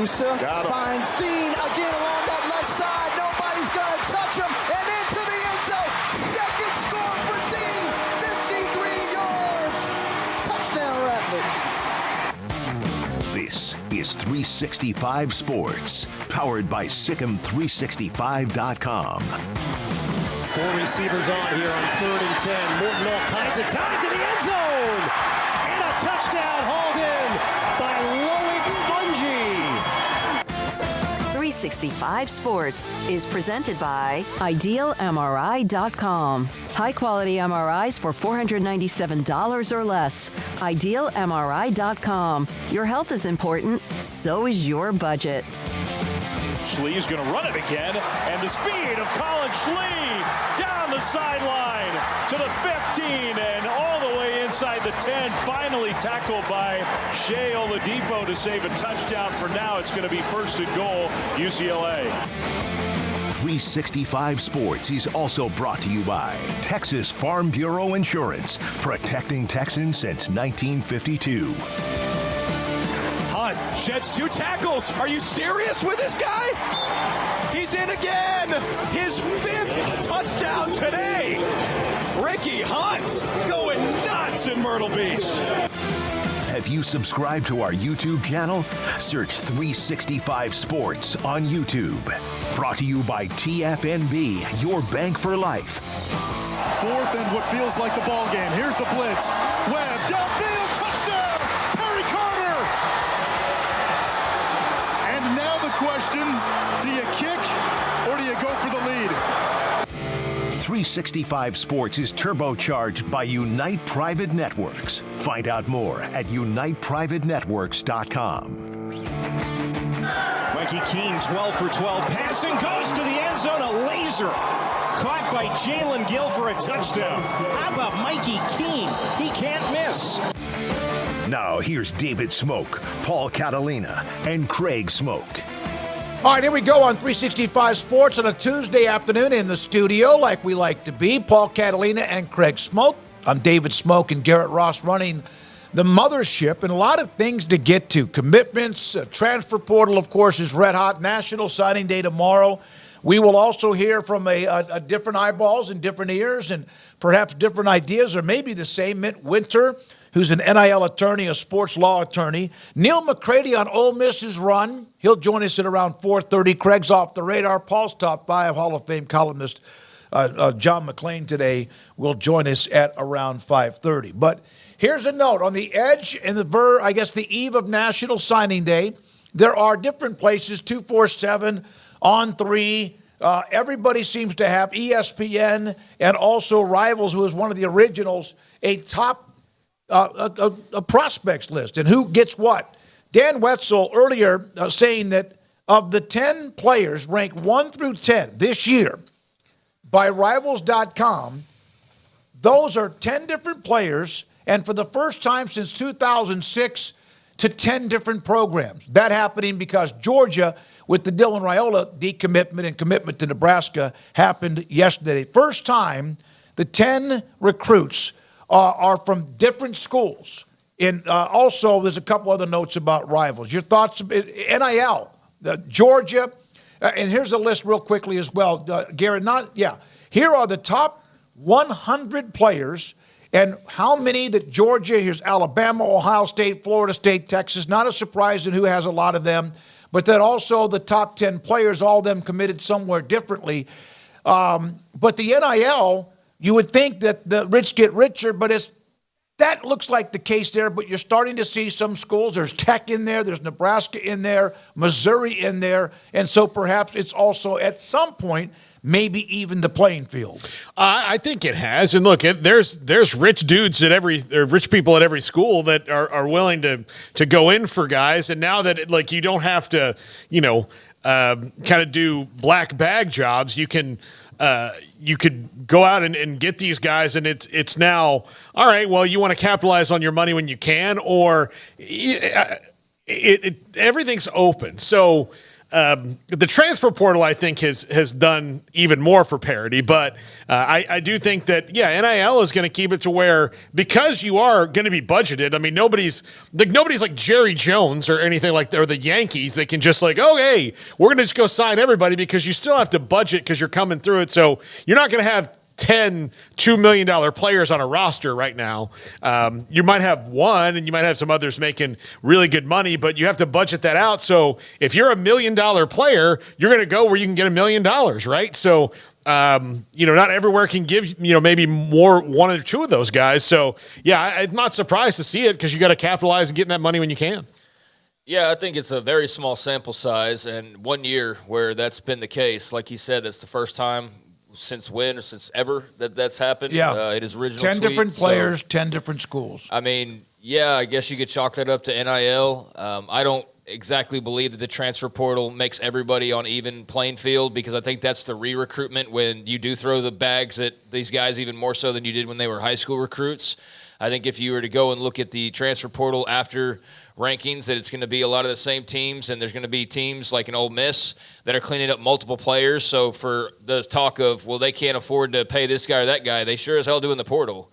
Musa finds Dean again along that left side. Nobody's going to touch him. And into the end zone. Second score for Dean. 53 yards. Touchdown, Rattlers. This is 365 Sports, powered by SicEm365.com. 4 receivers on here on 3rd and 10. Morton all kinds of time to the end zone. And a touchdown hauled in by Loic Bungie. 365 Sports is presented by IdealMRI.com. High-quality MRIs for $497 or less. IdealMRI.com. Your health is important, so is your budget. Schley is going to run it again, and the speed of Colin Schley down the sideline to the 15 and all the way inside the 10. Finally tackled by Shea Oladipo to save a touchdown. For now, it's going to be 1st and goal, UCLA. 365 Sports is also brought to you by Texas Farm Bureau Insurance, protecting Texans since 1952. Hunt sheds 2 tackles. Are you serious with this guy? He's in again. His 5th touchdown today. Ricky Hunt going nuts in Myrtle Beach. Have you subscribed to our YouTube channel? Search 365 Sports on YouTube. Brought to you by TFNB, your bank for life. 4th and what feels like the ball game. Here's the blitz. Webb downfield, touchdown, Harry Carter. And now the question, do you kick or do you go for the lead? 365 Sports is turbocharged by Unite Private Networks. Find out more at uniteprivatenetworks.com. Mikey Keene, 12 for 12. Passing goes to the end zone. A laser caught by Jalen Gill for a touchdown. How about Mikey Keene? He can't miss. Now here's David Smoak, Paul Catalina, and Craig Smoak. All right, here we go on 365 Sports on a Tuesday afternoon in the studio, like we like to be. Paul Catalina and Craig Smoak. I'm David Smoak and Garrett Ross running the mothership, and a lot of things to get to. Commitments, transfer portal, of course, is red hot. National Signing Day tomorrow. We will also hear from a different eyeballs and different ears and perhaps different ideas, or maybe the same. Mint Winter, who's an NIL attorney, a sports law attorney. Neil McCready on Ole Miss's run. He'll join us at around 4:30. Craig's off the radar. Paul's stopped by. Hall of Fame columnist John McClain today will join us at around 5:30. But here's a note. On the edge and the eve of National Signing Day, there are different places, 247, On3. Everybody seems to have ESPN and also Rivals, who is one of the originals, a top a prospects list and who gets what. Dan Wetzel earlier saying that of the 10 players ranked 1 through 10 this year by Rivals.com, those are 10 different players, and for the first time since 2006, to 10 different programs. That happening because Georgia, with the Dylan Raiola decommitment and commitment to Nebraska, happened yesterday. First time the 10 recruits are from different schools. And also, there's a couple other notes about Rivals. Your thoughts, NIL, Georgia, and here's a list real quickly as well. Garrett, here are the top 100 players and how many that Georgia, here's Alabama, Ohio State, Florida State, Texas. Not a surprise in who has a lot of them, but then also the top 10 players, all of them committed somewhere differently. But the NIL, you would think that the rich get richer, but that looks like the case there, but you're starting to see some schools. There's Tech in there. There's Nebraska in there, Missouri in there. And so perhaps it's also at some point maybe even the playing field. I think it has. And look, there's rich dudes rich people at every school that are willing to go in for guys. And now that you don't have to, kind of do black bag jobs, you can you could go out and get these guys, and it's now, all right, well, you want to capitalize on your money when you can, or everything's open. So the transfer portal, I think, has done even more for parity. But I do think that, NIL is going to keep it to where, because you are going to be budgeted. I mean, nobody's like Jerry Jones or anything like that, or the Yankees that can just like, oh, hey, we're going to just go sign everybody, because you still have to budget because you're coming through it. So you're not going to have 10 $2 million players on a roster right now. You might have one, and you might have some others making really good money, but you have to budget that out. So if you're $1 million player, you're going to go where you can get $1 million, right? So, not everywhere can give, maybe more one or two of those guys. So, I'm not surprised to see it, because you got to capitalize and getting that money when you can. Yeah, I think it's a very small sample size, and 1 year where that's been the case. Like he said, that's the first time since when or since ever that's happened. Yeah. It is original 10 tweet, different players, 10 different schools. I mean, I guess you could chalk that up to NIL. I don't exactly believe that the transfer portal makes everybody on even playing field, because I think that's the re-recruitment when you do throw the bags at these guys even more so than you did when they were high school recruits. I think if you were to go and look at the transfer portal after rankings, that it's going to be a lot of the same teams, and there's going to be teams like an Ole Miss that are cleaning up multiple players. So for the talk of, well, they can't afford to pay this guy or that guy, they sure as hell do in the portal.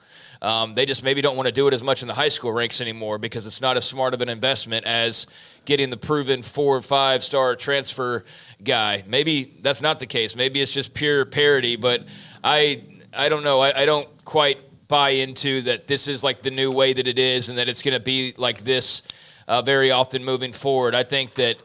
They just maybe don't want to do it as much in the high school ranks anymore, because it's not as smart of an investment as getting the proven 4 or 5 star transfer guy. Maybe that's not the case. Maybe it's just pure parity, but I don't know. I don't quite buy into that this is like the new way that it is, and that it's going to be like this very often moving forward. I think that,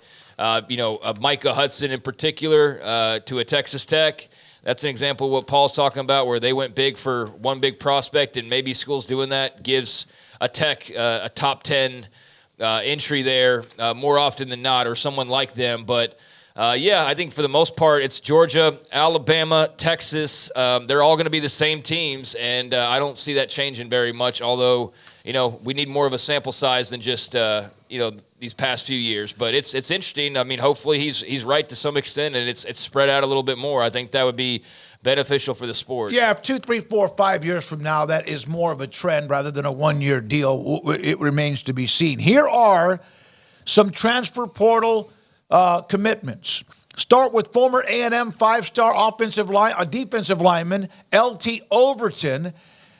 Micah Hudson in particular to a Texas Tech, that's an example of what Paul's talking about, where they went big for one big prospect, and maybe schools doing that gives a Tech a top 10 entry there more often than not, or someone like them. But, I think for the most part, it's Georgia, Alabama, Texas. They're all going to be the same teams, and I don't see that changing very much, although – we need more of a sample size than just, these past few years. But it's interesting. I mean, hopefully he's right to some extent, and it's spread out a little bit more. I think that would be beneficial for the sport. Yeah, if 2, 3, 4, 5 years from now, that is more of a trend rather than a one-year deal. It remains to be seen. Here are some transfer portal commitments. Start with former A&M 5-star defensive lineman L.T. Overton.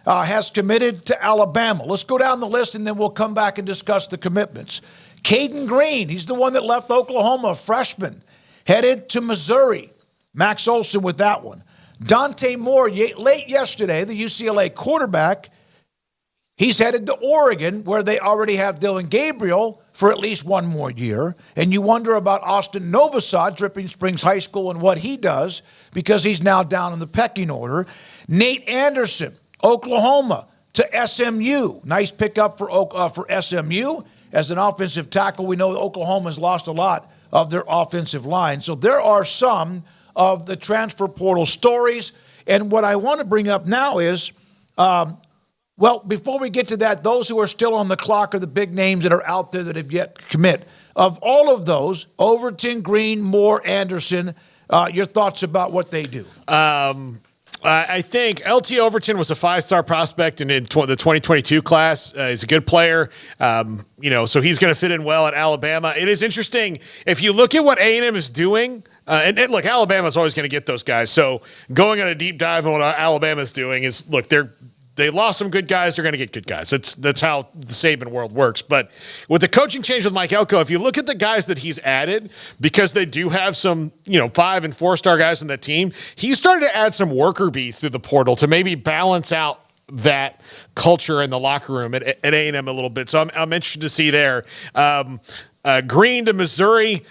Has committed to Alabama. Let's go down the list, and then we'll come back and discuss the commitments. Caden Green, he's the one that left Oklahoma, a freshman, headed to Missouri. Max Olson with that one. Dante Moore, late yesterday, the UCLA quarterback, he's headed to Oregon, where they already have Dylan Gabriel for at least one more year. And you wonder about Austin Novosad, Dripping Springs High School, and what he does, because he's now down in the pecking order. Nate Anderson, Oklahoma to SMU. Nice pickup for SMU. As an offensive tackle, we know Oklahoma's lost a lot of their offensive line. So there are some of the transfer portal stories. And what I want to bring up now is, before we get to that, those who are still on the clock are the big names that are out there that have yet to commit. Of all of those, Overton, Green, Moore, Anderson, your thoughts about what they do? I think L.T. Overton was a 5-star prospect in the 2022 class. He's a good player, so he's going to fit in well at Alabama. It is interesting if you look at what A&M is doing. And look, Alabama's always going to get those guys. So going on a deep dive on what Alabama's doing is, look, they lost some good guys. They're going to get good guys. That's how the Saban world works. But with the coaching change with Mike Elko, if you look at the guys that he's added, because they do have some, 5- and 4-star guys in the team, he's started to add some worker bees through the portal to maybe balance out that culture in the locker room at A&M a little bit. So I'm interested to see there. Green to Missouri,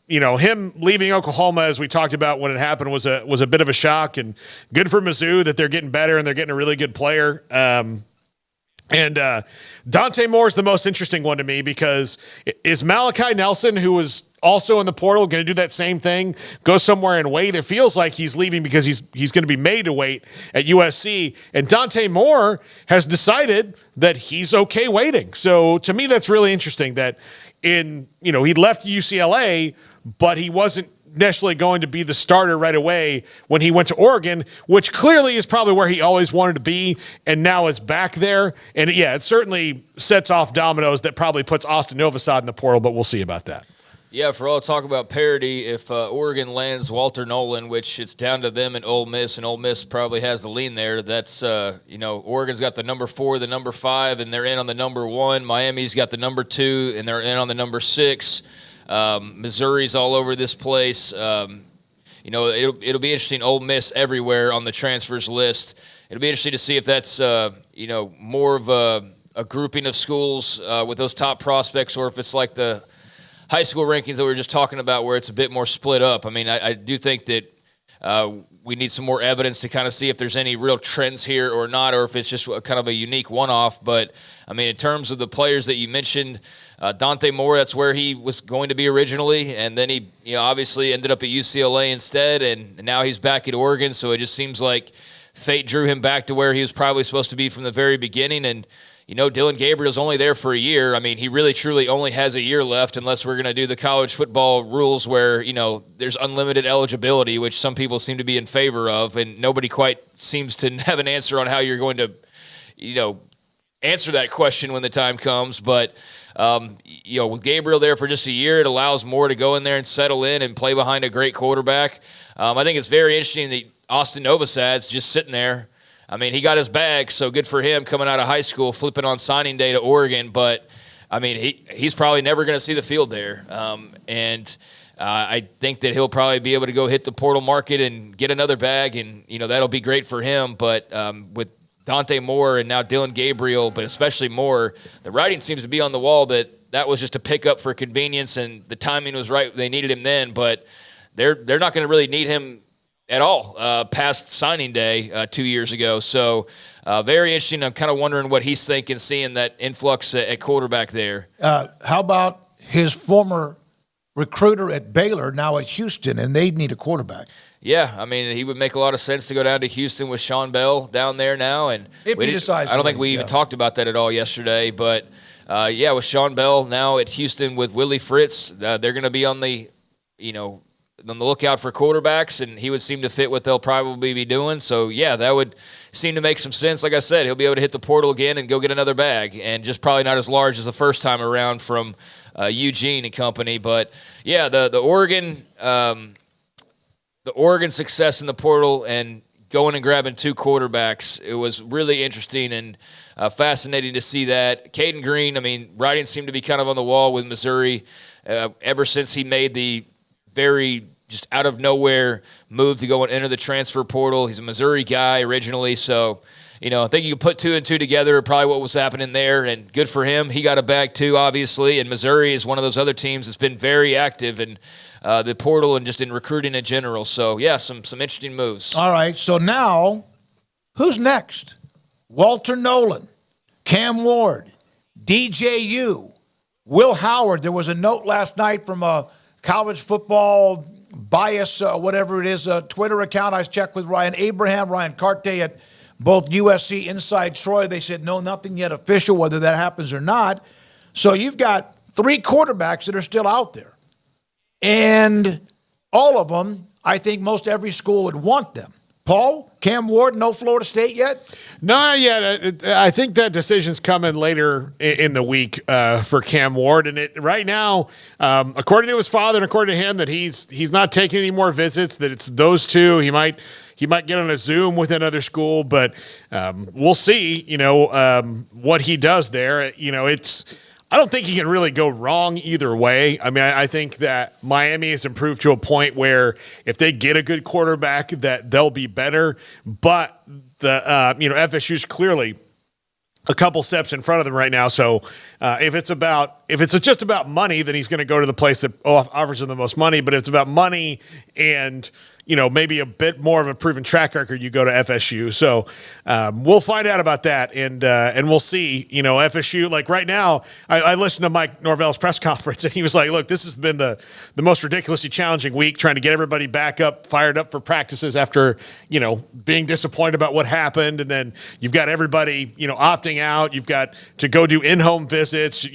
him leaving Oklahoma, as we talked about when it happened, was a bit of a shock, and good for Mizzou that they're getting better and they're getting a really good player. And Dante Moore is the most interesting one to me, because is Malachi Nelson, who was also in the portal, going to do that same thing, go somewhere and wait? It feels like he's leaving because he's going to be made to wait at USC. And Dante Moore has decided that he's okay waiting. So to me, that's really interesting that he left UCLA, but he wasn't necessarily going to be the starter right away when he went to Oregon, which clearly is probably where he always wanted to be, and now is back there. And it certainly sets off dominoes that probably puts Austin Novosad in the portal, but we'll see about that. Yeah, for all talk about parity, if Oregon lands Walter Nolan, which it's down to them and Ole Miss probably has the lean there, that's, Oregon's got the number 4, the number 5, and they're in on the number 1. Miami's got the number 2, and they're in on the number 6. Missouri's all over this place. It'll be interesting. Ole Miss everywhere on the transfers list. It'll be interesting to see if that's, more of a grouping of schools with those top prospects, or if it's like the high school rankings that we were just talking about, where it's a bit more split up. I mean, I do think that we need some more evidence to kind of see if there's any real trends here or not, or if it's just kind of a unique one-off. But, I mean, in terms of the players that you mentioned, Dante Moore, that's where he was going to be originally, and then he obviously ended up at UCLA instead, and now he's back at Oregon, so it just seems like fate drew him back to where he was probably supposed to be from the very beginning. And Dillon Gabriel's only there for a year. I mean, he really truly only has a year left, unless we're going to do the college football rules where, there's unlimited eligibility, which some people seem to be in favor of, and nobody quite seems to have an answer on how you're going to, answer that question when the time comes. But, with Gabriel there for just a year, it allows Moore to go in there and settle in and play behind a great quarterback. I think it's very interesting that Austin Novosad's just sitting there. I mean, he got his bag, so good for him coming out of high school, flipping on signing day to Oregon. But, I mean, he's probably never going to see the field there. I think that he'll probably be able to go hit the portal market and get another bag, and, that'll be great for him. But with Dante Moore and now Dillon Gabriel, but especially Moore, the writing seems to be on the wall that was just a pickup for convenience, and the timing was right. They needed him then, but they're not going to really need him at all past signing day 2 years ago. So very interesting. I'm kind of wondering what he's thinking, seeing that influx at quarterback there. How about his former recruiter at Baylor, now at Houston, and they need a quarterback? Yeah, I mean, he would make a lot of sense to go down to Houston with Sean Bell down there now. And if he decides, I don't think we even talked about that at all yesterday. But, with Sean Bell now at Houston with Willie Fritz, they're going to be on the lookout for quarterbacks, and he would seem to fit what they'll probably be doing. So, yeah, that would seem to make some sense. Like I said, he'll be able to hit the portal again and go get another bag, and just probably not as large as the first time around from Eugene and company. But, yeah, the Oregon success in the portal and going and grabbing 2 quarterbacks, it was really interesting and fascinating to see that. Caden Green, I mean, writing seemed to be kind of on the wall with Missouri ever since he made the very just out of nowhere move to go and enter the transfer portal. He's a Missouri guy originally, so I think you can put 2 and 2 together, probably what was happening there, and good for him. He got a bag too, obviously, and Missouri is one of those other teams that's been very active in the portal and just in recruiting in general. So, yeah, some interesting moves. All right, so now who's next? Walter Nolan, Cam Ward, DJU, Will Howard. There was a note last night from a college football bias, whatever it is, Twitter account. I checked with Ryan Abraham, Ryan Carte at both USC Inside Troy. They said, no, nothing yet official, whether that happens or not. So you've got 3 quarterbacks that are still out there. And all of them, I think most every school would want them. Paul, Cam Ward, no Florida State yet? Not yet. I think that decision's coming later in the week for Cam Ward. And right now, according to his father and according to him, that he's not taking any more visits, that it's those 2. He might get on a Zoom with another school, but we'll see, what he does there. I don't think he can really go wrong either way. I mean, I think that Miami has improved to a point where if they get a good quarterback, that they'll be better. But the FSU's clearly a couple steps in front of them right now. So if it's just about money, then he's going to go to the place that offers him the most money. But if it's about money and maybe a bit more of a proven track record, you go to FSU. So we'll find out about that, and we'll see. FSU, like right now, I listened to Mike Norvell's press conference, and he was like, look, this has been the most ridiculously challenging week, trying to get everybody back up, fired up for practices after, being disappointed about what happened. And then you've got everybody, opting out. You've got to go do in-home visits.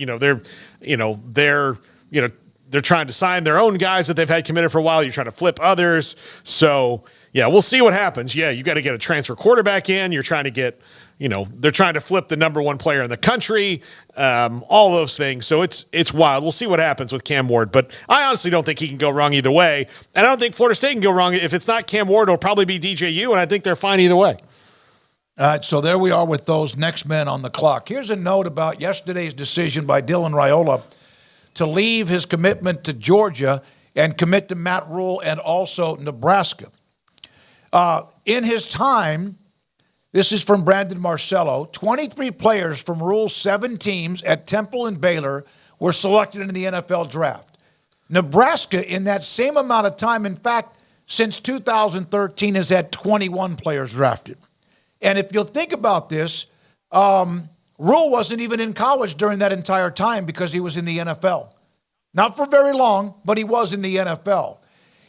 They're trying to sign their own guys that they've had committed for a while. You're trying to flip others. So, yeah, we'll see what happens. Yeah, you got to get a transfer quarterback in. You're trying to get, they're trying to flip the number one player in the country, all those things. So it's wild. We'll see what happens with Cam Ward, but I honestly don't think he can go wrong either way. And I don't think Florida State can go wrong. If it's not Cam Ward, it'll probably be DJU, and I think they're fine either way. All right, so there we are with those next men on the clock. Here's a note about yesterday's decision by Dylan Rhule to leave his commitment to Georgia and commit to Matt Rhule and also Nebraska. In his time, this is from Brandon Marcelo, 23 players from Rhule's 7 teams at Temple and Baylor were selected in the NFL draft. Nebraska, in that same amount of time, in fact, since 2013, has had 21 players drafted. And if you'll think about this, Rhule wasn't even in college during that entire time because he was in the NFL. Not for very long, but he was in the NFL.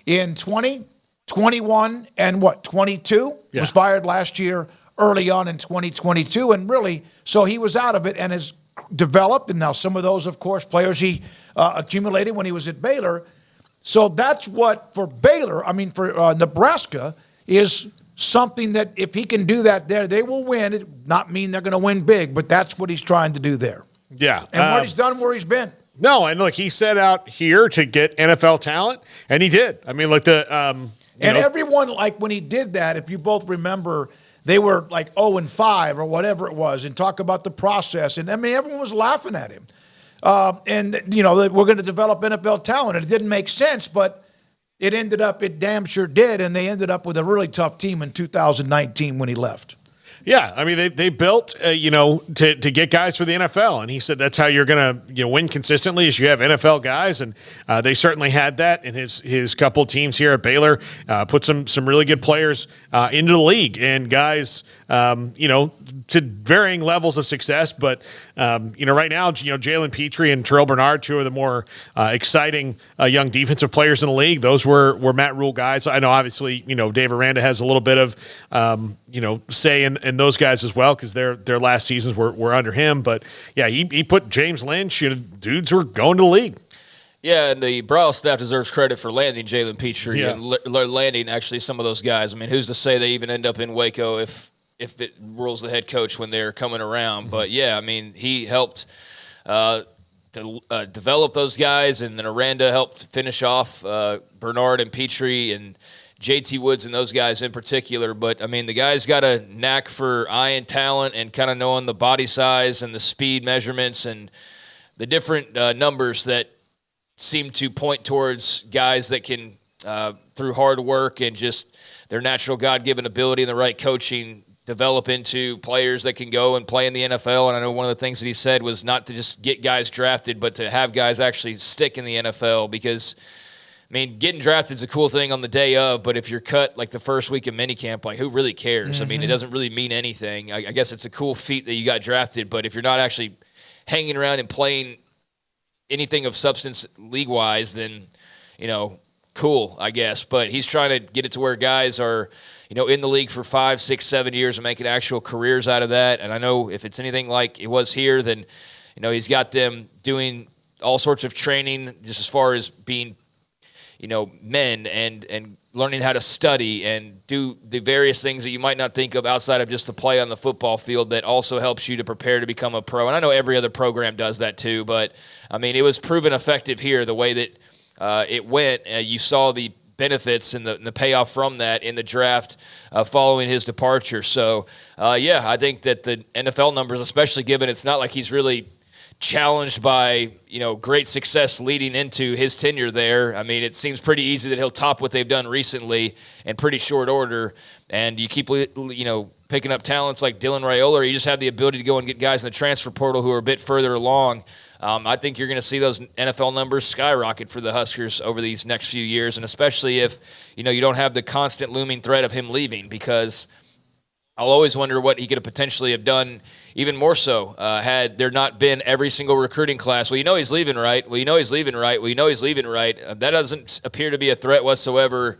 In 20, 21, and 22? Yeah. Was fired last year, early on in 2022. And really, so he was out of it and has developed. And now some of those, of course, players he accumulated when he was at Baylor. So that's what, for Nebraska, is something that if he can do that there, they will win. It not mean they're going to win big, but that's what he's trying to do there. Yeah. And what he's done where he's been. No, and look, he set out here to get NFL talent, and he did. I mean, like everyone, like when he did that, if you both remember, they were like 0-5 or whatever it was, and talk about the process. And I mean, everyone was laughing at him. That we're going to develop NFL talent. And it didn't make sense, but it damn sure did, and they ended up with a really tough team in 2019 when he left. Yeah, I mean, they built, to get guys for the NFL, and he said that's how you're going to win consistently is you have NFL guys, and they certainly had that in his couple teams here at Baylor, put some really good players into the league, and guys, to varying levels of success, but, right now, Jalen Petrie and Terrell Bernard, 2 of the more exciting young defensive players in the league, those were Matt Rhule guys. I know, obviously, Dave Aranda has a little bit of, say in those guys as well, because their last seasons were under him. But yeah, he put James Lynch, dudes who are going to the league. Yeah, and the Brown staff deserves credit for landing Jalen Petrie and landing actually some of those guys. I mean, who's to say they even end up in Waco if it rules the head coach when they're coming around? Mm-hmm. But yeah, I mean, he helped to develop those guys, and then Aranda helped finish off Bernard and Petrie and JT Woods and those guys in particular. But, I mean, the guy's got a knack for eye and talent and kind of knowing the body size and the speed measurements and the different numbers that seem to point towards guys that can, through hard work and just their natural God-given ability and the right coaching, develop into players that can go and play in the NFL. And I know one of the things that he said was not to just get guys drafted, but to have guys actually stick in the NFL because – I mean, getting drafted is a cool thing on the day of, but if you're cut like the first week of minicamp, like who really cares? Mm-hmm. I mean, it doesn't really mean anything. I guess it's a cool feat that you got drafted, but if you're not actually hanging around and playing anything of substance league-wise, then, cool, I guess. But he's trying to get it to where guys are, in the league for 5, 6, 7 years and making actual careers out of that. And I know if it's anything like it was here, then, he's got them doing all sorts of training just as far as being men and learning how to study and do the various things that you might not think of outside of just the play on the football field that also helps you to prepare to become a pro. And I know every other program does that too, but, I mean, it was proven effective here the way that it went. You saw the benefits and the payoff from that in the draft following his departure. So, I think that the NFL numbers, especially given it's not like he's really challenged by, great success leading into his tenure there. I mean, it seems pretty easy that he'll top what they've done recently in pretty short order. And you keep, picking up talents like Dylan Rhule, or you just have the ability to go and get guys in the transfer portal who are a bit further along. I think you're going to see those NFL numbers skyrocket for the Huskers over these next few years, and especially if, you don't have the constant looming threat of him leaving, because I'll always wonder what he could have potentially have done even more so had there not been every single recruiting class. Well, he's leaving, right? Well, he's leaving, right? Well, he's leaving, right? That doesn't appear to be a threat whatsoever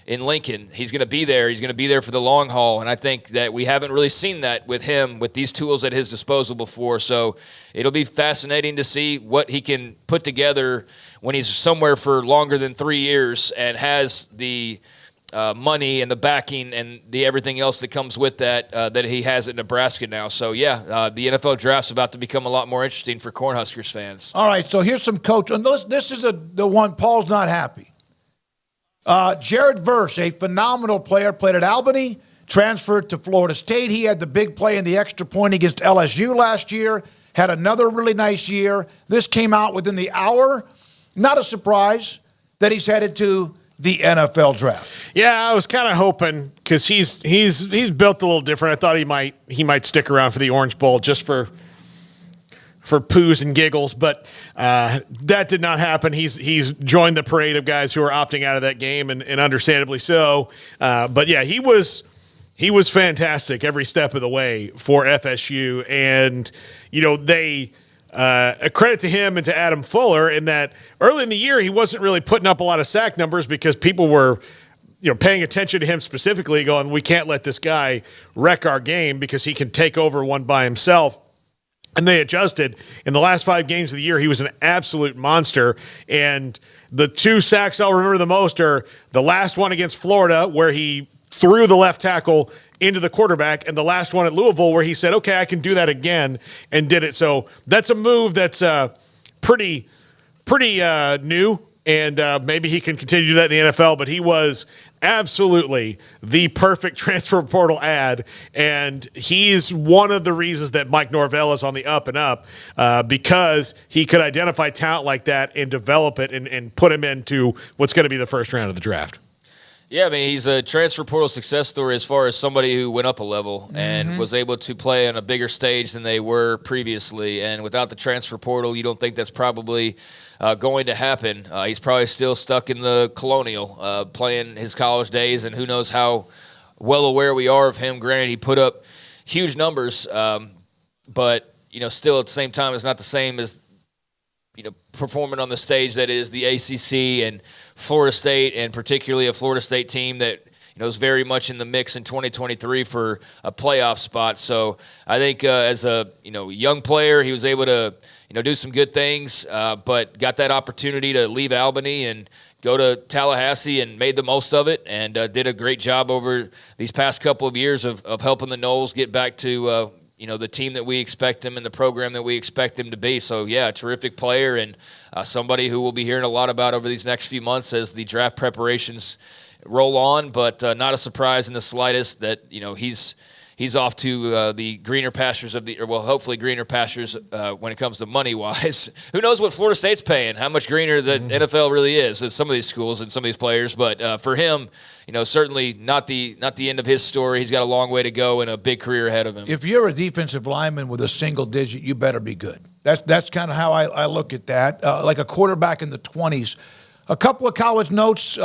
in Lincoln. He's going to be there. He's going to be there for the long haul, and I think that we haven't really seen that with him with these tools at his disposal before. So it'll be fascinating to see what he can put together when he's somewhere for longer than 3 years and has the money and the backing and the everything else that comes with that that he has at Nebraska now. So, the NFL draft's about to become a lot more interesting for Cornhuskers fans. All right, so here's some coach. And this is the one Paul's not happy. Jared Verse, a phenomenal player, played at Albany, transferred to Florida State. He had the big play in the extra point against LSU last year, had another really nice year. This came out within the hour. Not a surprise that he's headed to the NFL draft. Yeah, I was kind of hoping because he's built a little different. I thought he might stick around for the Orange Bowl just for poos and giggles, but that did not happen. He's joined the parade of guys who are opting out of that game, and understandably so. But yeah, he was fantastic every step of the way for FSU, and they. A credit to him and to Adam Fuller in that early in the year he wasn't really putting up a lot of sack numbers because people were paying attention to him specifically, going, we can't let this guy wreck our game because he can take over one by himself. And they adjusted. In the last 5 games of the year, he was an absolute monster. And the 2 sacks I'll remember the most are the last one against Florida where he threw the left tackle into the quarterback, and the last one at Louisville where he said, okay, I can do that again, and did it. So that's a move that's pretty new, and maybe he can continue to do that in the NFL, but he was absolutely the perfect transfer portal ad, and he's one of the reasons that Mike Norvell is on the up and up because he could identify talent like that and develop it and put him into what's going to be the first round of the draft. Yeah, I mean, he's a transfer portal success story as far as somebody who went up a level and was able to play on a bigger stage than they were previously. And without the transfer portal, you don't think that's probably going to happen. He's probably still stuck in the Colonial playing his college days, and who knows how well aware we are of him. Granted, he put up huge numbers, but, still at the same time, it's not the same as, performing on the stage that is the ACC and Florida State, and particularly a Florida State team that is very much in the mix in 2023 for a playoff spot. So I think as a young player, he was able to do some good things, but got that opportunity to leave Albany and go to Tallahassee and made the most of it, and did a great job over these past couple of years of helping the Noles get back to the team that we expect him and the program that we expect him to be. So, yeah, a terrific player and somebody who we'll be hearing a lot about over these next few months as the draft preparations roll on, but not a surprise in the slightest that, he's off to the greener pastures hopefully greener pastures when it comes to money-wise. Who knows what Florida State's paying, how much greener the NFL really is at some of these schools and some of these players. But for him, certainly not the end of his story. He's got a long way to go and a big career ahead of him. If you're a defensive lineman with a single digit, you better be good. That's kind of how I look at that, like a quarterback in the 20s. A couple of college notes,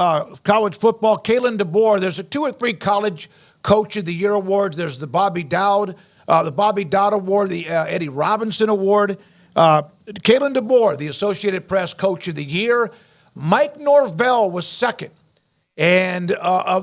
college football. Kalen DeBoer, there's 2 or 3 college Coach of the Year awards. There's the Bobby Dowd Award, the Eddie Robinson Award. Kalen DeBoer, the Associated Press Coach of the Year. Mike Norvell was second and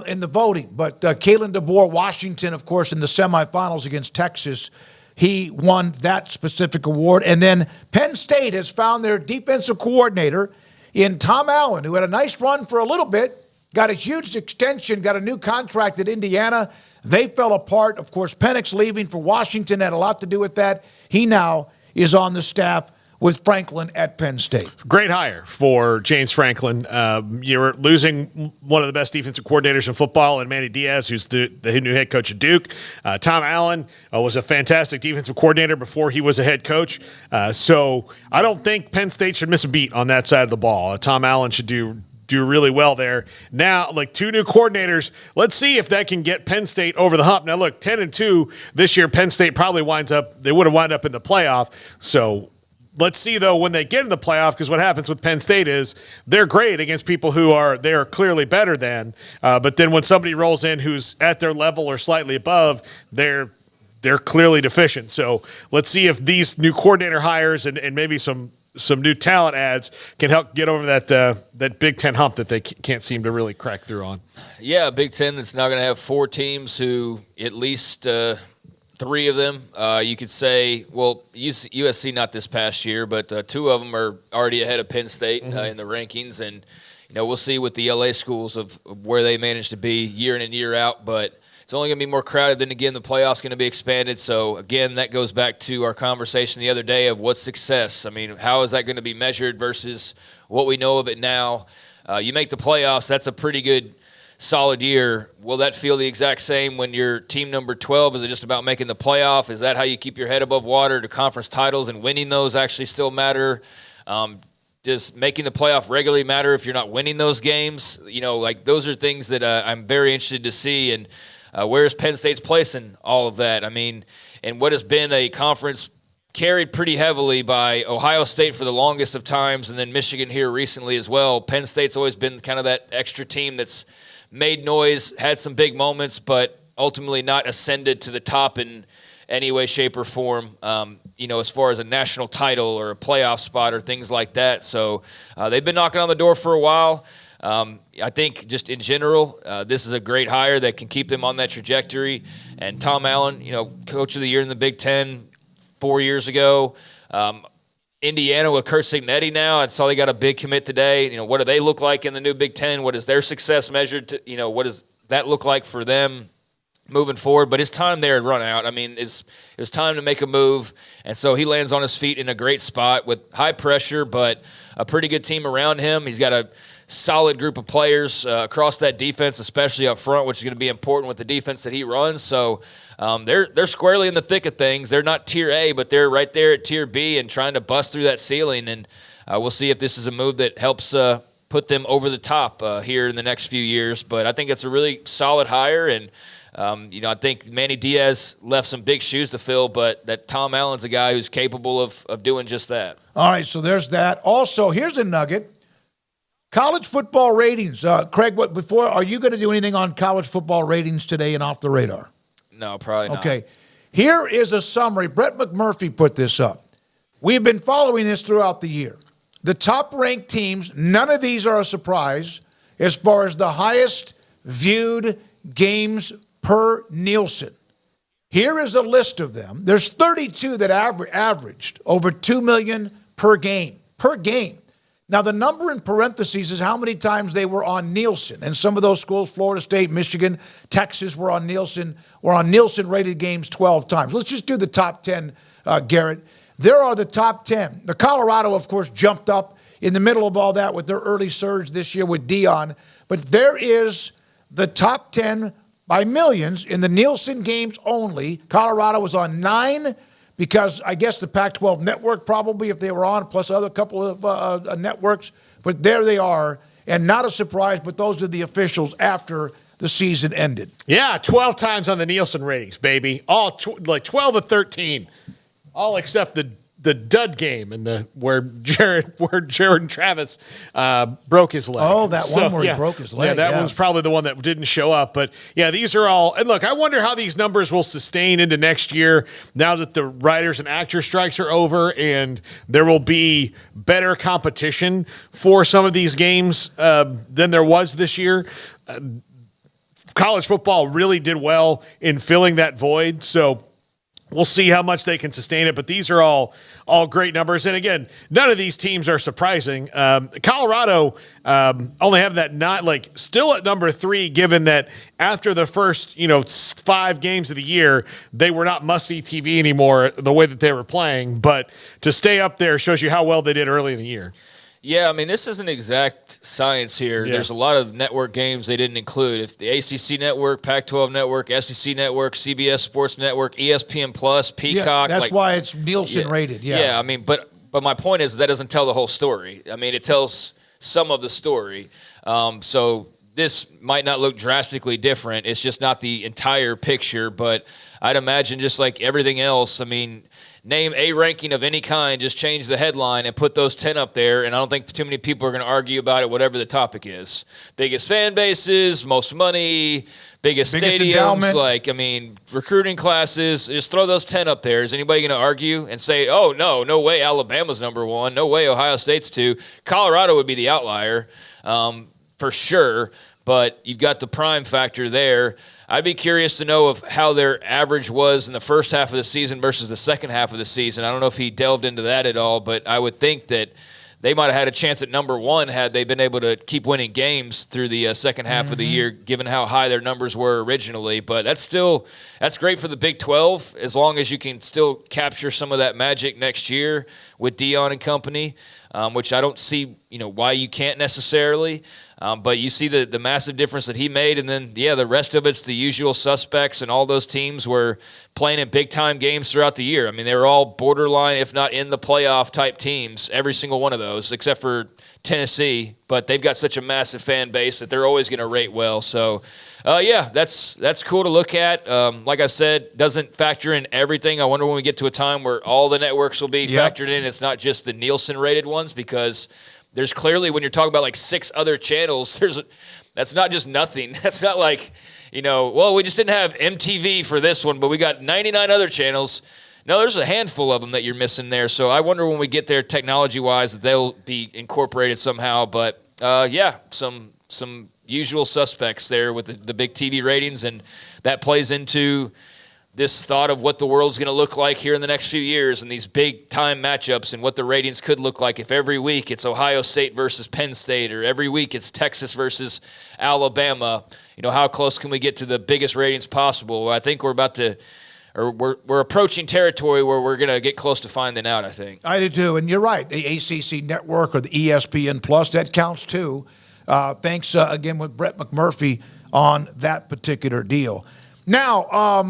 in the voting, but Kalen DeBoer, Washington, of course, in the semifinals against Texas, he won that specific award. And then Penn State has found their defensive coordinator in Tom Allen, who had a nice run for a little bit, got a huge extension, got a new contract at Indiana. They fell apart. Of course, Penix leaving for Washington had a lot to do with that. He now is on the staff with Franklin at Penn State. Great hire for James Franklin. You're losing one of the best defensive coordinators in football, and Manny Diaz, who's the new head coach at Duke. Tom Allen was a fantastic defensive coordinator before he was a head coach. So I don't think Penn State should miss a beat on that side of the ball. Tom Allen should do really well there. Now, 2 new coordinators. Let's see if that can get Penn State over the hump. Now, look, 10-2 this year. Penn State probably they would have wound up in the playoff. So let's see, though, when they get in the playoff, because what happens with Penn State is they're great against people who are clearly better than. But then when somebody rolls in who's at their level or slightly above, they're clearly deficient. So let's see if these new coordinator hires and maybe some new talent adds can help get over that Big Ten hump that they can't seem to really crack through on. Yeah, Big Ten that's now going to have 4 teams who at least 3 of them, you could say, well, USC not this past year, but 2 of them are already ahead of Penn State in the rankings. And, we'll see with the LA schools of where they manage to be year in and year out, but it's only going to be more crowded. Then again, the playoff's going to be expanded. So again, that goes back to our conversation the other day of what's success. I mean, how is that going to be measured versus what we know of it now? You make the playoffs, that's a pretty good solid year. Will that feel the exact same when you're team number 12? Is it just about making the playoff? Is that how you keep your head above water? Do conference titles and winning those actually still matter? Does making the playoff regularly matter if you're not winning those games? Those are things that I'm very interested to see. And where's Penn State's place in all of that? I mean, and what has been a conference carried pretty heavily by Ohio State for the longest of times, and then Michigan here recently as well. Penn State's always been kind of that extra team that's made noise, had some big moments, but ultimately not ascended to the top in any way, shape, or form, as far as a national title or a playoff spot or things like that. So they've been knocking on the door for a while. I think just in general, this is a great hire that can keep them on that trajectory. And Tom Allen, Coach of the Year in the Big Ten 4 years ago. Indiana with Kurt Cignetti now. I saw they got a big commit today. What do they look like in the new Big Ten? What is their success measured to? What does that look like for them moving forward? But his time there had run out. I mean, it was time to make a move. And so he lands on his feet in a great spot with high pressure, but a pretty good team around him. He's got a solid group of players across that defense, especially up front, which is going to be important with the defense that he runs. So they're squarely in the thick of things. They're not Tier A, but they're right there at Tier B and trying to bust through that ceiling. And we'll see if this is a move that helps put them over the top here in the next few years. But I think it's a really solid hire. And, I think Manny Diaz left some big shoes to fill, but that Tom Allen's a guy who's capable of doing just that. All right, so there's that. Also, here's a nugget. College football ratings. Craig, are you going to do anything on college football ratings today and Off the Radar? No, probably not. Okay. Here is a summary. Brett McMurphy put this up. We've been following this throughout the year. The top-ranked teams, none of these are a surprise as far as the highest viewed games per Nielsen. Here is a list of them. There's 32 that averaged over 2 million per game. Per game. Now, the number in parentheses is how many times they were on Nielsen. And some of those schools, Florida State, Michigan, Texas, were on Nielsen-rated games 12 times. Let's just do the top 10, Garrett. There are the top 10. The Colorado, of course, jumped up in the middle of all that with their early surge this year with Dion. But there is the top 10 by millions in the Nielsen games only. Colorado was on 9 because I guess the Pac-12 network probably, if they were on, plus other couple of networks. But there they are, and not a surprise, but those are the officials after the season ended. Yeah, 12 times on the Nielsen ratings, baby. All 12 of 13, all except the dud game and where Jared and Travis broke his leg. Oh, that one where he broke his leg. Yeah, that one's probably the one that didn't show up. But yeah, these are all. And look, I wonder how these numbers will sustain into next year now that the writers and actors strikes are over and there will be better competition for some of these games than there was this year. College football really did well in filling that void. So we'll see how much they can sustain it, but these are all great numbers. And again, none of these teams are surprising. Colorado only have that still at number 3, given that after the first 5 games of the year, they were not must-see TV anymore the way that they were playing. But to stay up there shows you how well they did early in the year. Yeah, I mean, this isn't exact science here. Yeah. There's a lot of network games they didn't include. If the ACC network, Pac-12 network, SEC network, CBS Sports Network, ESPN Plus, Peacock. Yeah, that's why it's Nielsen rated. Yeah. Yeah, I mean, but my point is that doesn't tell the whole story. I mean, it tells some of the story. So this might not look drastically different. It's just not the entire picture. But I'd imagine just like everything else, I mean, name a ranking of any kind, just change the headline and put those 10 up there, and I don't think too many people are going to argue about it, whatever the topic is. Biggest fan bases, most money, biggest stadiums, endowment. Recruiting classes. Just throw those 10 up there. Is anybody going to argue and say, oh, no way Alabama's number 1, no way Ohio State's 2. Colorado would be the outlier for sure, but you've got the prime factor there. I'd be curious to know of how their average was in the first half of the season versus the second half of the season. I don't know if he delved into that at all, but I would think that they might have had a chance at number 1 had they been able to keep winning games through the second half of the year, given how high their numbers were originally. But that's great for the Big 12, as long as you can still capture some of that magic next year with Deion and company, which I don't see, why you can't necessarily. But you see the massive difference that he made, and then, the rest of it's the usual suspects, and all those teams were playing in big-time games throughout the year. I mean, they were all borderline, if not in the playoff-type teams, every single one of those, except for Tennessee. But they've got such a massive fan base that they're always going to rate well. So, that's cool to look at. Like I said, doesn't factor in everything. I wonder when we get to a time where all the networks will be factored in. It's not just the Nielsen-rated ones, because – there's clearly, when you're talking about like 6 other channels, that's not just nothing. That's not like, we just didn't have MTV for this one, but we got 99 other channels. No, there's a handful of them that you're missing there. So I wonder when we get there technology-wise that they'll be incorporated somehow. But, some usual suspects there with the big TV ratings, and that plays into this thought of what the world's going to look like here in the next few years, and these big-time matchups, and what the ratings could look like if every week it's Ohio State versus Penn State, or every week it's Texas versus Alabama. How close can we get to the biggest ratings possible? Well, I think we're approaching territory where we're going to get close to finding out, I think. I do too, and you're right. The ACC Network or the ESPN Plus, that counts too. Thanks again with Brett McMurphy on that particular deal. Now,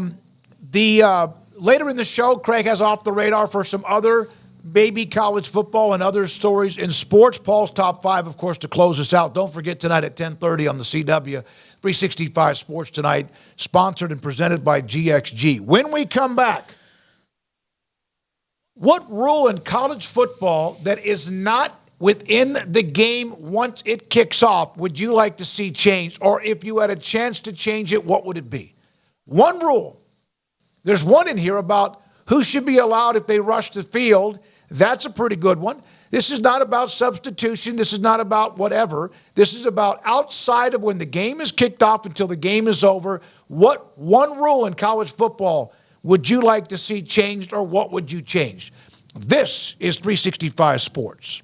later in the show, Craig has Off the Radar for some other baby college football and other stories in sports. Paul's Top 5, of course, to close us out. Don't forget tonight at 10:30 on the CW, 365 Sports Tonight, sponsored and presented by GXG. When we come back, what rule in college football that is not within the game once it kicks off would you like to see changed? Or if you had a chance to change it, what would it be? One rule. There's one in here about who should be allowed if they rush the field. That's a pretty good one. This is not about substitution. This is not about whatever. This is about outside of when the game is kicked off until the game is over. What one rule in college football would you like to see changed, or what would you change? This is 365 Sports.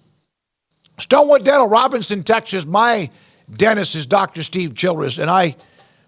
Stonewood Dental, Robinson, Texas. My dentist is Dr. Steve Childress, and I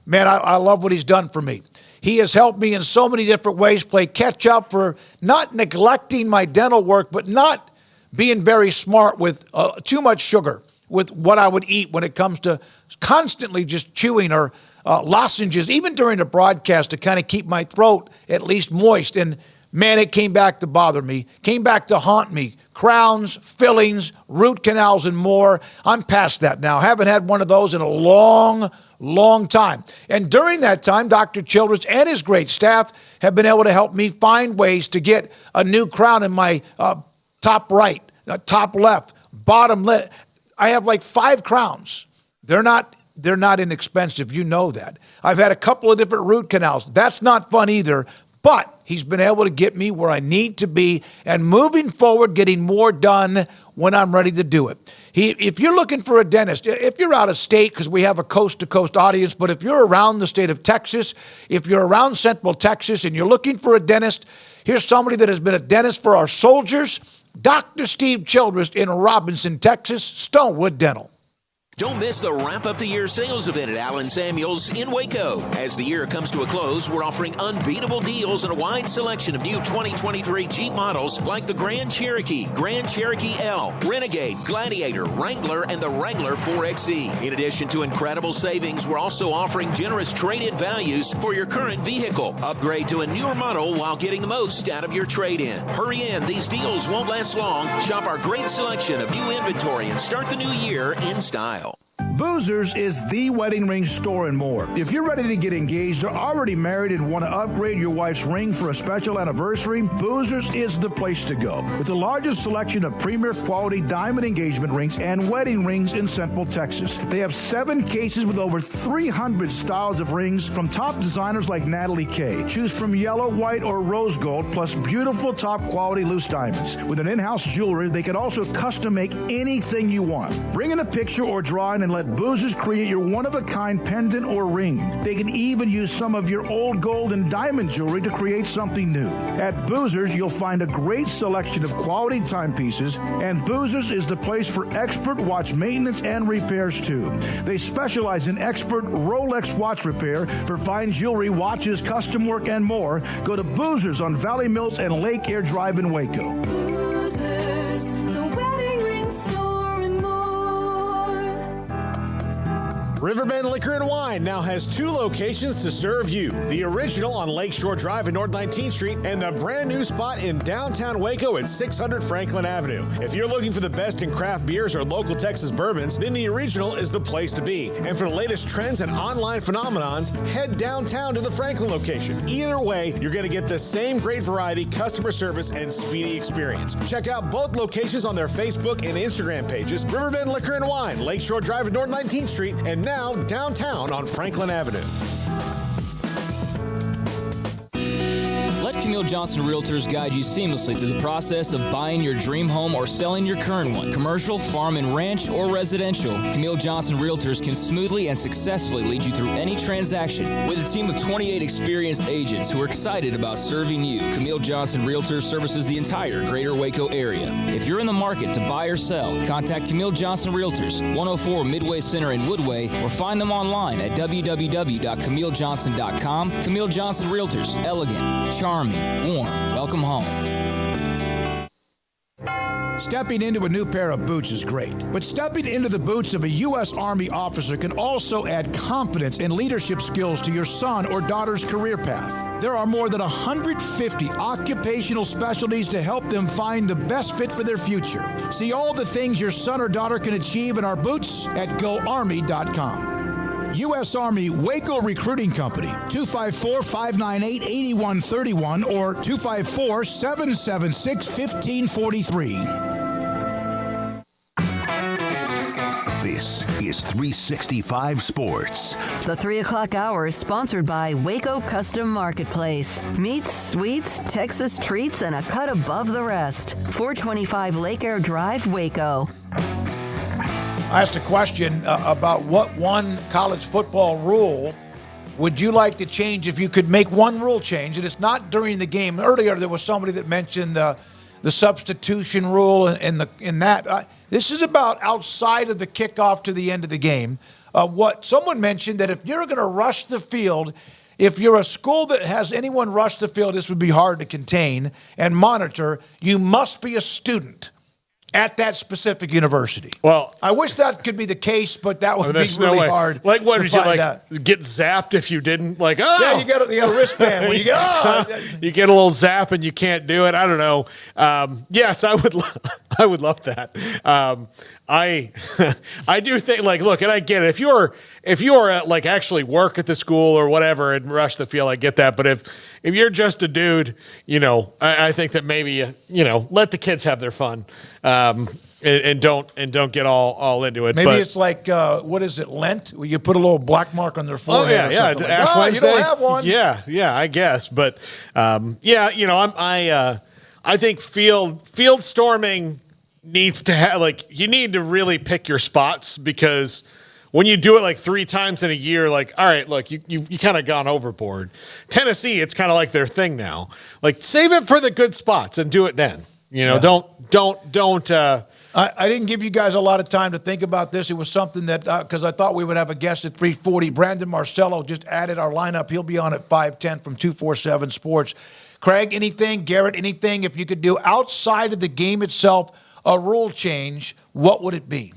love what he's done for me. He has helped me in so many different ways play catch up for not neglecting my dental work, but not being very smart with too much sugar with what I would eat when it comes to constantly just chewing or lozenges, even during the broadcast, to kind of keep my throat at least moist. And man, it came back to bother me, came back to haunt me. Crowns, fillings, root canals, and more. I'm past that now. Haven't had one of those in a long time. And during that time, Dr. Childress and his great staff have been able to help me find ways to get a new crown in my top right, top left, bottom left. I have like 5 crowns. They're not inexpensive. You know that. I've had a couple of different root canals. That's not fun either. But he's been able to get me where I need to be, and moving forward, getting more done when I'm ready to do it. If you're looking for a dentist, if you're out of state, because we have a coast-to-coast audience, but if you're around the state of Texas, if you're around Central Texas and you're looking for a dentist, here's somebody that has been a dentist for our soldiers, Dr. Steve Childress in Robinson, Texas, Stonewood Dental. Don't miss the Wrap Up the Year sales event at Allen Samuels in Waco. As the year comes to a close, we're offering unbeatable deals and a wide selection of new 2023 Jeep models like the Grand Cherokee L, Renegade, Gladiator, Wrangler, and the Wrangler 4XE. In addition to incredible savings, we're also offering generous trade-in values for your current vehicle. Upgrade to a newer model while getting the most out of your trade-in. Hurry in, these deals won't last long. Shop our great selection of new inventory and start the new year in style. Boozers is the wedding ring store and more. If you're ready to get engaged or already married and want to upgrade your wife's ring for a special anniversary, Boozers is the place to go. With the largest selection of premier quality diamond engagement rings and wedding rings in Central Texas. They have 7 cases with over 300 styles of rings from top designers like Natalie Kay. Choose from yellow, white, or rose gold, plus beautiful top quality loose diamonds. With an in-house jewelry, they can also custom make anything you want. Bring in a picture or drawing and let let Boozers create your one-of-a-kind pendant or ring. They can even use some of your old gold and diamond jewelry to create something new. At Boozers, you'll find a great selection of quality timepieces, and Boozers is the place for expert watch maintenance and repairs too. They specialize in expert Rolex watch repair for fine jewelry, watches, custom work, and more. Go to Boozers on Valley Mills and Lake Air Drive in Waco. Boozers, the wedding ring store and more. Riverbend Liquor and Wine now has 2 locations to serve you. The original on Lakeshore Drive in North 19th Street and the brand new spot in downtown Waco at 600 Franklin Avenue. If you're looking for the best in craft beers or local Texas bourbons, then the original is the place to be. And for the latest trends and online phenomenons, head downtown to the Franklin location. Either way, you're going to get the same great variety, customer service, and speedy experience. Check out both locations on their Facebook and Instagram pages, Riverbend Liquor and Wine, Lakeshore Drive in North 19th Street, and now downtown on Franklin Avenue. Let Camille Johnson Realtors guide you seamlessly through the process of buying your dream home or selling your current one. Commercial, farm and ranch, or residential, Camille Johnson Realtors can smoothly and successfully lead you through any transaction. With a team of 28 experienced agents who are excited about serving you, Camille Johnson Realtors services the entire greater Waco area. If you're in the market to buy or sell, contact Camille Johnson Realtors, 104 Midway Center in Woodway, or find them online at www.camillejohnson.com. Camille Johnson Realtors, elegant, charming, warm. Welcome home. Stepping into a new pair of boots is great, but stepping into the boots of a U.S. Army officer can also add confidence and leadership skills to your son or daughter's career path. There are more than 150 occupational specialties to help them find the best fit for their future. See all the things your son or daughter can achieve in our boots at GoArmy.com. U.S. Army Waco Recruiting Company, 254-598-8131 or 254-776-1543. This is 365 Sports. The 3 o'clock hour is sponsored by Waco Custom Marketplace. Meats, sweets, Texas treats, and a cut above the rest. 425 Lake Air Drive, Waco. I asked a question about what one college football rule would you like to change if you could make one rule change, and it's not during the game. Earlier, there was somebody that mentioned the substitution rule and that. This is about outside of the kickoff to the end of the game. What someone mentioned that if you're going to rush the field, if you're a school that has anyone rush the field, this would be hard to contain and monitor. You must be a student at that specific university. Well, I wish that could be the case, but that would be really hard. Like, what to did you find like? out. Get zapped if you didn't? Like, oh, yeah, you get a wristband. When you get you get a little zap and you can't do it. I don't know. Yes, I would. I would love that. I do think, like, look, and I get it. If you're like actually work at the school or whatever and rush the field, I get that. But if you're just a dude, I think that maybe let the kids have their fun. And don't get all into it. Maybe it's like what is it, Lent? Where you put a little black mark on their forehead. Oh yeah. Ash Wednesday. You don't have one. Yeah, I guess. But I think field storming needs to have, like, you need to really pick your spots, because when you do it like 3 times in a year, like, all right, look, you kind of gone overboard. Tennessee, it's kind of like their thing now. Like, save it for the good spots and do it then. Don't. I didn't give you guys a lot of time to think about this. It was something that, because I thought we would have a guest at 3:40. Brandon Marcelo just added our lineup. He'll be on at 5:10 from 247 Sports. Craig, anything? Garrett, anything? If you could do outside of the game itself a rule change, what would it be?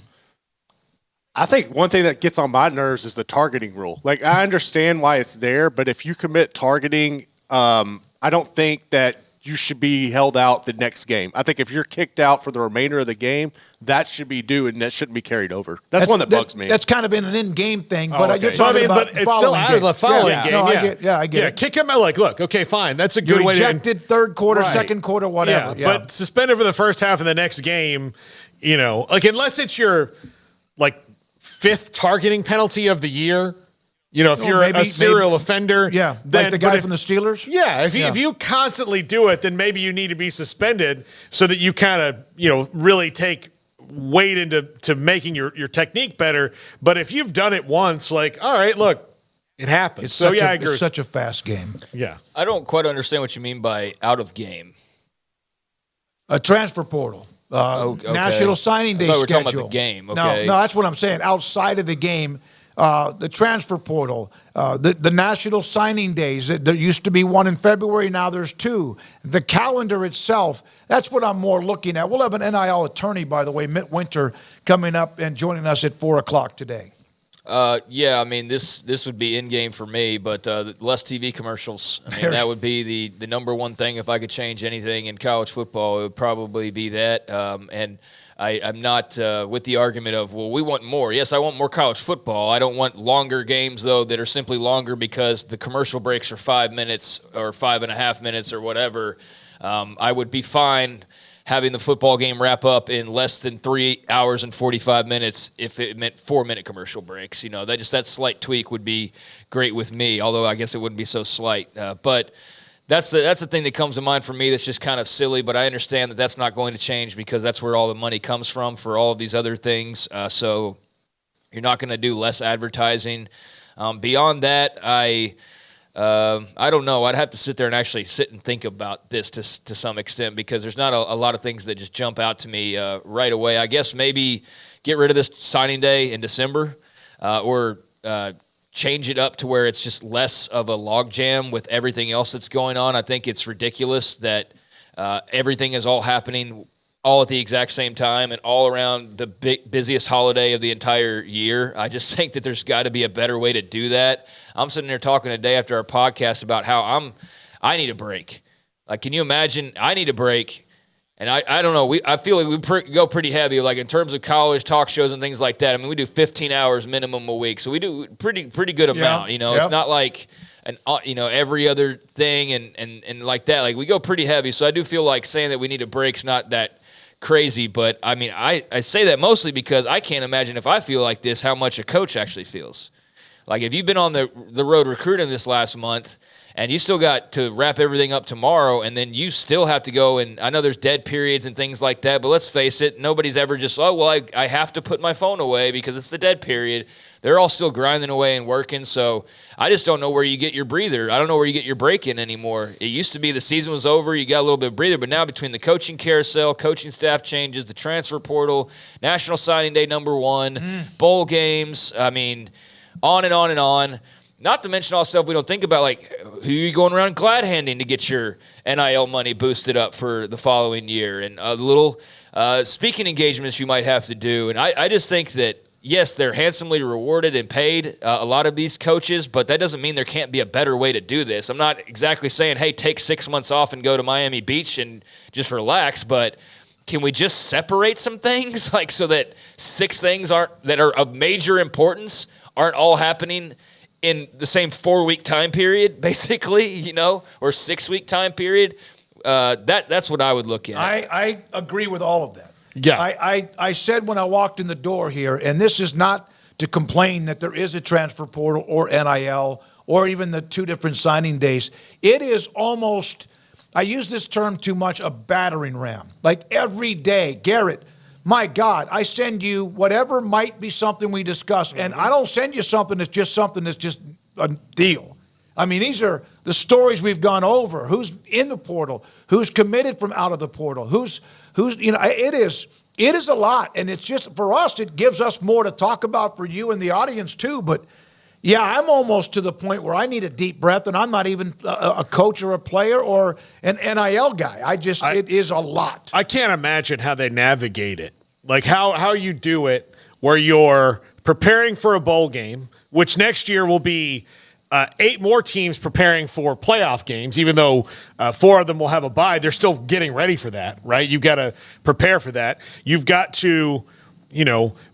I think one thing that gets on my nerves is the targeting rule. Like, I understand why it's there, but if you commit targeting, I don't think that you should be held out the next game. I think if you're kicked out for the remainder of the game, that should be due, and that shouldn't be carried over. That's one that bugs me. That's kind of been an in-game thing, but okay. you're talking about but it's still out of the following game. No, I get it. Kick him out. Like, look, okay, fine. That's a good way to. Rejected third quarter, second quarter, whatever. Yeah, but suspended for the first half of the next game, like, unless it's your, like, 5th targeting penalty of the year. If you're a serial offender, then, like the guy from the Steelers. Yeah, if you constantly do it, then maybe you need to be suspended so that you kind of really take wade into making your technique better. But if you've done it once, like, all right, look, it happens. I agree. It's such a fast game. Yeah. I don't quite understand what you mean by out of game. A transfer portal. Okay. National Signing Day I thought we were schedule. talking about the game. Okay. No, that's what I'm saying. Outside of the game, the transfer portal, the National Signing Days. There used to be one in February. Now there's two. The calendar itself, that's what I'm more looking at. We'll have an NIL attorney, by the way, Mitt Winter, coming up and joining us at 4 o'clock today. Yeah, I mean, this would be in game for me, but less TV commercials. I mean, that would be the number one thing. If I could change anything in college football, it would probably be that. And I'm not with the argument of, well, we want more. Yes, I want more college football. I don't want longer games, though, that are simply longer because the commercial breaks are 5 minutes or 5.5 minutes or whatever. I would be fine having the football game wrap up in less than 3 hours and 45 minutes if it meant 4-minute commercial breaks. That slight tweak would be great with me, although I guess it wouldn't be so slight. But that's the thing that comes to mind for me that's just kind of silly, but I understand that that's not going to change because that's where all the money comes from for all of these other things. So you're not going to do less advertising. Beyond that, I don't know. I'd have to sit there and actually sit and think about this to some extent because there's not a lot of things that just jump out to me right away. I guess maybe get rid of this signing day in December or change it up to where it's just less of a logjam with everything else that's going on. I think it's ridiculous that everything is all happening all at the exact same time and all around the busiest holiday of the entire year. I just think that there's got to be a better way to do that. I'm sitting there talking today after our podcast about how I need a break. Like, can you imagine? I need a break, and I don't know. I feel like we go pretty heavy, like in terms of college talk shows and things like that. I mean, we do 15 hours minimum a week, so we do pretty good amount. It's not like every other thing and like that. Like, we go pretty heavy, so I do feel like saying that we need a break's not that crazy, but I mean, I say that mostly because I can't imagine if I feel like this, how much a coach actually feels. Like, if you've been on the road recruiting this last month and you still got to wrap everything up tomorrow and then you still have to go, and I know there's dead periods and things like that, but let's face it, nobody's ever just, I have to put my phone away because it's the dead period. They're all still grinding away and working, so I just don't know where you get your breather. I don't know where you get your break in anymore. It used to be the season was over, you got a little bit of breather, but now between the coaching carousel, coaching staff changes, the transfer portal, National Signing Day #1, bowl games, I mean, on and on and on. Not to mention all stuff we don't think about, like who are you going around glad handing to get your NIL money boosted up for the following year, and little speaking engagements you might have to do. And I just think that, yes, they're handsomely rewarded and paid, a lot of these coaches, but that doesn't mean there can't be a better way to do this. I'm not exactly saying, hey, take 6 months off and go to Miami Beach and just relax, but can we just separate some things, like so that 6 things that are of major importance aren't all happening in the same 4-week time period, basically, or 6-week time period? That's what I would look at. I agree with all of that. Yeah. I said when I walked in the door here, and this is not to complain that there is a transfer portal or NIL or even the 2 different signing days. It is almost, I use this term too much, a battering ram. Like every day, Garrett, my God, I send you whatever might be something we discuss, and I don't send you something that's just a deal. I mean, these are the stories we've gone over. Who's in the portal? Who's committed from out of the portal? Who's it is a lot, and it's just for us. It gives us more to talk about for you and the audience too. But yeah, I'm almost to the point where I need a deep breath, and I'm not even a coach or a player or an NIL guy. It is a lot. I can't imagine how they navigate it. Like how you do it where you're preparing for a bowl game, which next year will be 8 more teams preparing for playoff games, even though 4 of them will have a bye. They're still getting ready for that, right? You've got to prepare for that. You've got to,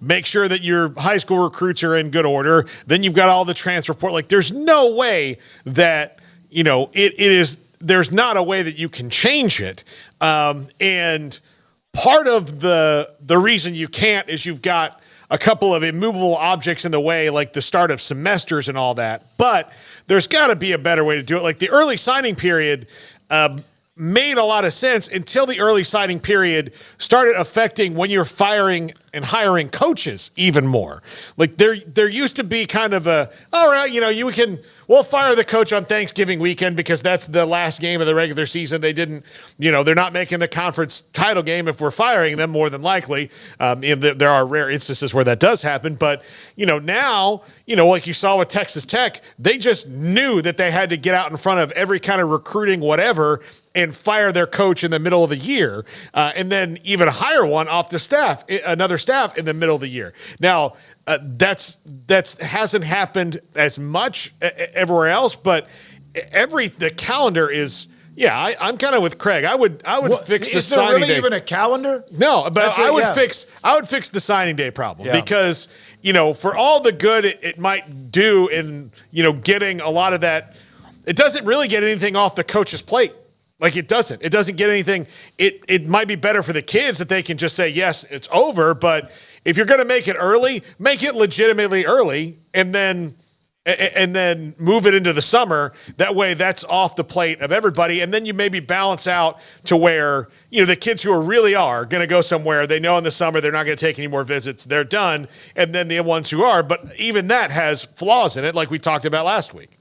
make sure that your high school recruits are in good order. Then you've got all the transfer portal. Like, there's no way that, there's not a way that you can change it. And part of the reason you can't is you've got a couple of immovable objects in the way, like the start of semesters and all that. But there's got to be a better way to do it. Like the early signing period made a lot of sense until the early signing period started affecting when you're firing and hiring coaches even more. Like there used to be kind of a, all right, we'll fire the coach on Thanksgiving weekend because that's the last game of the regular season. They didn't, they're not making the conference title game if we're firing them, more than likely. There are rare instances where that does happen, but now, like you saw with Texas Tech, they just knew that they had to get out in front of every kind of recruiting whatever and fire their coach in the middle of the year, and then even hire one off the staff, another staff in the middle of the year. Now, that's hasn't happened as much everywhere else, but the calendar is. Yeah, I'm kind of with Craig. I would fix the signing day. Is there really even a calendar? No, but I would fix the signing day problem because for all the good it might do in getting a lot of that, it doesn't really get anything off the coach's plate. Like it doesn't get anything. It might be better for the kids that they can just say, yes, it's over. But if you're going to make it early, make it legitimately early and then move it into the summer. That way that's off the plate of everybody. And then you maybe balance out to where, the kids who really are going to go somewhere, they know in the summer they're not going to take any more visits. They're done. And then the ones who are, but even that has flaws in it like we talked about last week.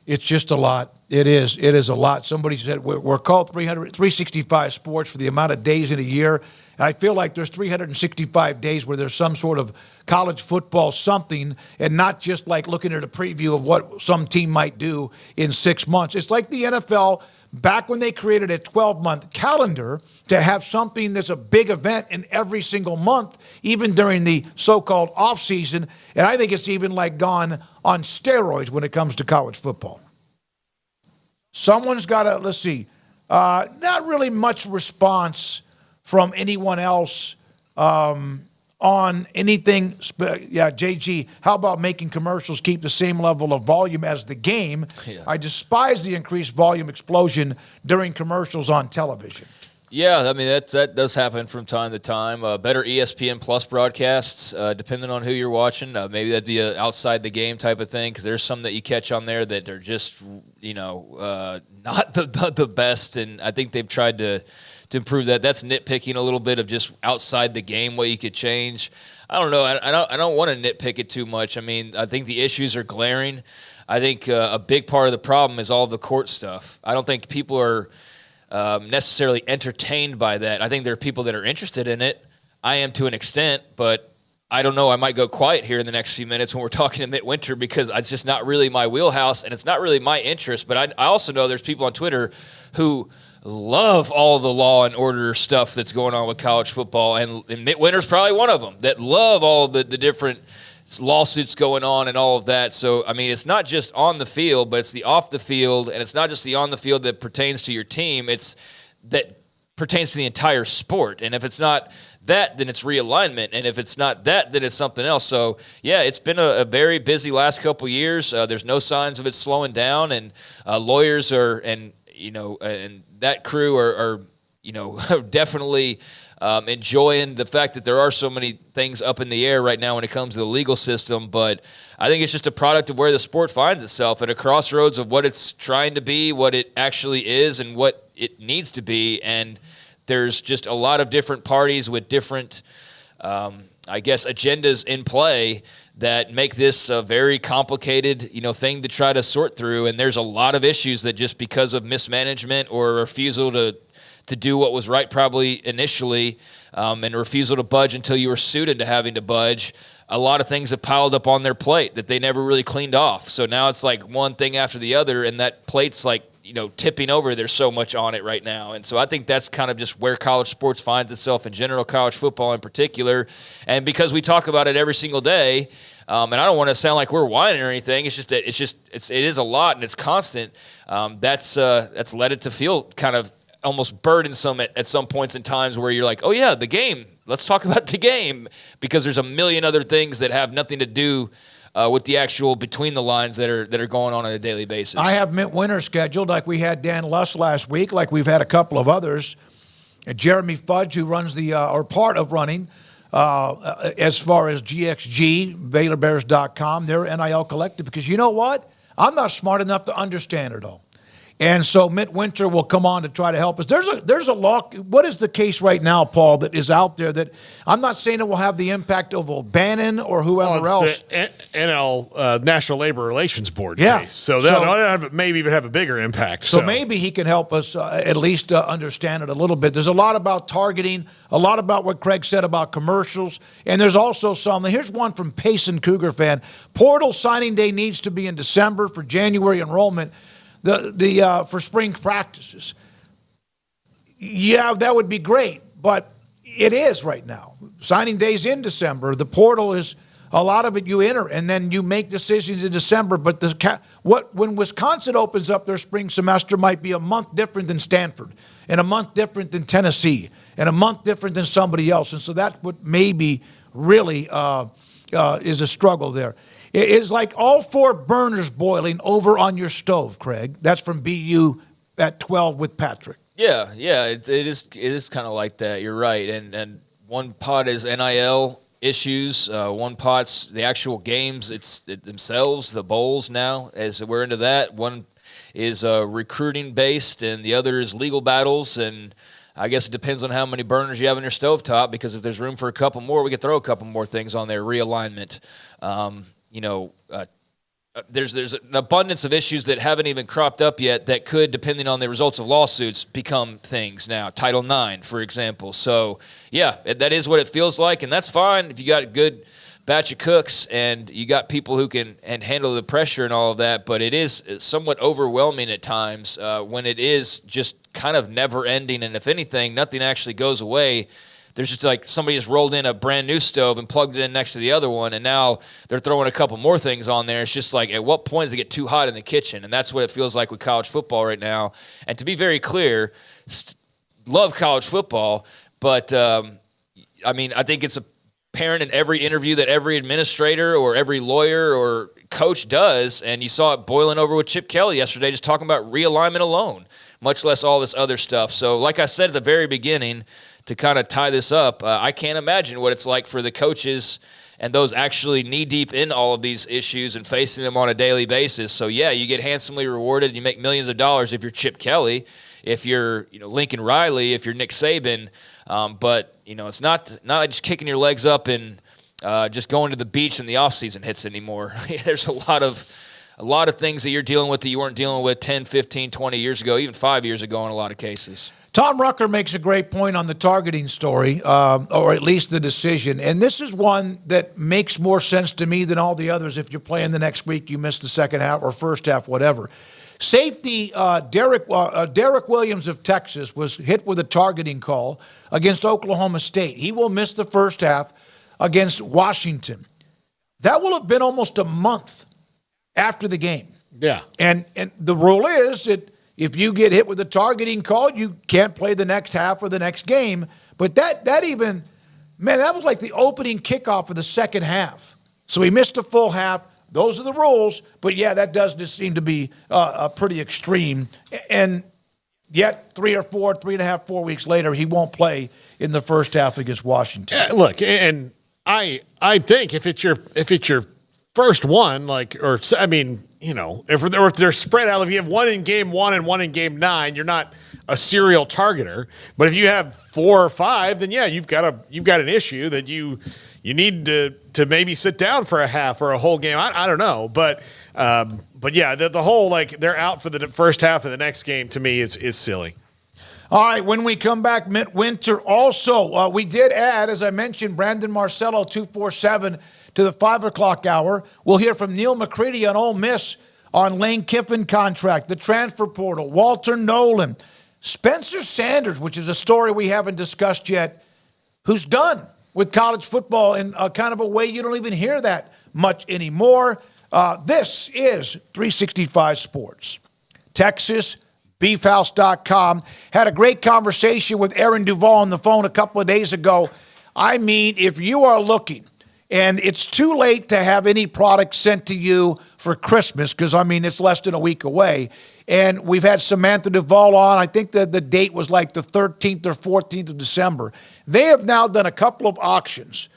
It's just a lot. It is a lot. Somebody said we're called 365 sports for the amount of days in a year. And I feel like there's 365 days where there's some sort of college football something and not just like looking at a preview of what some team might do in 6 months. It's like the NFL back when they created a 12-month calendar to have something that's a big event in every single month, even during the so-called off-season. And I think it's even like gone on steroids when it comes to college football. Someone's got to, let's see, not really much response from anyone else on anything. JG, how about making commercials keep the same level of volume as the game? Yeah. I despise the increased volume explosion during commercials on television. Yeah, I mean, that does happen from time to time. Better ESPN Plus broadcasts, depending on who you're watching. Maybe that'd be an outside the game type of thing because there's some that you catch on there that are just, not the best. And I think they've tried to improve that. That's nitpicking a little bit of just outside the game what you could change. I don't know. I don't want to nitpick it too much. I mean, I think the issues are glaring. I think a big part of the problem is all the court stuff. I don't think people are necessarily entertained by that. I think there are people that are interested in it. I am to an extent, but I don't know. I might go quiet here in the next few minutes when we're talking to Midwinter because it's just not really my wheelhouse and it's not really my interest. But I also know there's people on Twitter who love all the law and order stuff that's going on with college football, and Midwinter's probably one of them that love all the different lawsuits going on and all of that. So, I mean, it's not just on the field, but it's the off the field, and it's not just the on the field that pertains to your team. It's that pertains to the entire sport. And if it's not that, then it's realignment. And if it's not that, then it's something else. So, yeah, it's been a very busy last couple years. There's no signs of it slowing down, and lawyers are and that crew are definitely enjoying the fact that there are so many things up in the air right now when it comes to the legal system. But I think it's just a product of where the sport finds itself at a crossroads of what it's trying to be, what it actually is, and what it needs to be. And there's just a lot of different parties with different, agendas in play that make this a very complicated, thing to try to sort through. And there's a lot of issues that just because of mismanagement or refusal to do what was right probably initially, and refusal to budge until you were sued into having to budge, a lot of things have piled up on their plate that they never really cleaned off. So now it's like one thing after the other, and that plate's like, tipping over. There's so much on it right now. And so I think that's kind of just where college sports finds itself in general, college football in particular. And because we talk about it every single day, and I don't want to sound like we're whining or anything. It's just that it is a lot and it's constant. That's led it to feel kind of almost burdensome at some points in times where you're like, oh yeah, the game. Let's talk about the game, because there's a million other things that have nothing to do with the actual between the lines that are going on a daily basis. I have Midwinter scheduled, like we had Dan Luss last week, like we've had a couple of others. Jeremy Fudge, who runs or part of running, as far as GXG, BaylorBears.com, their NIL collective, because you know what? I'm not smart enough to understand it all. And so Mitt Winter will come on to try to help us. There's a law. What is the case right now, Paul, that is out there that I'm not saying it will have the impact of O'Bannon or whoever else. The NL National Labor Relations Board case. So that maybe even have a bigger impact. So maybe he can help us at least understand it a little bit. There's a lot about targeting, a lot about what Craig said about commercials, and there's also some. Here's one from Payson Cougar fan. Portal signing day needs to be in December for January enrollment. For spring practices. Yeah, that would be great, but it is right now. Signing day's in December. The portal is a lot of it you enter, and then you make decisions in December. But when Wisconsin opens up their spring semester might be a month different than Stanford, and a month different than Tennessee, and a month different than somebody else. And so that's what maybe really is a struggle there. It's like all 4 burners boiling over on your stove, Craig. That's from BU at 12 with Patrick. Yeah, it is kind of like that. You're right. And one pot is NIL issues. One pot's the actual games themselves, the bowls now, as we're into that. One is recruiting based, and the other is legal battles. And I guess it depends on how many burners you have on your stovetop, because if there's room for a couple more, we could throw a couple more things on there. Realignment. There's an abundance of issues that haven't even cropped up yet that could, depending on the results of lawsuits, become things now. Title IX, for example. So, yeah, that is what it feels like, and that's fine if you got a good batch of cooks and you got people who can handle the pressure and all of that, but it is somewhat overwhelming at times when it is just kind of never-ending, and if anything, nothing actually goes away. There's just like somebody just rolled in a brand new stove and plugged it in next to the other one, and now they're throwing a couple more things on there. It's just like, at what point does it get too hot in the kitchen? And that's what it feels like with college football right now. And to be very clear, love college football, but I think it's apparent in every interview that every administrator or every lawyer or coach does, and you saw it boiling over with Chip Kelly yesterday, just talking about realignment alone, much less all this other stuff. So like I said at the very beginning, to kind of tie this up, I can't imagine what it's like for the coaches and those actually knee-deep in all of these issues and facing them on a daily basis. So, yeah, you get handsomely rewarded. You make millions of dollars if you're Chip Kelly, if you're Lincoln Riley, if you're Nick Saban. But, it's not just kicking your legs up and just going to the beach in the offseason hits anymore. There's a lot of things that you're dealing with that you weren't dealing with 10, 15, 20 years ago, even 5 years ago in a lot of cases. Tom Rucker makes a great point on the targeting story, or at least the decision. And this is one that makes more sense to me than all the others. If you're playing the next week, you miss the second half or first half, whatever. Safety Derek Williams of Texas was hit with a targeting call against Oklahoma State. He will miss the first half against Washington. That will have been almost a month after the game. Yeah. And the rule is that if you get hit with a targeting call, you can't play the next half or the next game. But that was like the opening kickoff of the second half. So he missed a full half. Those are the rules. But, yeah, that does just seem to be pretty extreme. And yet 3.5, 4 weeks later, he won't play in the first half against Washington. Look, and I think if it's your first one, if they're spread out, if you have one in game 1 and one in game 9, you're not a serial targeter. But if you have 4 or 5, then yeah, you've got an issue that you need to maybe sit down for a half or a whole game. I don't know, but yeah, the whole they're out for the first half of the next game to me is silly. All right, when we come back, Mitt Winter also, we did add, as I mentioned, Brandon Marcelo 247 to the 5 o'clock hour. We'll hear from Neil McCready on Ole Miss on Lane Kiffin contract, the transfer portal, Walter Nolan, Spencer Sanders, which is a story we haven't discussed yet, who's done with college football in a kind of a way you don't even hear that much anymore. This is 365 Sports. Texas, beefhouse.com. Had a great conversation with Aaron Duvall on the phone a couple of days ago. I mean, if you are looking, and it's too late to have any product sent to you for Christmas because, it's less than a week away. And we've had Samantha Duvall on. I think that the date was like the 13th or 14th of December. They have now done a couple of auctions.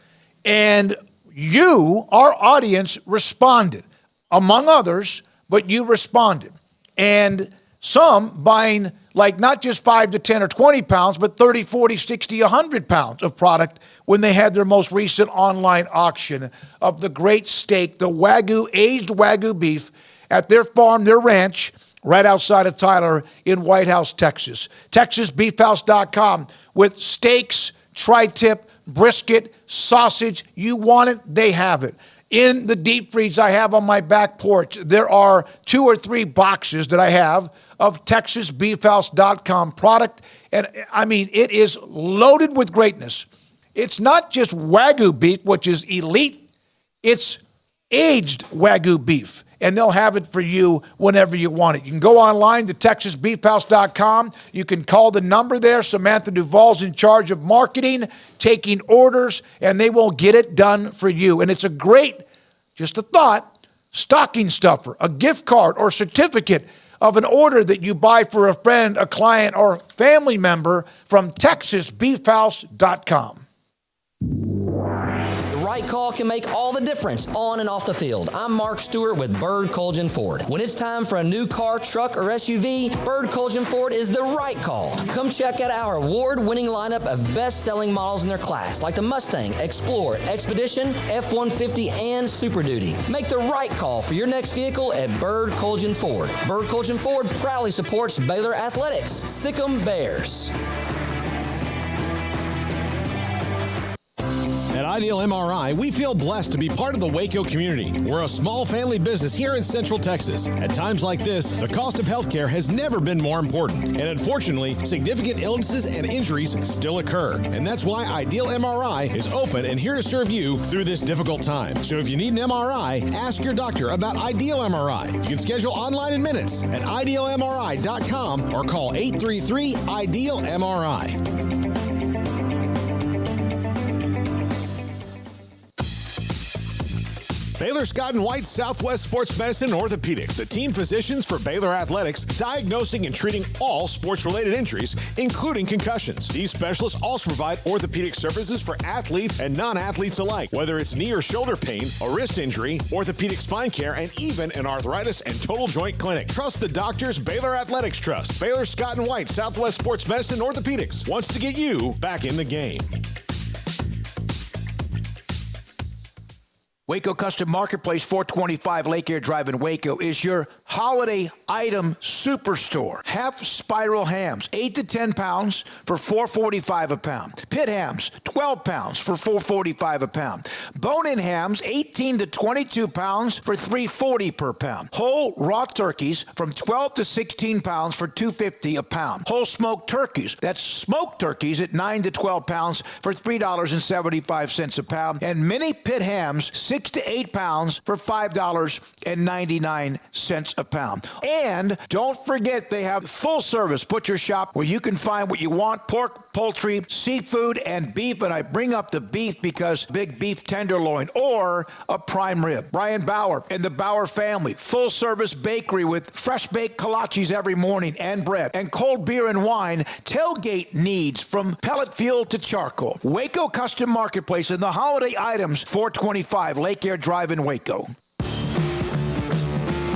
And you, our audience, responded, among others, but you responded. And Some buying like not just 5 to 10 or 20 pounds, but 30, 40, 60, 100 pounds of product when they had their most recent online auction of the great steak, the Wagyu, aged Wagyu beef at their farm, their ranch, right outside of Tyler in White House, Texas. TexasBeefHouse.com with steaks, tri-tip, brisket, sausage. You want it, they have it. In the deep freeze I have on my back porch, there are 2 or 3 boxes that I have of TexasBeefHouse.com product. And I mean, it is loaded with greatness. It's not just Wagyu beef, which is elite. It's aged Wagyu beef. And they'll have it for you whenever you want it. You can go online to TexasBeefHouse.com. You can call the number there. Samantha Duvall's in charge of marketing, taking orders, and they will get it done for you. And it's a great, just a thought, stocking stuffer, a gift card or certificate of an order that you buy for a friend, a client, or family member from TexasBeefHouse.com. The right call can make all the difference on and off the field. I'm Mark Stewart with Bird Colgan Ford. When it's time for a new car, truck, or SUV, Bird Colgan Ford is the right call. Come check out our award-winning lineup of best-selling models in their class, like the Mustang, Explorer, Expedition, F-150, and Super Duty. Make the right call for your next vehicle at Bird Colgan Ford. Bird Colgan Ford proudly supports Baylor Athletics. Sic 'em Bears. At Ideal MRI, we feel blessed to be part of the Waco community. We're a small family business here in Central Texas. At times like this, the cost of healthcare has never been more important. And unfortunately, significant illnesses and injuries still occur. And that's why Ideal MRI is open and here to serve you through this difficult time. So if you need an MRI, ask your doctor about Ideal MRI. You can schedule online in minutes at idealmri.com or call 833-IDEAL-MRI. Baylor Scott & White Southwest Sports Medicine and Orthopedics, the team physicians for Baylor Athletics, diagnosing and treating all sports-related injuries, including concussions. These specialists also provide orthopedic services for athletes and non-athletes alike, whether it's knee or shoulder pain, a wrist injury, orthopedic spine care, and even an arthritis and total joint clinic. Trust the doctors Baylor Athletics trust. Baylor Scott & White Southwest Sports Medicine and Orthopedics wants to get you back in the game. Waco Custom Marketplace, 425 Lake Air Drive in Waco, is your holiday item superstore. Half spiral hams, 8 to 10 pounds for $4.45 a pound. Pit hams, 12 pounds for $4.45 a pound. Bone-in hams, 18 to 22 pounds for $3.40 per pound. Whole raw turkeys from 12 to 16 pounds for $2.50 a pound. Whole smoked turkeys, that's smoked turkeys at 9 to 12 pounds for $3.75 a pound. And mini pit hams, 6 to 8 pounds for $5.99 a pound. And don't forget, they have full service butcher shop where you can find what you want: pork, poultry, seafood, and beef. And I bring up the beef because big beef tenderloin or a prime rib. Brian Bauer and the Bauer family, full service bakery with fresh baked kolaches every morning and bread and cold beer and wine. Tailgate needs from pellet fuel to charcoal. Waco Custom Marketplace and the holiday items, 425 Lake Air Drive in Waco.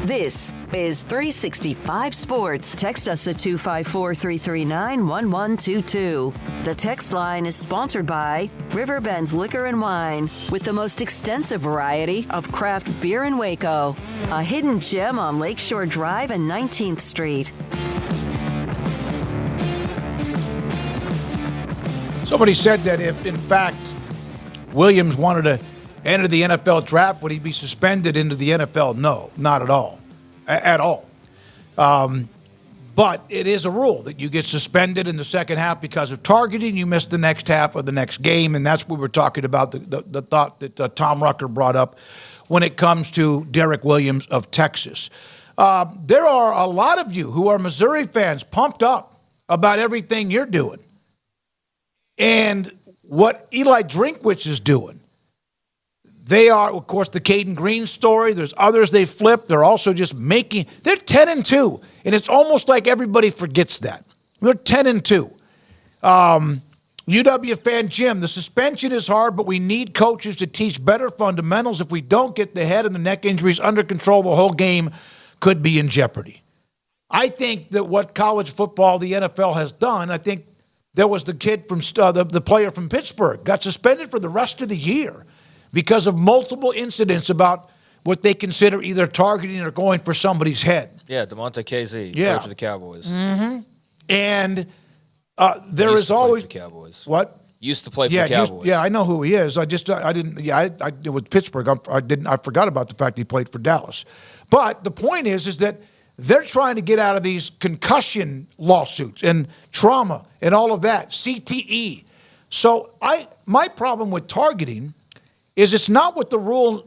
This is 365 Sports. Text us at 254-339-1122. The text line is sponsored by Riverbend's Liquor and Wine, with the most extensive variety of craft beer in Waco. A hidden gem on Lakeshore Drive and 19th Street. Somebody said that if, in fact, Williams wanted to enter the NFL draft, would he be suspended into the NFL? No, not at all. At all. But it is a rule that you get suspended in the second half because of targeting. You miss the next half of the next game, and that's what we're talking about, the thought that Tom Rucker brought up when it comes to Derek Williams of Texas. There are a lot of you who are Missouri fans pumped up about everything you're doing and what Eli Drinkwitz is doing. They are, of course, the Caden Green story. There's others they flipped. They're also just making – they're 10-2, and it's almost like everybody forgets that. They're 10-2. UW fan Jim, the suspension is hard, but we need coaches to teach better fundamentals. If we don't get the head and the neck injuries under control, the whole game could be in jeopardy. I think that what college football, the NFL has done, I think there was the kid from the player from Pittsburgh got suspended for the rest of the year because of multiple incidents about what they consider either targeting or going for somebody's head. Yeah, DeMonte KZ, coach of the Cowboys. Mm-hmm. And there is always the Cowboys. What? Used to play for the Cowboys. I know who he is. I didn't. Yeah, it was Pittsburgh. I forgot about the fact he played for Dallas. But the point is that they're trying to get out of these concussion lawsuits and trauma and all of that, CTE. So my problem with targeting is it's not what the rule,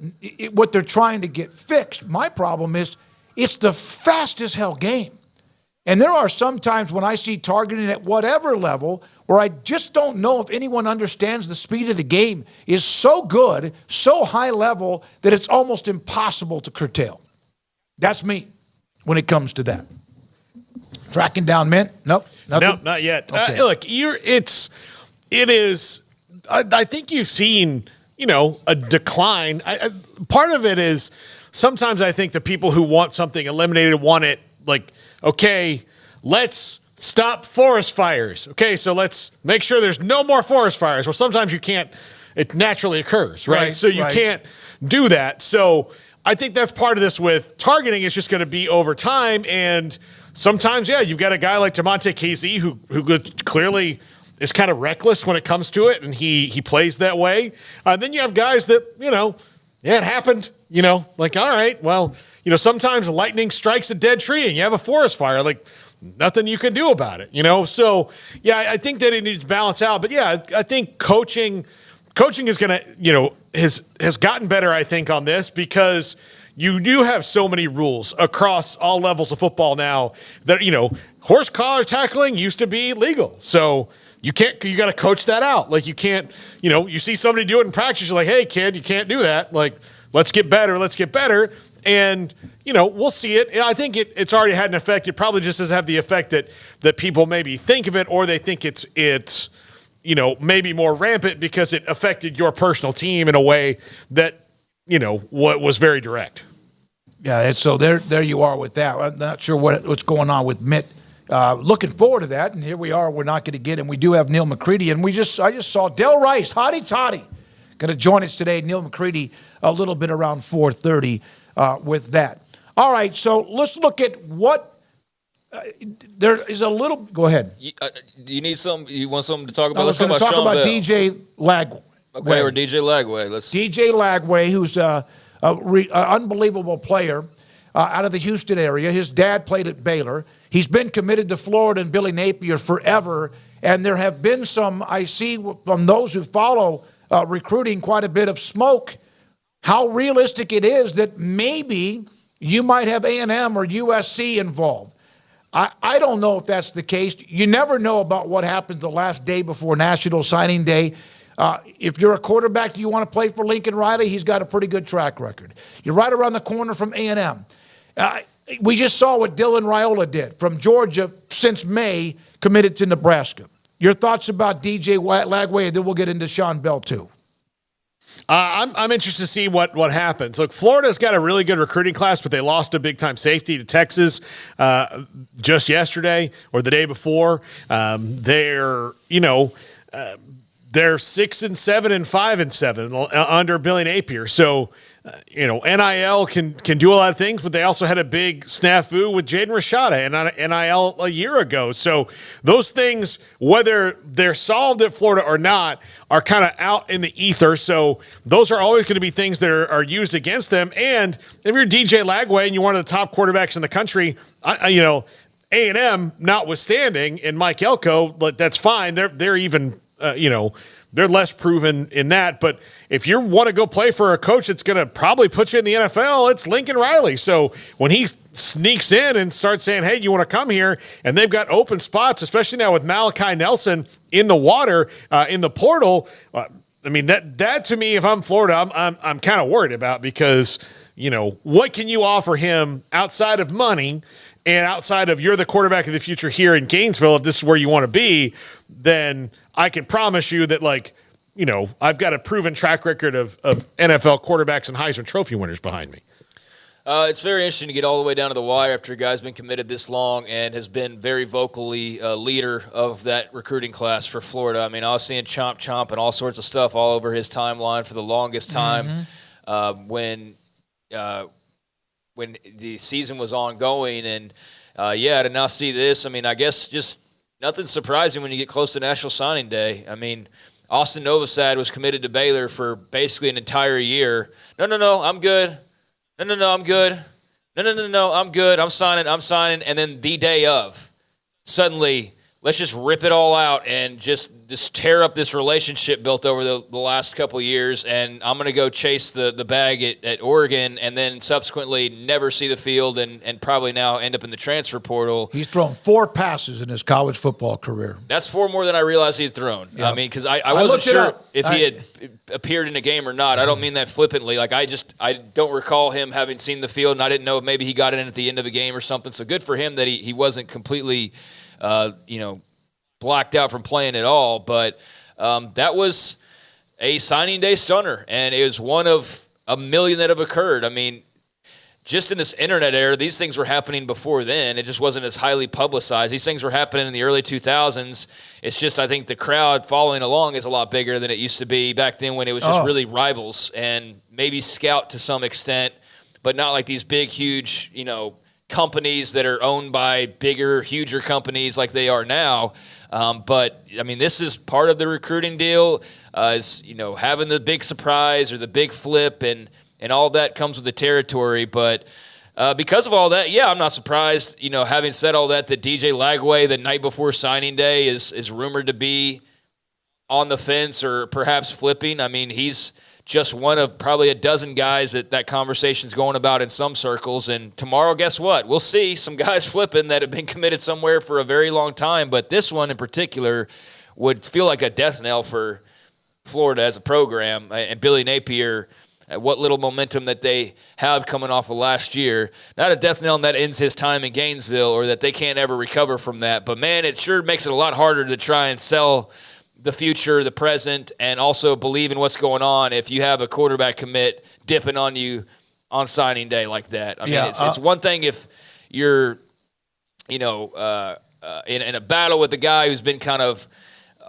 what they're trying to get fixed. My problem is it's the fastest hell game. And there are some times when I see targeting at whatever level where I just don't know if anyone understands the speed of the game is so good, so high level, that it's almost impossible to curtail. That's me when it comes to that. Tracking down Mint? Nope. Nothing? No, not yet. Okay. Look, it is. I think you've seen, a decline. Part of it is sometimes I think the people who want something eliminated want it like, okay, let's stop forest fires. Okay, so let's make sure there's no more forest fires. Well, sometimes you can't. It naturally occurs, right? So you can't do that. So I think that's part of this with targeting. It's just going to be over time. And sometimes, you've got a guy like DeMonte KZ who clearly is kind of reckless when it comes to it, and he plays that way. Then you have guys that, it happened, like, all right, well, sometimes lightning strikes a dead tree and you have a forest fire, like nothing you can do about it, So, I think that it needs to balance out. But, I think coaching is going to, has gotten better, I think, on this because you do have so many rules across all levels of football now that, horse collar tackling used to be legal. So you got to coach that out. Like you can't, you see somebody do it in practice. You're like, hey, kid, you can't do that. Like, let's get better. And, we'll see it. I think it's already had an effect. It probably just doesn't have the effect that people maybe think of it, or they think it's maybe more rampant because it affected your personal team in a way that, what was very direct. Yeah, so there you are with that. I'm not sure what's going on with Mitt. Looking forward to that, and here we are. We're not going to get him. We do have Neil McCready, and I just saw Del Rice, hotty toddy, going to join us today. Neil McCready a little bit around 4:30 with that. All right, so let's look at what there is a little. Go ahead. You need some. You want something to talk about? Let's talk about DJ Lagway. Okay, or DJ Lagway. DJ Lagway, who's an unbelievable player out of the Houston area. His dad played at Baylor. He's been committed to Florida and Billy Napier forever. And there have been some, I see from those who follow recruiting, quite a bit of smoke. How realistic it is that maybe you might have A&M or USC involved. I don't know if that's the case. You never know about what happens the last day before National Signing Day. If you're a quarterback, do you want to play for Lincoln Riley? He's got a pretty good track record. You're right around the corner from A&M. We just saw what Dylan Rhule did from Georgia since May, committed to Nebraska. Your thoughts about DJ Lagway, and then we'll get into Sean Bell too. I'm interested to see what happens. Look, Florida's got a really good recruiting class, but they lost a big-time safety to Texas just yesterday or the day before. They're 6-7 and 5-7 under Billy Napier. So, NIL can do a lot of things, but they also had a big snafu with Jaden Rashada and NIL a year ago. So those things, whether they're solved at Florida or not, are kind of out in the ether. So those are always going to be things that are used against them. And if you're DJ Lagway and you're one of the top quarterbacks in the country, A&M notwithstanding, and Mike Elko, that's fine. They're even they're less proven in that. But if you want to go play for a coach that's going to probably put you in the NFL, it's Lincoln Riley. So when he sneaks in and starts saying, hey, you want to come here, and they've got open spots, especially now with Malachi Nelson in the water, in the portal, that to me, if I'm Florida, I'm kind of worried about, because, what can you offer him outside of money and outside of you're the quarterback of the future here in Gainesville, if this is where you want to be, then I can promise you that, I've got a proven track record of NFL quarterbacks and Heisman Trophy winners behind me. It's very interesting to get all the way down to the wire after a guy's been committed this long and has been very vocally leader of that recruiting class for Florida. I mean, I was seeing chomp and all sorts of stuff all over his timeline for the longest time when the season was ongoing. And, to now see this, I mean, I guess just nothing surprising when you get close to National Signing Day. I mean, Austin Novosad was committed to Baylor for basically an entire year. No, I'm good. No, I'm good. No, I'm good. I'm signing. And then the day of, suddenly, let's just rip it all out and just tear up this relationship built over the last couple of years. And I'm going to go chase the bag at Oregon and then subsequently never see the field and probably now end up in the transfer portal. He's thrown 4 passes in his college football career. That's 4 more than I realized he had thrown. Yep. I mean, because I wasn't sure if he had appeared in a game or not. I don't mean that flippantly. Like, I don't recall him having seen the field, and I didn't know if maybe he got in at the end of a game or something. So good for him that he wasn't completely, blacked out from playing at all. But that was a signing day stunner, and it was one of a million that have occurred. I mean, just in this internet era, these things were happening before then. It just wasn't as highly publicized. These things were happening in the early 2000s. It's just, I think the crowd following along is a lot bigger than it used to be back then when it was just really rivals and maybe scout to some extent, but not like these big, huge, companies that are owned by bigger, huger companies like they are now. But I mean, this is part of the recruiting deal, is, having the big surprise or the big flip and all that comes with the territory. But because of all that, I'm not surprised, having said all that DJ Lagway the night before signing day is rumored to be on the fence or perhaps flipping. I mean, he's just one of probably a dozen guys that conversation's going about in some circles. And tomorrow, guess what? We'll see some guys flipping that have been committed somewhere for a very long time. But this one in particular would feel like a death knell for Florida as a program. And Billy Napier, what little momentum that they have coming off of last year. Not a death knell and that ends his time in Gainesville or that they can't ever recover from that. But, man, it sure makes it a lot harder to try and sell the future, the present, and also believe in what's going on if you have a quarterback commit dipping on you on signing day like that. I mean, it's one thing if you're, in a battle with a guy who's been kind of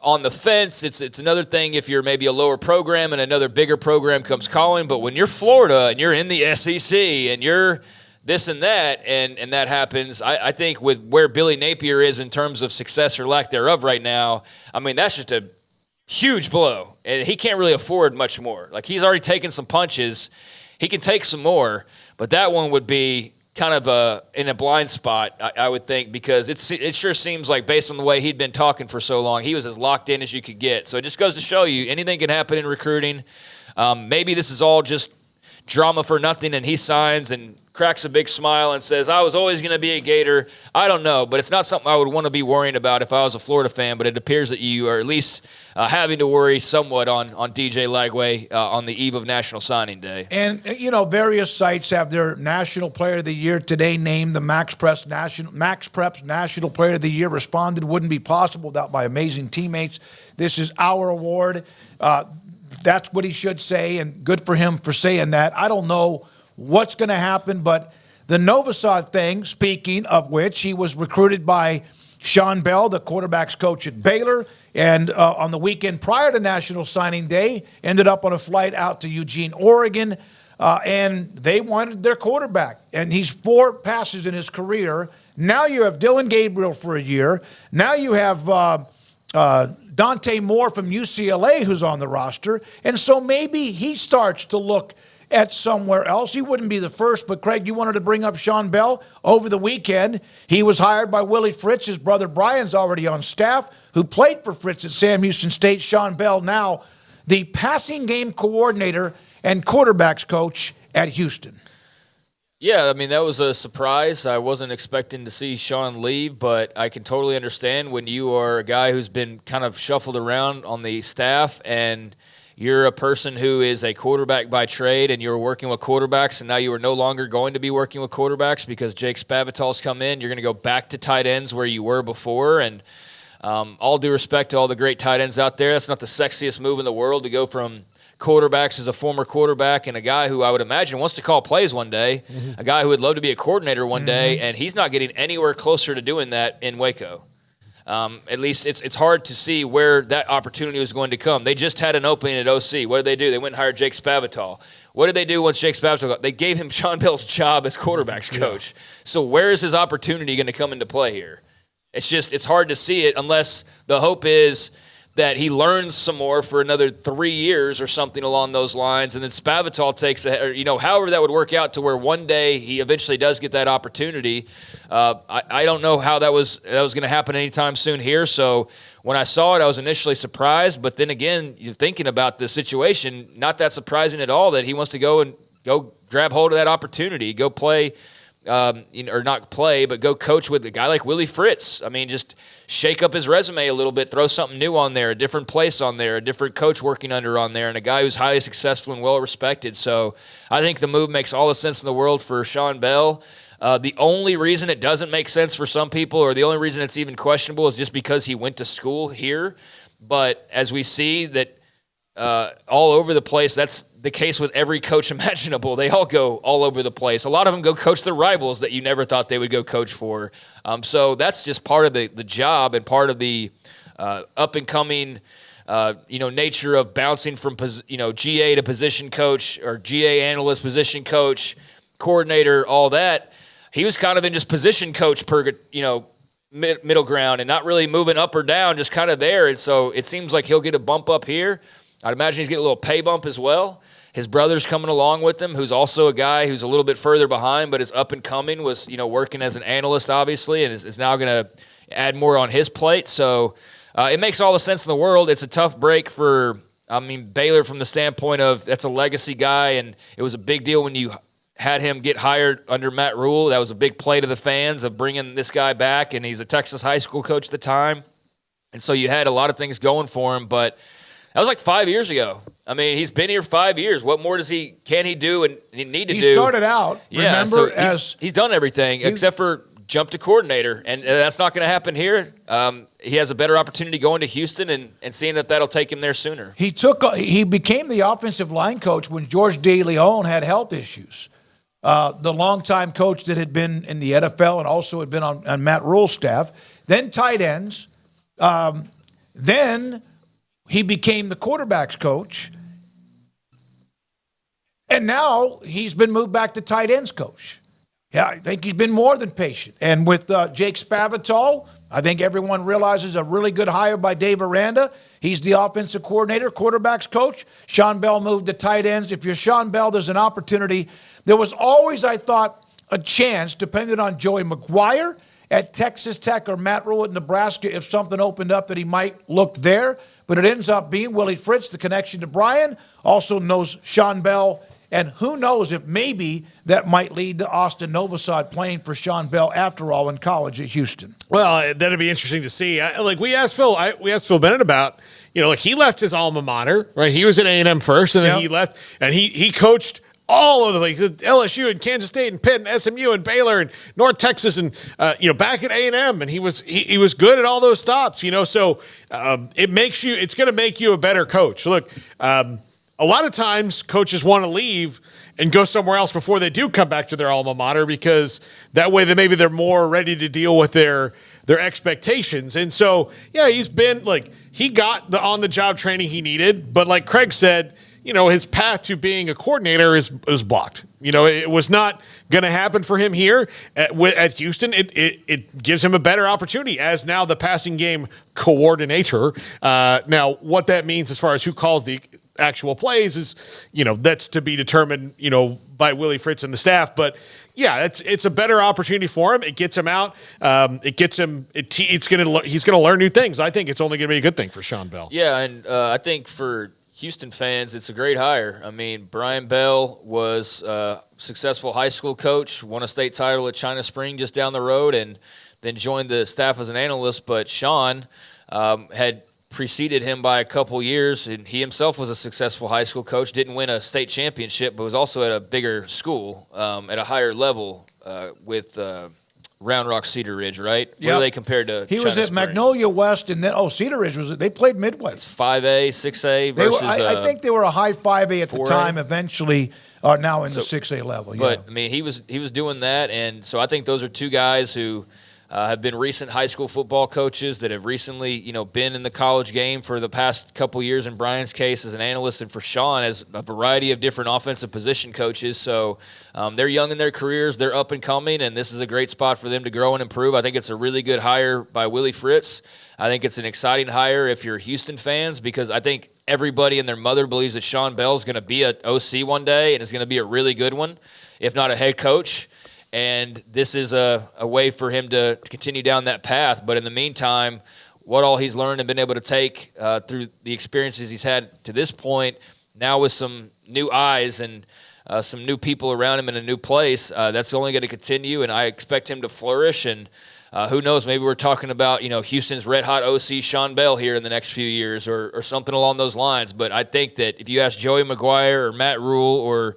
on the fence. It's another thing if you're maybe a lower program and another bigger program comes calling. But when you're Florida and you're in the SEC and you're this and that, and that happens, I think with where Billy Napier is in terms of success or lack thereof right now, I mean, that's just a huge blow. And he can't really afford much more. Like, he's already taken some punches. He can take some more, but that one would be kind of in a blind spot, I would think, because it sure seems like based on the way he'd been talking for so long, he was as locked in as you could get. So it just goes to show you anything can happen in recruiting. Maybe this is all just drama for nothing, and he signs and cracks a big smile and says, I was always going to be a Gator. I don't know, but it's not something I would want to be worrying about if I was a Florida fan, but it appears that you are at least having to worry somewhat on DJ Lagway on the eve of National Signing Day. And, various sites have their National Player of the Year today named the Max Preps National Player of the Year. Responded, wouldn't be possible without my amazing teammates. This is our award. That's what he should say, and good for him for saying that. I don't know what's going to happen, but the Novosad thing, speaking of which, he was recruited by Sean Bell, the quarterback's coach at Baylor, and on the weekend prior to National Signing Day, ended up on a flight out to Eugene, Oregon, and they wanted their quarterback. And he's 4 passes in his career. Now you have Dylan Gabriel for a year. Now you have Dante Moore from UCLA who's on the roster. And so maybe he starts to look at somewhere else. He wouldn't be the first, but Craig, you wanted to bring up Sean Bell over the weekend. He was hired by Willie Fritz. His brother Brian's already on staff, who played for Fritz at Sam Houston State. Sean Bell now the passing game coordinator and quarterbacks coach at Houston. Yeah, I mean, that was a surprise. I wasn't expecting to see Sean leave, but I can totally understand when you are a guy who's been kind of shuffled around on the staff and you're a person who is a quarterback by trade and you're working with quarterbacks, and now you are no longer going to be working with quarterbacks because Jake Spavital's come in. You're going to go back to tight ends where you were before, and all due respect to all the great tight ends out there, that's not the sexiest move in the world to go from quarterbacks as a former quarterback and a guy who I would imagine wants to call plays one day, a guy who would love to be a coordinator one day, and he's not getting anywhere closer to doing that in Waco. At least it's hard to see where that opportunity was going to come. They just had an opening at OC. What did they do? They went and hired Jake Spavital. What did they do once Jake Spavital got? They gave him Sean Bell's job as quarterbacks coach. So where is his opportunity going to come into play here? It's hard to see it unless the hope is that he learns some more for another 3 years or something along those lines, and then Spavital takes however that would work out to where one day he eventually does get that opportunity. I don't know how that was going to happen anytime soon here. So when I saw it, I was initially surprised, but then again, you're thinking about the situation, not that surprising at all that he wants to go grab hold of that opportunity, go play. Or not play, but go coach with a guy like Willie Fritz. I mean, just shake up his resume a little bit, throw something new on there, a different place on there, a different coach working under on there, and a guy who's highly successful and well-respected. So I think the move makes all the sense in the world for Sean Bell. The only reason it doesn't make sense for some people, or the only reason it's even questionable, is just because he went to school here. But as we see that all over the place, that's the case with every coach imaginable. They all go all over the place. A lot of them go coach their rivals that you never thought they would go coach for. So that's just part of the job and part of the up-and-coming nature of bouncing from GA to position coach or GA analyst, position coach, coordinator, all that. He was kind of in just position coach middle ground and not really moving up or down, just kind of there. And so it seems like he'll get a bump up here. I'd imagine he's getting a little pay bump as well. His brother's coming along with him, who's also a guy who's a little bit further behind, but is up and coming, was working as an analyst, obviously, and is now going to add more on his plate. So it makes all the sense in the world. It's a tough break for, Baylor from the standpoint of that's a legacy guy, and it was a big deal when you had him get hired under Matt Rhule. That was a big play to the fans of bringing this guy back, and he's a Texas high school coach at the time. And so you had a lot of things going for him, but that was like 5 years ago. I mean, he's been here 5 years. What more can he do and need to do? He started out, remember, he's done everything except for jump to coordinator, and that's not going to happen here. He has a better opportunity going to Houston and seeing that'll take him there sooner. He became the offensive line coach when George DeLeon had health issues. The longtime coach that had been in the NFL and also had been on Matt Rhule's staff. Then tight ends. Then he became the quarterback's coach. And now he's been moved back to tight ends coach. Yeah, I think he's been more than patient. And with Jake Spavital, I think everyone realizes a really good hire by Dave Aranda. He's the offensive coordinator, quarterback's coach. Sean Bell moved to tight ends. If you're Sean Bell, there's an opportunity. There was always, I thought, a chance, depending on Joey McGuire at Texas Tech or Matt Rhule at Nebraska, if something opened up that he might look there. But it ends up being Willie Fritz, the connection to Brian, also knows Sean Bell. And who knows if maybe that might lead to Austin Novosad playing for Sean Bell after all in college at Houston. Well, that'd be interesting to see. We asked Phil Bennett about, he left his alma mater, right? He was at A&M first, and then he left, and he coached all over the place. LSU and Kansas State and Pitt and SMU and Baylor and North Texas and back at A&M, and he was good at all those stops. So it's going to make you a better coach. Look, a lot of times coaches want to leave and go somewhere else before they do come back to their alma mater, because that way maybe they're more ready to deal with their expectations. And so, he's been he got the on-the-job training he needed, but like Craig said, his path to being a coordinator is blocked. It was not going to happen for him here at Houston. It gives him a better opportunity as now the passing game coordinator. Now, what that means as far as who calls the actual plays is, that's to be determined, by Willie Fritz and the staff. But it's a better opportunity for him. It gets him out. He's going to learn new things. I think it's only going to be a good thing for Sean Bell. Yeah, and I think for Houston fans, it's a great hire. I mean, Brian Bell was a successful high school coach, won a state title at China Spring just down the road, and then joined the staff as an analyst. But Sean had preceded him by a couple years, and he himself was a successful high school coach, didn't win a state championship, but was also at a bigger school at a higher level with Round Rock, Cedar Ridge, right? Yep. Where are they compared to? He was China at Springs? Magnolia West, and then Cedar Ridge was. They played Midwest. 5A, 6A versus. I think they were a high 5A at the 4A? time. Eventually, are now in the 6A level. Yeah. But I mean, he was doing that, and so I think those are two guys who have been recent high school football coaches that have recently, been in the college game for the past couple years. In Brian's case, as an analyst, and for Sean as a variety of different offensive position coaches. So they're young in their careers, they're up and coming, and this is a great spot for them to grow and improve. I think it's a really good hire by Willie Fritz. I think it's an exciting hire if you're Houston fans, because I think everybody and their mother believes that Sean Bell is going to be an OC one day and is going to be a really good one, if not a head coach. And this is a way for him to continue down that path. But in the meantime, what all he's learned and been able to take through the experiences he's had to this point, now with some new eyes and some new people around him in a new place, that's only going to continue. And I expect him to flourish. And who knows, maybe we're talking about, Houston's red-hot OC Sean Bell here in the next few years or something along those lines. But I think that if you ask Joey McGuire or Matt Rhule or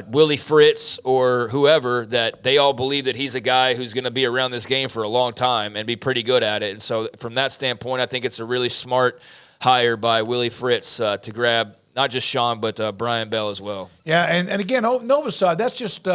Willie Fritz or whoever, that they all believe that he's a guy who's going to be around this game for a long time and be pretty good at it. And so from that standpoint, I think it's a really smart hire by Willie Fritz to grab not just Sean, but Brian Bell as well. Yeah, and again, Novosad, that's just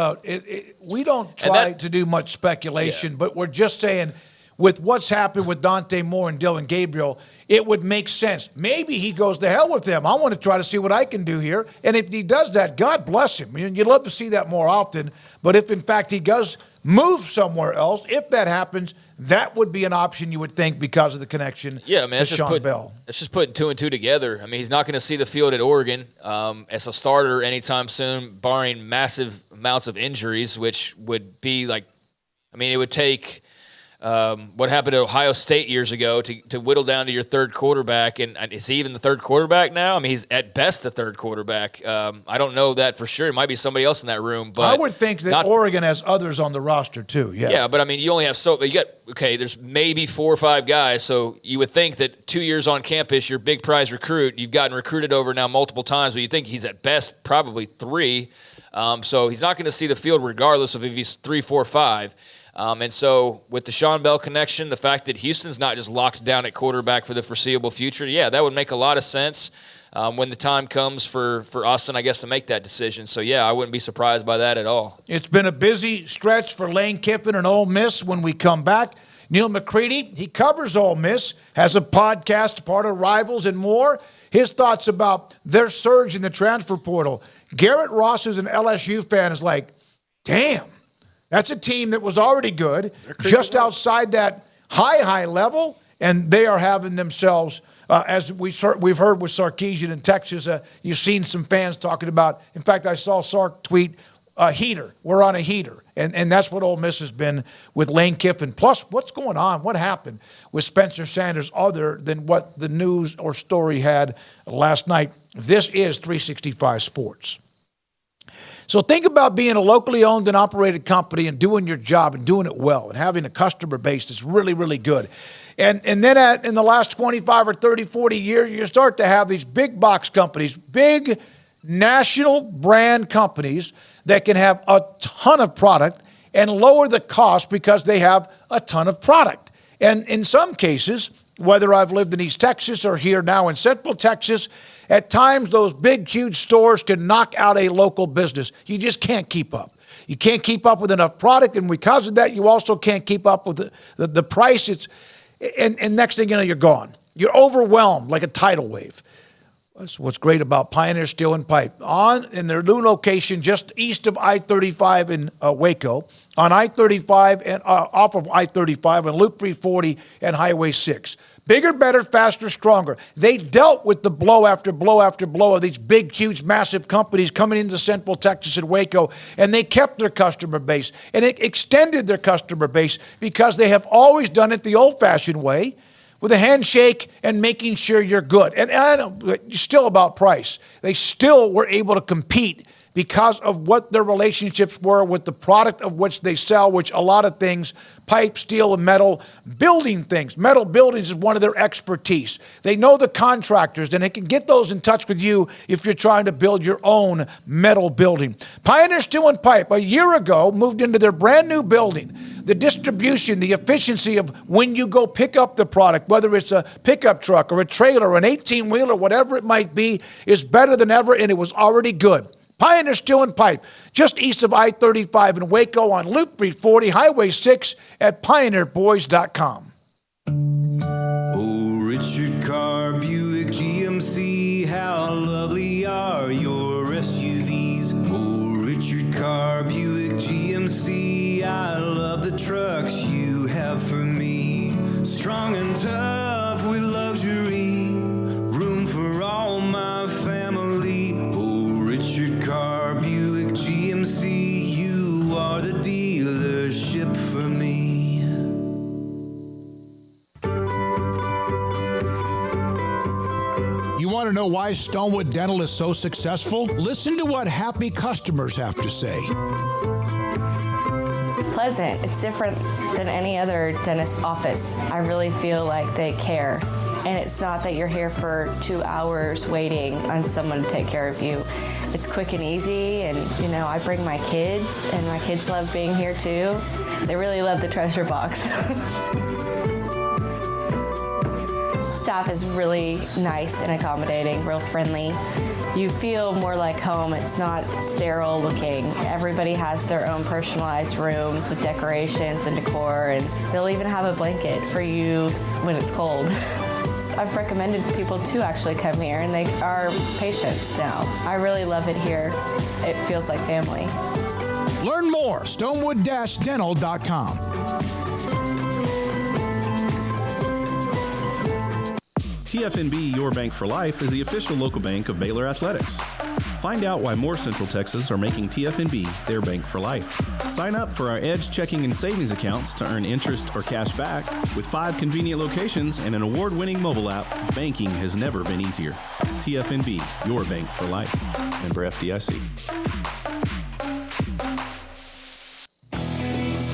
we don't try to do much speculation, but we're just saying with what's happened with Dante Moore and Dylan Gabriel, it would make sense. Maybe he goes to hell with them. I want to try to see what I can do here. And if he does that, God bless him. You'd love to see that more often. But if, in fact, he does move somewhere else, if that happens, that would be an option you would think because of the connection to Sean Bell. It's just putting 2 and 2 together. I mean, he's not going to see the field at Oregon as a starter anytime soon, barring massive amounts of injuries, which would be like, it would take what happened at Ohio State years ago to whittle down to your third quarterback. And is he even the third quarterback now? He's at best the third quarterback. I don't know that for sure. It might be somebody else in that room. But I would think that Oregon has others on the roster too. Yeah. Yeah, but you only have there's maybe 4 or 5 guys. So you would think that 2 years on campus, your big prize recruit, you've gotten recruited over now multiple times, but you think he's at best probably 3. So he's not going to see the field regardless of if he's 3, 4, 5. And so with the Sean Bell connection, the fact that Houston's not just locked down at quarterback for the foreseeable future, that would make a lot of sense when the time comes for Austin, I guess, to make that decision. So, I wouldn't be surprised by that at all. It's been a busy stretch for Lane Kiffin and Ole Miss. When we come back, Neil McCready, he covers Ole Miss, has a podcast, part of Rivals and more. His thoughts about their surge in the transfer portal. Garrett Ross, who's an LSU fan, is like, damn. That's a team that was already good, just outside that high level, and they are having themselves, as we've heard with Sarkisian in Texas, you've seen some fans talking about, in fact, I saw Sark tweet, heater. We're on a heater. And that's what Ole Miss has been with Lane Kiffin. Plus, what's going on? What happened with Spencer Sanders other than what the news or story had last night? This is 365 Sports. So think about being a locally owned and operated company and doing your job and doing it well and having a customer base that's really, really good. And then in the last 25 or 30, 40 years, you start to have these big box companies, big national brand companies that can have a ton of product and lower the cost because they have a ton of product. And in some cases, whether I've lived in East Texas or here now in Central Texas, at times those big, huge stores can knock out a local business. You just can't keep up. You can't keep up with enough product, and because of that, you also can't keep up with the price. And next thing you know, you're gone. You're overwhelmed like a tidal wave. That's what's great about Pioneer Steel and Pipe. In their new location just east of I-35 in Waco, on I-35 and off of I-35 on Loop 340 and Highway 6. Bigger, better, faster, stronger. They dealt with the blow after blow after blow of these big, huge, massive companies coming into Central Texas and Waco, and they kept their customer base, and it extended their customer base because they have always done it the old-fashioned way, with a handshake and making sure you're good. And I know, still about price. They still were able to compete because of what their relationships were with the product of which they sell, which a lot of things, pipe, steel, and metal, building things. Metal buildings is one of their expertise. They know the contractors, and they can get those in touch with you if you're trying to build your own metal building. Pioneer Steel and Pipe, a year ago, moved into their brand new building. the distribution, the efficiency of when you go pick up the product, whether it's a pickup truck or a trailer or an 18-wheeler, whatever it might be, is better than ever, and it was already good. Pioneer Steel and Pipe, just east of I-35 in Waco on Loop 340, Highway 6 at pioneerboys.com. Oh, Richard Carr, Buick, GMC, how lovely are your SUVs. Oh, Richard Carr, Buick, GMC, I love the trucks you have for me. Strong and tough with luxury, room for all my family. Oh, Richard Carr, Buick, GMC, you are the dealership for me. You want to know why Stonewood Dental is so successful? Listen to what happy customers have to say. It's pleasant. It's different than any other dentist's office. I really feel like they care. And it's not that you're here for 2 hours waiting on someone to take care of you. It's quick and easy, and I bring my kids, and my kids love being here too. They really love the treasure box. Staff is really nice and accommodating, real friendly. You feel more like home. It's not sterile looking. Everybody has their own personalized rooms with decorations and decor, and they'll even have a blanket for you when it's cold. I've recommended people to actually come here, and they are patients now. I really love it here. It feels like family. Learn more, stonewood-dental.com. TFNB Your Bank for Life is the official local bank of Baylor Athletics. Find out why more Central Texas are making TFNB their bank for life. Sign up for our Edge checking and savings accounts to earn interest or cash back. With 5 convenient locations and an award-winning mobile app, banking has never been easier. TFNB Your Bank for Life. Member FDIC.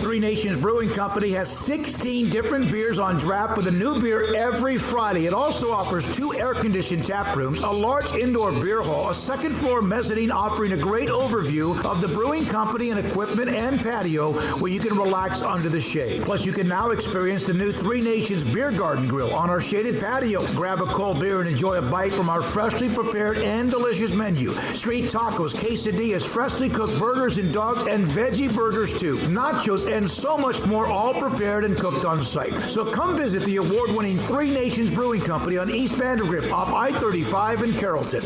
Three Nations Brewing Company has 16 different beers on draft with a new beer every Friday. It also offers 2 air-conditioned tap rooms, a large indoor beer hall, a second-floor mezzanine offering a great overview of the brewing company and equipment and patio where you can relax under the shade. Plus, you can now experience the new Three Nations Beer Garden Grill on our shaded patio. Grab a cold beer and enjoy a bite from our freshly prepared and delicious menu. Street tacos, quesadillas, freshly cooked burgers and dogs, and veggie burgers too. Nachos and so much more, all prepared and cooked on site. So come visit the award-winning Three Nations Brewing Company on East Vandergrift off I-35 in Carrollton.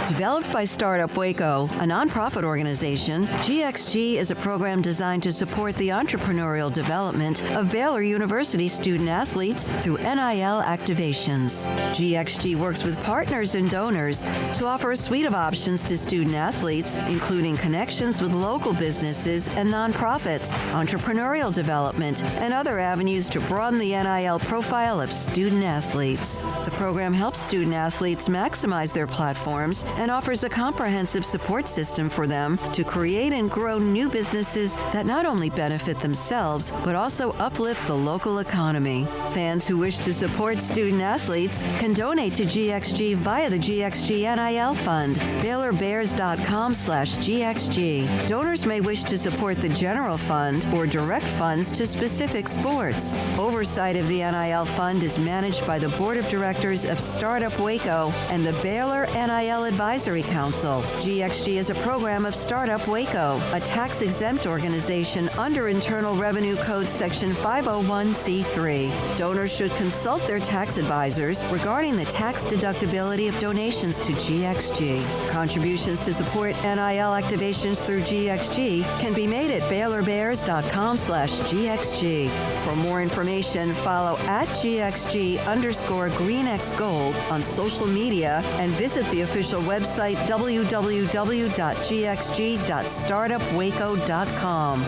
Developed by Startup Waco, a nonprofit organization, GXG is a program designed to support the entrepreneurial development of Baylor University student athletes through NIL activations. GXG works with partners and donors to offer a suite of options to student athletes, including connections with local businesses and nonprofits, entrepreneurial development, and other avenues to broaden the NIL profile of student athletes. The program helps student athletes maximize their platforms and offers a comprehensive support system for them to create and grow new businesses that not only benefit themselves, but also uplift the local economy. Fans who wish to support student athletes can donate to GXG via the GXG NIL Fund, BaylorBears.com/GXG. Donors may wish to support the general fund or direct funds to specific sports. Oversight of the NIL Fund is managed by the Board of Directors of Startup Waco and the Baylor NIL Advisory Council. GXG is a program of Startup Waco, a tax-exempt organization under Internal Revenue Code Section 501c3. Donors should consult their tax advisors regarding the tax deductibility of donations to GXG. Contributions to support NIL activations through GXG can be made at BaylorBears.com/GXG. For more information, follow @GXG_GreenXGold on social media and visit the official website www.gxg.startupwaco.com.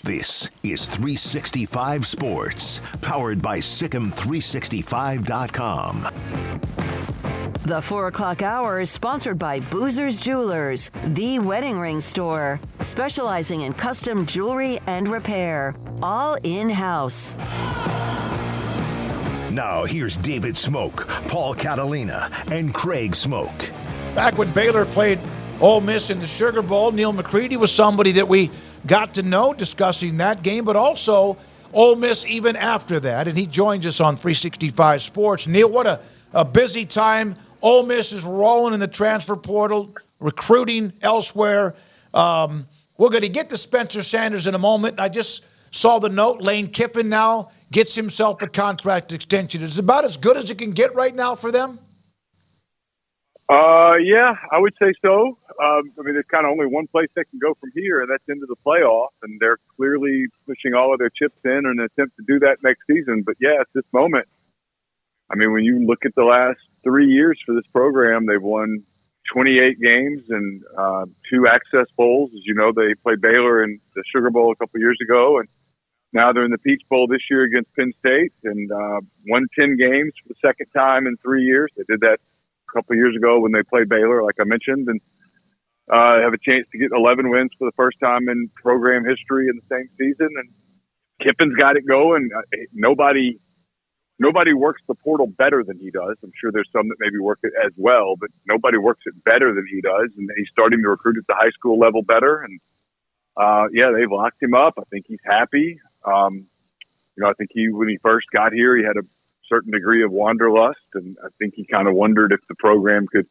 This is 365 Sports, powered by SicEm365.com. The 4 o'clock hour is sponsored by Boozer's Jewelers, the wedding ring store, specializing in custom jewelry and repair, all in-house. Now here's David Smoak, Paul Catalina, and Craig Smoak. Back when Baylor played Ole Miss in the Sugar Bowl, Neil McCready was somebody that we got to know discussing that game, but also Ole Miss even after that, and he joins us on 365 Sports. Neil, what a busy time. Ole Miss is rolling in the transfer portal, recruiting elsewhere. We're going to get to Spencer Sanders in a moment. I just saw the note. Lane Kiffin now gets himself a contract extension. It's about as good as it can get right now for them? Yeah, I would say so. I mean, there's kind of only one place they can go from here, and that's into the playoff, and they're clearly pushing all of their chips in in an attempt to do that next season. But, yeah, at this moment, I mean, when you look at the last 3 years for this program, they've won 28 games and 2 Access Bowls. As you know, they played Baylor in the Sugar Bowl a couple years ago, and now they're in the Peach Bowl this year against Penn State, and won 10 games for the second time in 3 years. They did that a couple of years ago when they played Baylor, like I mentioned, and have a chance to get 11 wins for the first time in program history in the same season. And Kiffin's got it going. Nobody works the portal better than he does. I'm sure there's some that maybe work it as well, but nobody works it better than he does. And he's starting to recruit at the high school level better. And yeah, they've locked him up. I think he's happy. I think when he first got here, he had a certain degree of wanderlust, and I think he kind of wondered if the program could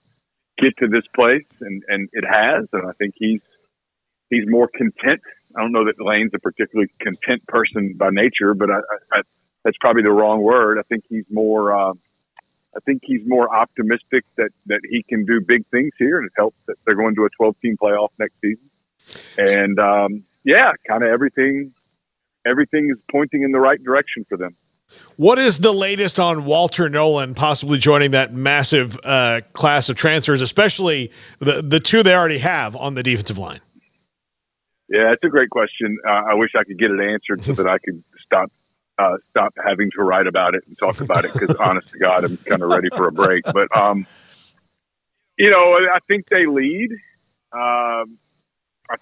get to this place, and it has. And I think he's more content. I don't know that Lane's a particularly content person by nature, but I that's probably the wrong word. I think he's more optimistic that he can do big things here, and it helps that they're going to a 12-team playoff next season. And kind of everything is pointing in the right direction for them. What is the latest on Walter Nolan possibly joining that massive class of transfers, especially the 2 they already have on the defensive line? Yeah, it's a great question. I wish I could get it answered so that I could stop having to write about it and talk about it, because honest to God, I'm kind of ready for a break. But, I think they lead. I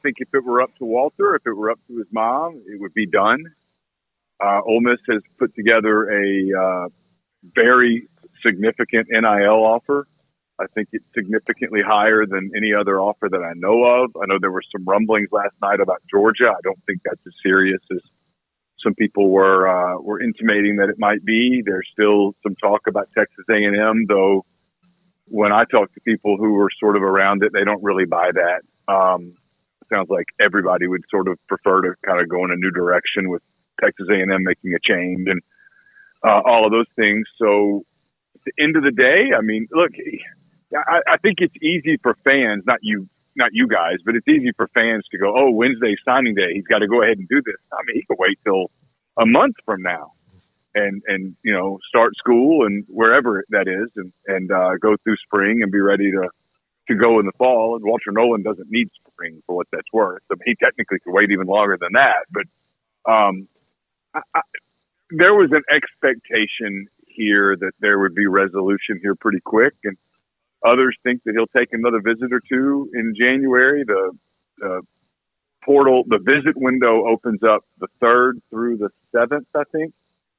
think if it were up to Walter, if it were up to his mom, it would be done. Ole Miss has put together a very significant NIL offer. I think it's significantly higher than any other offer that I know of. I know there were some rumblings last night about Georgia. I don't think that's as serious as some people were intimating that it might be. There's still some talk about Texas A&M, though when I talk to people who were sort of around it, they don't really buy that. It sounds like everybody would sort of prefer to kind of go in a new direction with Texas A&M making a change and all of those things. So at the end of the day, I mean, look, I think it's easy for fans, not you guys, but it's easy for fans to go, oh, Wednesday's signing day, he's got to go ahead and do this. I mean, he could wait till a month from now and start school and wherever that is and go through spring and be ready to go in the fall. And Walter Nolan doesn't need spring for what that's worth. I mean, he technically could wait even longer than that, but there was an expectation here that there would be resolution here pretty quick, and others think that he'll take another visit or 2 in January. The portal, the visit window opens up the 3rd through the 7th, I think,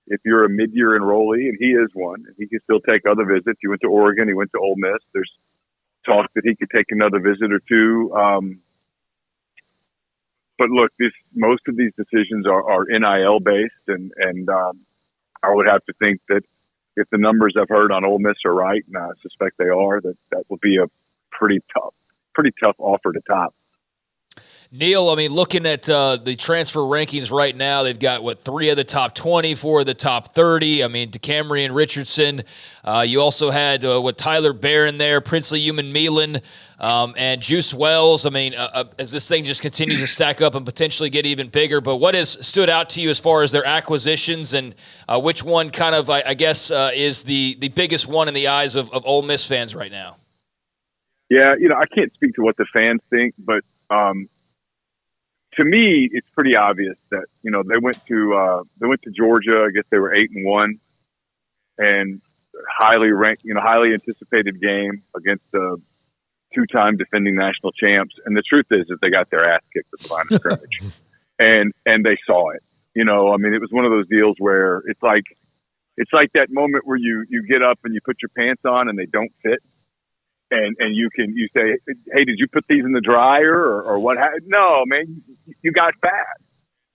if you're a mid-year enrollee, and he is one, and he can still take other visits. He went to Oregon, he went to Ole Miss. There's talk that he could take another visit or 2. But look, most of these decisions are NIL based, and I would have to think that if the numbers I've heard on Ole Miss are right, and I suspect they are, that will be a pretty tough offer to top. Neil, I mean, looking at the transfer rankings right now, they've got, 3 of the top 20, 4 of the top 30. I mean, DeCamerion Richardson. You also had, Tyler Barron there, Princely Human-Melan, and Juice Wells. I mean, as this thing just continues to stack up and potentially get even bigger. But what has stood out to you as far as their acquisitions, and which one kind of, I guess, is the biggest one in the eyes of Ole Miss fans right now? Yeah, I can't speak to what the fans think, but to me, it's pretty obvious that they went to Georgia. I guess they were 8-1, and highly ranked, highly anticipated game against the 2-time defending national champs. And the truth is that they got their ass kicked at the line of scrimmage, and they saw it. I mean, it was one of those deals where it's like It's like that moment where you get up and you put your pants on and they don't fit. And you say, hey, did you put these in the dryer or what? No, man, you got fat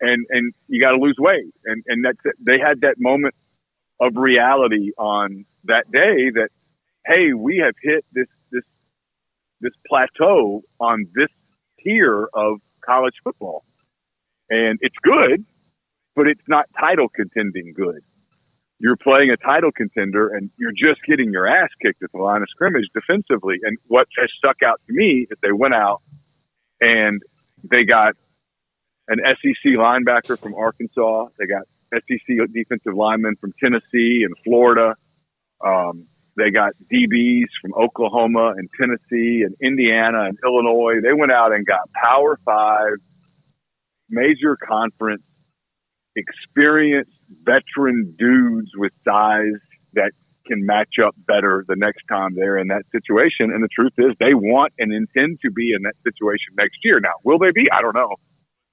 and you got to lose weight. And that's it. They had that moment of reality on that day that, hey, we have hit this plateau on this tier of college football. And it's good, but it's not title contending good. You're playing a title contender and you're just getting your ass kicked at the line of scrimmage defensively. And what has stuck out to me is they went out and they got an SEC linebacker from Arkansas. They got SEC defensive linemen from Tennessee and Florida. They got DBs from Oklahoma and Tennessee and Indiana and Illinois. They went out and got Power 5, major conference, experienced veteran dudes with size that can match up better the next time they're in that situation. And the truth is they want and intend to be in that situation next year. Now, will they be? I don't know.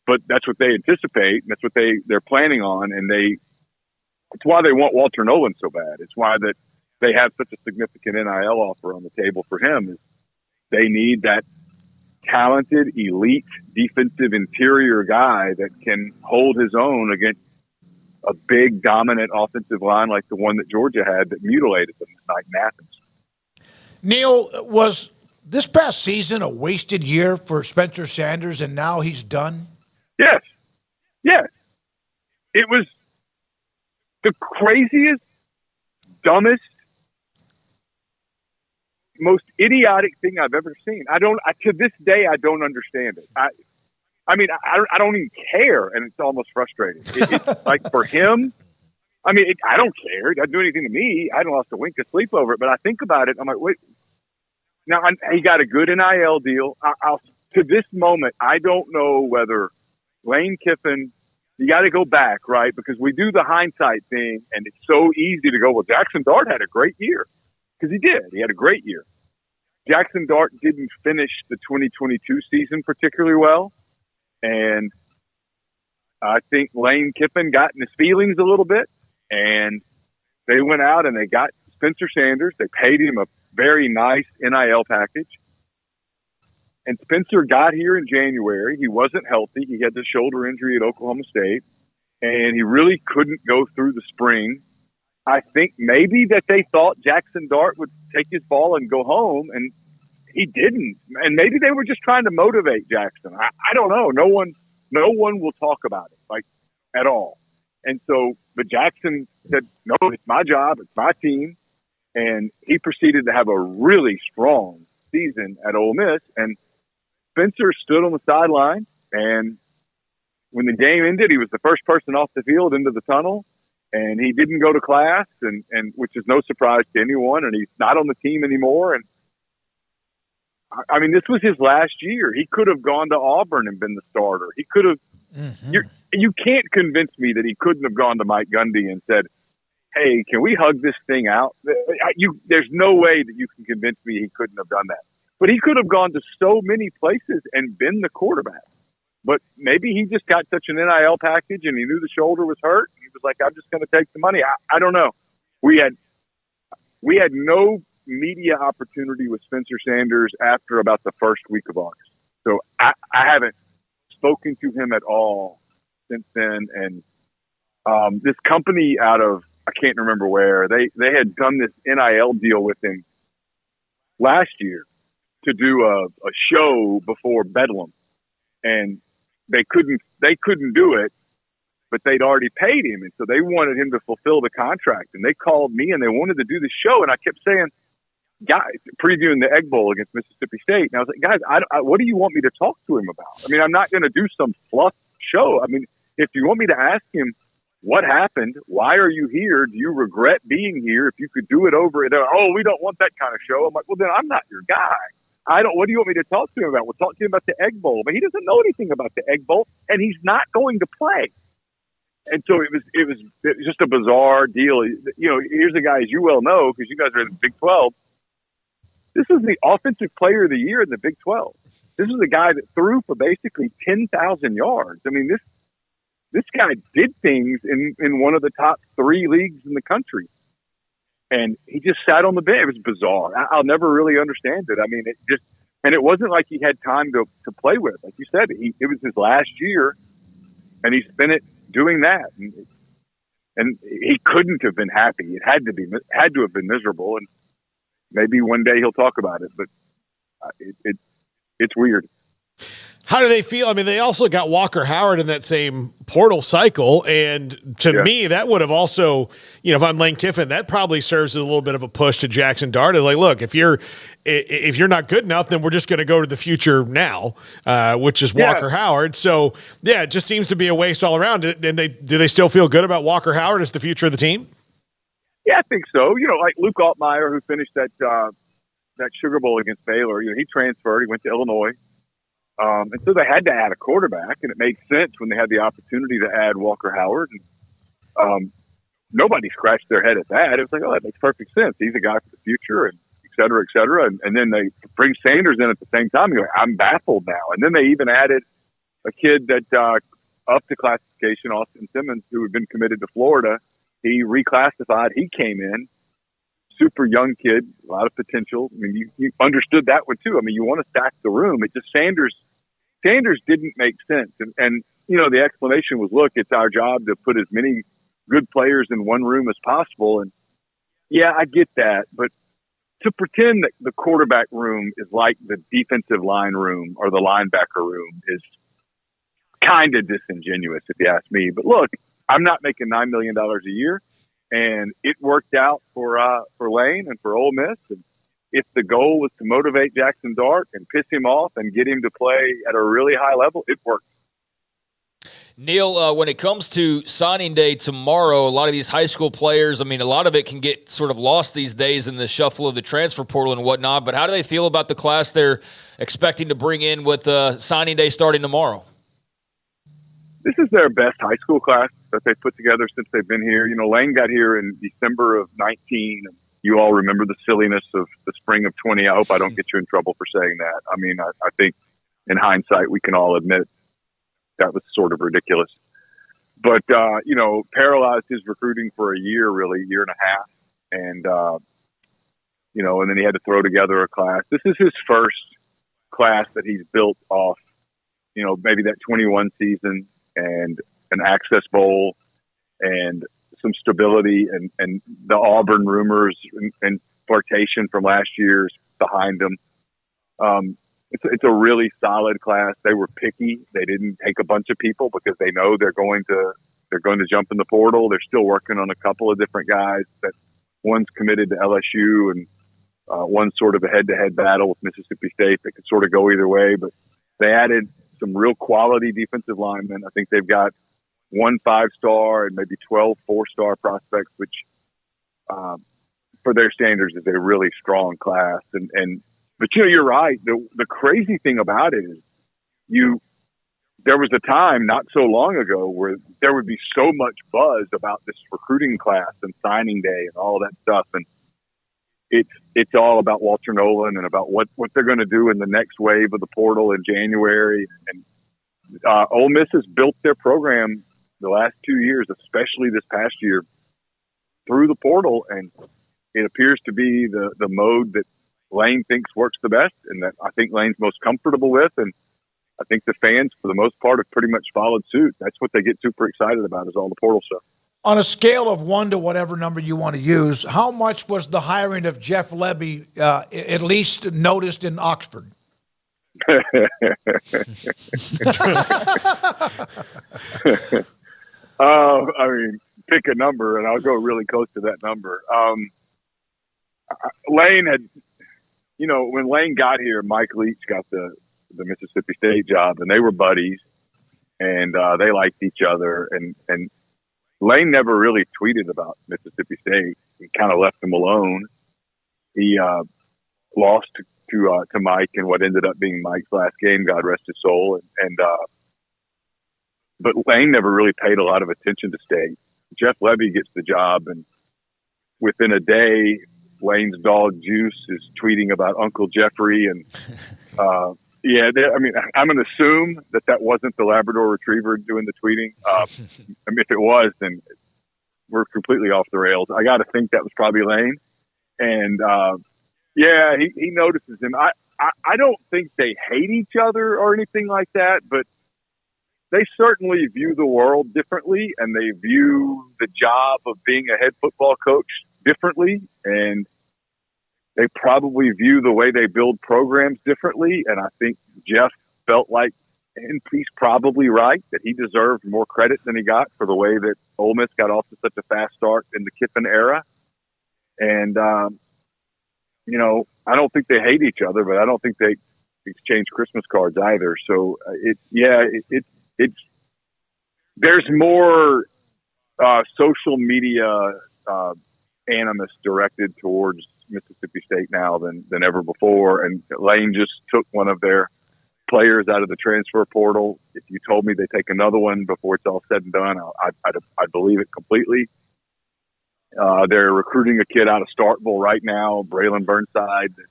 But that's what they anticipate. And that's what they're planning on. And it's why they want Walter Nolan so bad. It's why that they have such a significant NIL offer on the table for him. Is they need that talented, elite defensive interior guy that can hold his own against a big, dominant offensive line like the one that Georgia had that mutilated them tonight in Athens. Neil, was this past season a wasted year for Spencer Sanders and now he's done? Yes. Yes. It was the craziest, dumbest, most idiotic thing I've ever seen. To this day, I don't understand it. I mean, I don't even care, and it's almost frustrating. It's like for him, I mean, I don't care. It doesn't do anything to me. I hadn't lost a wink of sleep over it, but I think about it. I'm like, wait. Now, he got a good NIL deal. To this moment, I don't know whether Lane Kiffin, you got to go back, right? Because we do the hindsight thing, and it's so easy to go, well, Jackson Dart had a great year. Because he did. He had a great year. Jackson Dart didn't finish the 2022 season particularly well. And I think Lane Kiffin got in his feelings a little bit. And they went out and they got Spencer Sanders. They paid him a very nice NIL package. And Spencer got here in January. He wasn't healthy. He had the shoulder injury at Oklahoma State. And he really couldn't go through the spring. I think maybe that they thought Jackson Dart would take his ball and go home, and he didn't. And maybe they were just trying to motivate Jackson. I don't know. No one will talk about it, like, at all. And so, but Jackson said, no, it's my job. It's my team. And he proceeded to have a really strong season at Ole Miss. And Spencer stood on the sideline, and when the game ended, he was the first person off the field into the tunnel. And he didn't go to class, and which is no surprise to anyone. And he's not on the team anymore. And I mean, this was his last year. He could have gone to Auburn and been the starter. He could have. Mm-hmm. You can't convince me that he couldn't have gone to Mike Gundy and said, "Hey, can we hug this thing out?" There's no way that you can convince me he couldn't have done that. But he could have gone to so many places and been the quarterback. But maybe he just got such an NIL package and he knew the shoulder was hurt. He was like, I'm just going to take the money. I don't know. We had no media opportunity with Spencer Sanders after about the first week of August. So I haven't spoken to him at all since then. And this company out of, I can't remember where, they had done this NIL deal with him last year to do a show before Bedlam. And they couldn't do it, but they'd already paid him. And so they wanted him to fulfill the contract. And they called me and they wanted to do the show. And I kept saying, guys, previewing the Egg Bowl against Mississippi State. And I was like, guys, what do you want me to talk to him about? I mean, I'm not going to do some fluff show. I mean, if you want me to ask him what happened, why are you here? Do you regret being here? If you could do it over, oh, we don't want that kind of show. I'm like, well, then I'm not your guy. What do you want me to talk to him about? We'll talk to him about the Egg Bowl, but he doesn't know anything about the Egg Bowl, and he's not going to play. And so it was just a bizarre deal. You know, here's a guy, as you well know, because you guys are in the Big 12. This is the offensive player of the year in the Big 12. This is a guy that threw for basically 10,000 yards. I mean, this guy did things in one of the top 3 leagues in the country. And he just sat on the bench. It was bizarre. I'll never really understand it. I mean, it wasn't like he had time to play with. Like you said, it was his last year, and he spent it doing that. And he couldn't have been happy. It had to have been miserable. And maybe one day he'll talk about it, but it's weird. How do they feel? I mean, they also got Walker Howard in that same portal cycle, and to me, that would have also, if I'm Lane Kiffin, that probably serves as a little bit of a push to Jackson Dart. Like, look, if you're not good enough, then we're just going to go to the future now, which is Walker Howard. So, it just seems to be a waste all around. And do they still feel good about Walker Howard as the future of the team? Yeah, I think so. Like Luke Altmaier, who finished that Sugar Bowl against Baylor, he transferred. He went to Illinois. And so they had to add a quarterback, and it made sense when they had the opportunity to add Walker Howard. And, nobody scratched their head at that. It was like, oh, that makes perfect sense. He's a guy for the future, and et cetera, et cetera. And then they bring Sanders in at the same time. You're like, I'm baffled now. And then they even added a kid that up to classification, Austin Simmons, who had been committed to Florida. He reclassified. He came in. Super young kid, a lot of potential. I mean, you understood that one too. I mean, you want to stack the room. It just Sanders didn't make sense. And the explanation was, look, it's our job to put as many good players in one room as possible. And yeah, I get that. But to pretend that the quarterback room is like the defensive line room or the linebacker room is kind of disingenuous, if you ask me. But look, I'm not making $9 million a year. And it worked out for Lane and for Ole Miss. And if the goal was to motivate Jackson Dart and piss him off and get him to play at a really high level, it worked. Neil, when it comes to signing day tomorrow, a lot of these high school players, I mean, a lot of it can get sort of lost these days in the shuffle of the transfer portal and whatnot. But how do they feel about the class they're expecting to bring in with signing day starting tomorrow? This is their best high school class that they've put together since they've been here. Lane got here in December of 19. You all remember the silliness of the spring of 20. I hope I don't get you in trouble for saying that. I mean, I think in hindsight, we can all admit that was sort of ridiculous. But, paralyzed his recruiting for a year and a half. And, and then he had to throw together a class. This is his first class that he's built off, maybe that 21 season and an Access Bowl and some stability and the Auburn rumors and flirtation from last year's behind them. It's a really solid class. They were picky. They didn't take a bunch of people because they know they're going to jump in the portal. They're still working on a couple of different guys. That one's committed to LSU and one's sort of a head-to-head battle with Mississippi State that could sort of go either way. But they added some real quality defensive linemen. I think they've got 1 5-star and maybe 12 4-star prospects, which for their standards is a really strong class. But you're right. The crazy thing about it is there was a time not so long ago where there would be so much buzz about this recruiting class and signing day and all that stuff. And it's all about Walter Nolan and about what they're going to do in the next wave of the portal in January. And Ole Miss has built their program the last 2 years, especially this past year, through the portal. And it appears to be the mode that Lane thinks works the best and that I think Lane's most comfortable with. And I think the fans, for the most part, have pretty much followed suit. That's what they get super excited about is all the portal stuff. On a scale of 1 to whatever number you want to use, how much was the hiring of Jeff Lebby at least noticed in Oxford? I mean, pick a number, and I'll go really close to that number. Lane had, when Lane got here, Mike Leach got the Mississippi State job, and they were buddies, and they liked each other, and Lane never really tweeted about Mississippi State. He kind of left them alone. He lost to Mike in what ended up being Mike's last game, God rest his soul. But Lane never really paid a lot of attention to State. Jeff Lebby gets the job, and within a day, Lane's dog Juice is tweeting about Uncle Jeffrey, and Yeah, I mean, I'm going to assume that wasn't the Labrador Retriever doing the tweeting. I mean, if it was, then we're completely off the rails. I got to think that was probably Lane. And, yeah, he notices him. I don't think they hate each other or anything like that, but they certainly view the world differently, and they view the job of being a head football coach differently. And they probably view the way they build programs differently. And I think Jeff felt like, and he's probably right, that he deserved more credit than he got for the way that Ole Miss got off to such a fast start in the Kiffin era. And, you know, I don't think they hate each other, but I don't think they exchange Christmas cards either. So it's there's more social media animus directed towards Mississippi State now than ever before. And Lane just took one of their players out of the transfer portal. If you told me they take another one before it's all said and done, I'd believe it completely. They're recruiting a kid out of Starkville right now, Braylon Burnside, that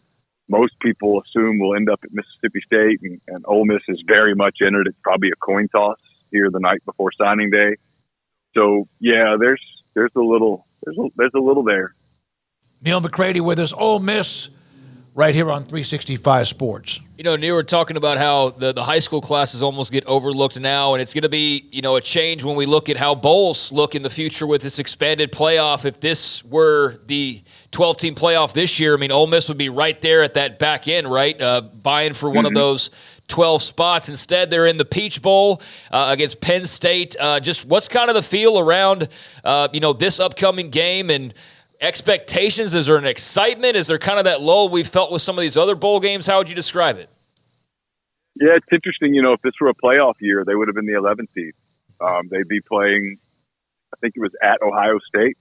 most people assume will end up at Mississippi State, and Ole Miss is very much entered. It's probably a coin toss here the night before signing day. So yeah, there's a little there. Neil McCready with us, Ole Miss, right here on 365 Sports. You know, Neil, we're talking about how the high school classes almost get overlooked now, and it's going to be, you know, a change when we look at how bowls look in the future with this expanded playoff. If this were the 12-team playoff this year, I mean, Ole Miss would be right there at that back end, right, vying for one of those 12 spots. Instead, they're in the Peach Bowl against Penn State. Just what's kind of the feel around, you know, this upcoming game and expectations? Is there an excitement? Is there kind of that lull we've felt with some of these other bowl games? How would you describe it? Yeah, it's interesting. You know, if this were a playoff year, they would have been the 11th seed. They'd be playing, I think it was at Ohio State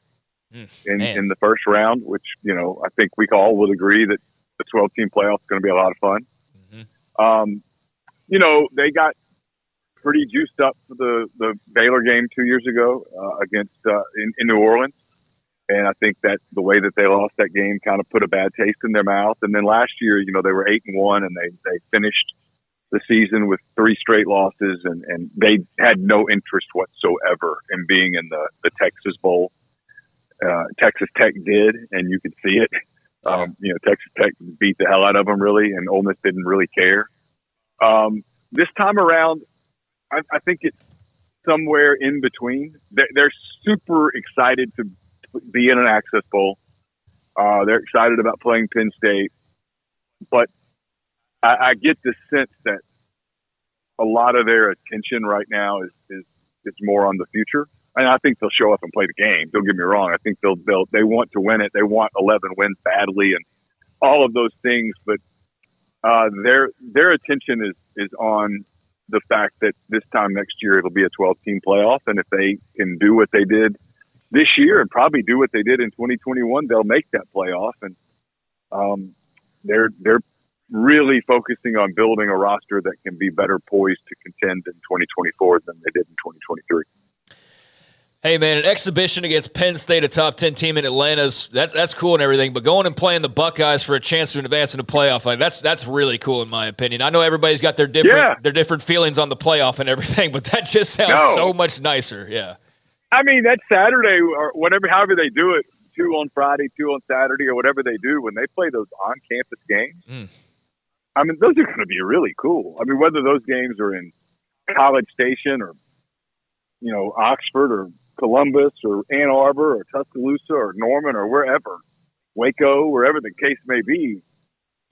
in the first round, which, you know, I think we all would agree that the 12-team playoff is going to be a lot of fun. You know, they got pretty juiced up for the Baylor game 2 years ago against in New Orleans. And I think that the way that they lost that game kind of put a bad taste in their mouth. And then last year, you know, they were 8-1, and they finished the season with 3 straight losses, and they had no interest whatsoever in being in the Texas Bowl. Texas Tech did, and you could see it. You know, Texas Tech beat the hell out of them, really, and Ole Miss didn't really care. This time around, I think it's somewhere in between. They're super excited to be in an Access Bowl. They're excited about playing Penn State, but I get the sense that a lot of their attention right now is more on the future. And I think they'll show up and play the game. Don't get me wrong. I think they want to win it. They want 11 wins badly and all of those things. But their attention is on the fact that this time next year it'll be a 12-team playoff, and if they can do what they did this year and probably do what they did in 2021, they'll make that playoff. And they're really focusing on building a roster that can be better poised to contend in 2024 than they did in 2023. Hey, man, an exhibition against Penn State, a top 10 team in Atlanta, that's cool and everything, but going and playing the Buckeyes for a chance to advance in the playoff, like, that's really cool in my opinion. I know everybody's got their different feelings on the playoff and everything, but that just sounds so much nicer. Yeah. I mean, that Saturday or whatever, however they do it, 2 on Friday, 2 on Saturday, or whatever they do, when they play those on-campus games, I mean, those are going to be really cool. I mean, whether those games are in College Station or, you know, Oxford or Columbus or Ann Arbor or Tuscaloosa or Norman or wherever, Waco, wherever the case may be,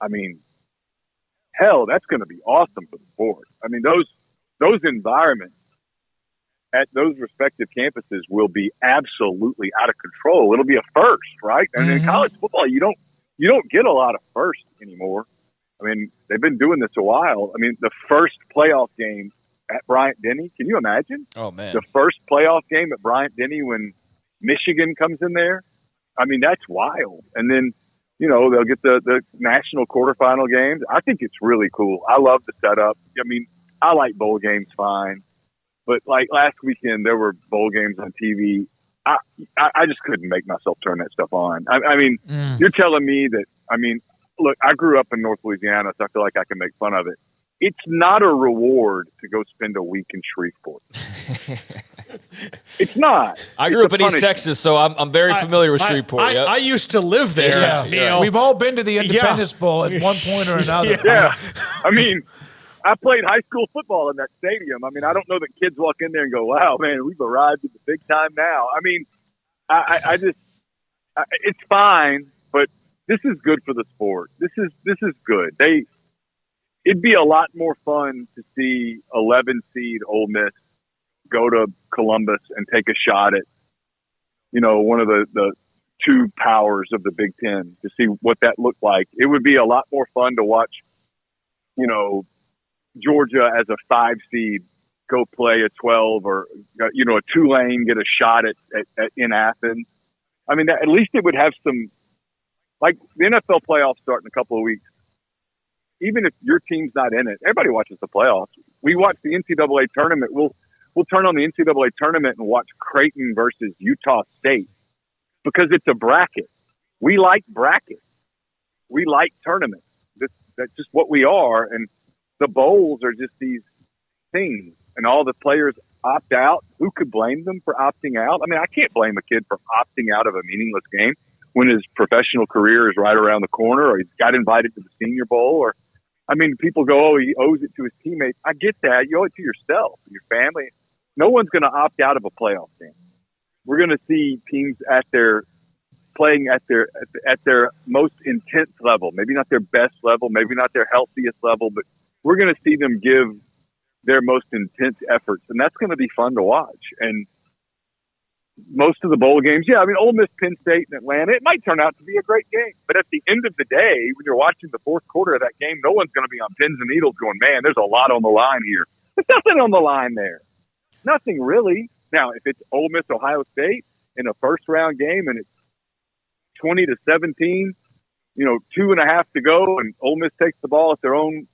I mean, hell, that's going to be awesome for the sport. I mean, those environments at those respective campuses will be absolutely out of control. It'll be a first, right? And in college football, you don't get a lot of firsts anymore. I mean, they've been doing this a while. I mean, the first playoff game at Bryant-Denny, can you imagine? Oh, man. The first playoff game at Bryant-Denny when Michigan comes in there? I mean, that's wild. And then, you know, they'll get the national quarterfinal games. I think it's really cool. I love the setup. I mean, I like bowl games fine. But like last weekend, there were bowl games on TV. I just couldn't make myself turn that stuff on. I mean, you're telling me that, I mean, look, I grew up in North Louisiana, so I feel like I can make fun of it. it's not a reward to go spend a week in Shreveport. It's not. I grew up in East Texas, so I'm very familiar with Shreveport. I used to live there. Neil. We've all been to the Independence Bowl at one point or another. Yeah. I mean, I played high school football in that stadium. I mean, I don't know that kids walk in there and go, wow, man, we've arrived at the big time now. I mean, I just it's fine, but this is good for the sport. This is good. It'd be a lot more fun to see 11 seed Ole Miss go to Columbus and take a shot at, one of the two powers of the Big Ten to see what that looked like. It would be a lot more fun to watch, Georgia as a 5 seed go play a 12 or, a Tulane get a shot at in Athens. I mean, at least it would have some, like the NFL playoffs start in a couple of weeks. Even if your team's not in it, everybody watches the playoffs. We watch the NCAA tournament. We'll turn on the NCAA tournament and watch Creighton versus Utah State because it's a bracket. We like brackets. We like tournaments. That's just what we are. And the bowls are just these things. And all the players opt out. Who could blame them for opting out? I mean, I can't blame a kid for opting out of a meaningless game when his professional career is right around the corner, or he's got invited to the Senior Bowl, or I mean, people go, oh, he owes it to his teammates. I get that. You owe it to yourself, your family. No one's going to opt out of a playoff game. We're going to see teams playing at their most intense level. Maybe not their best level, maybe not their healthiest level, but we're going to see them give their most intense efforts, and that's going to be fun to watch. And most of the bowl games, I mean, Ole Miss, Penn State, and Atlanta, it might turn out to be a great game. But at the end of the day, when you're watching the fourth quarter of that game, no one's going to be on pins and needles going, man, there's a lot on the line here. There's nothing on the line there. Nothing really. Now, if it's Ole Miss, Ohio State in a first-round game and it's 20-17, 2.5 to go, and Ole Miss takes the ball at their own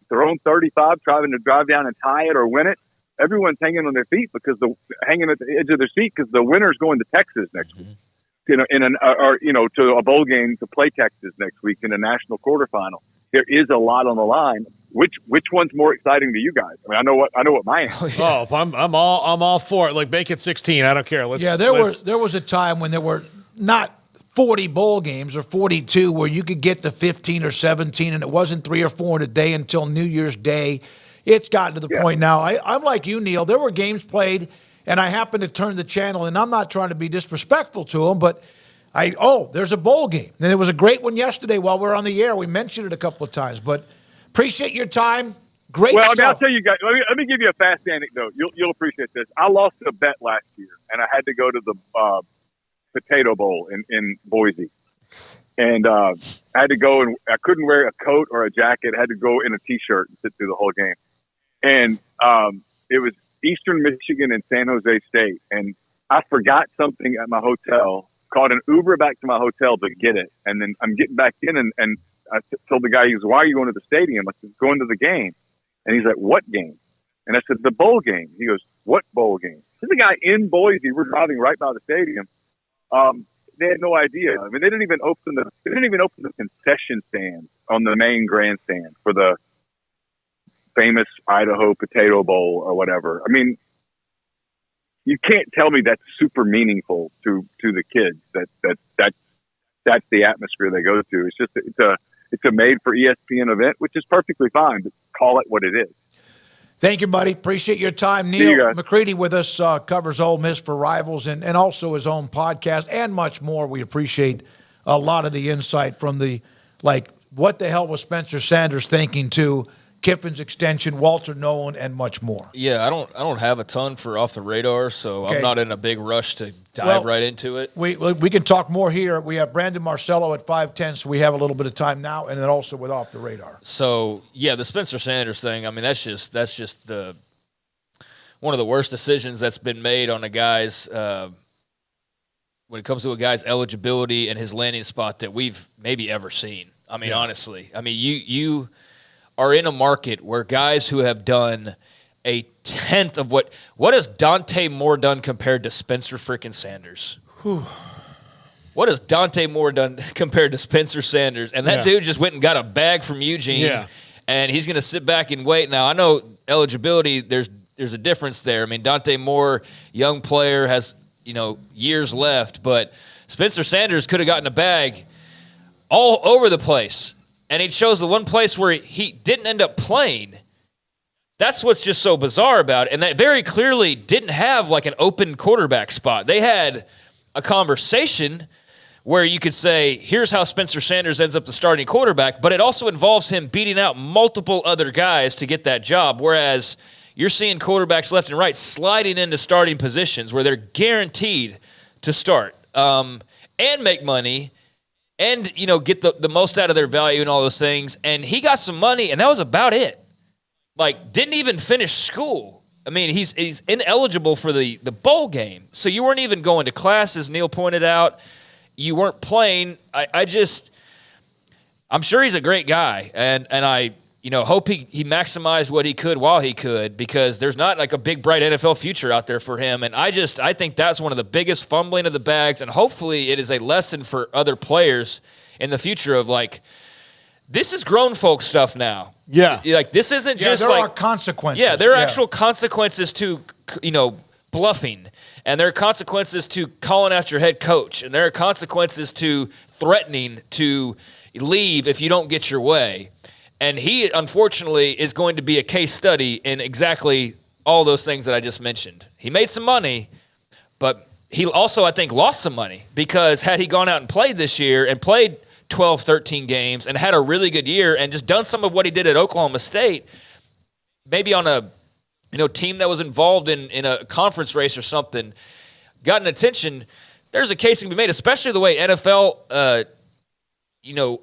35, trying to drive down and tie it or win it, everyone's hanging on their feet hanging at the edge of their seat because the winner's going to Texas next week, to a bowl game to play Texas next week in a national quarterfinal. There is a lot on the line. Which one's more exciting to you guys? I mean, I know what my answer is. Oh, I'm all for it. Like, make it 16. I don't care. There was a time when there were not 40 bowl games or 42 where you could get to 15 or 17, and it wasn't 3 or 4 in a day until New Year's Day. It's gotten to the point now. I'm like you, Neil. There were games played, and I happened to turn the channel, and I'm not trying to be disrespectful to them, but there's a bowl game. And it was a great one yesterday while we were on the air. We mentioned it a couple of times, but appreciate your time. Great stuff. Well, I'll tell you guys, let me give you a fast anecdote. You'll appreciate this. I lost a bet last year, and I had to go to the Potato Bowl in Boise. And I had to go, and I couldn't wear a coat or a jacket. I had to go in a T-shirt and sit through the whole game. And it was Eastern Michigan and San Jose State. And I forgot something at my hotel, called an Uber back to my hotel to get it. And then I'm getting back in, and I told the guy, he goes, why are you going to the stadium? I said, going to the game. And he's like, what game? And I said, the bowl game. He goes, what bowl game? There's a guy in Boise. We're driving right by the stadium. They had no idea. I mean, they didn't even open the concession stand on the main grandstand for the famous Idaho Potato Bowl or whatever. I mean, you can't tell me that's super meaningful to the kids. That's the atmosphere they go to. It's just it's a made for ESPN event, which is perfectly fine. But call it what it is. Thank you, buddy. Appreciate your time. Neil McCready with us, covers Ole Miss for Rivals and also his own podcast and much more. We appreciate a lot of the insight from what the hell was Spencer Sanders thinking to Kiffin's extension, Walter Nolan, and much more. Yeah, I don't have a ton for Off the Radar, so okay. I'm not in a big rush to dive right into it. We can talk more here. We have Brandon Marcelo at 5:10, so we have a little bit of time now, and then also with Off the Radar. So yeah, the Spencer Sanders thing. I mean, that's just the one of the worst decisions that's been made on a guy's when it comes to a guy's eligibility and his landing spot that we've maybe ever seen. I mean, honestly, I mean you are in a market where guys who have done a tenth of what has Dante Moore done compared to Spencer freaking Sanders? Whew. What has Dante Moore done compared to Spencer Sanders? And that dude just went and got a bag from Eugene and he's going to sit back and wait. Now, I know eligibility, there's a difference there. I mean, Dante Moore, young player, has, years left, but Spencer Sanders could have gotten a bag all over the place, and he chose the one place where he didn't end up playing. That's what's just so bizarre about it, and that very clearly didn't have like an open quarterback spot. They had a conversation where you could say, here's how Spencer Sanders ends up the starting quarterback, but it also involves him beating out multiple other guys to get that job, whereas you're seeing quarterbacks left and right sliding into starting positions where they're guaranteed to start and make money and, get the most out of their value and all those things. And he got some money, and that was about it. Like, didn't even finish school. I mean, he's ineligible for the bowl game. So you weren't even going to class, as Neil pointed out. You weren't playing. I'm sure he's a great guy, and I hope he maximized what he could while he could, because there's not like a big bright NFL future out there for him. And I think that's one of the biggest fumbling of the bags, and hopefully it is a lesson for other players in the future of like, this is grown folk stuff now. Yeah, like this isn't just there like are consequences. Yeah, there are actual consequences to bluffing. And there are consequences to calling out your head coach. And there are consequences to threatening to leave if you don't get your way. And he, unfortunately, is going to be a case study in exactly all those things that I just mentioned. He made some money, but he also, I think, lost some money, because had he gone out and played this year and played 12, 13 games and had a really good year and just done some of what he did at Oklahoma State, maybe on a team that was involved in a conference race or something, gotten attention, there's a case to be made, especially the way NFL,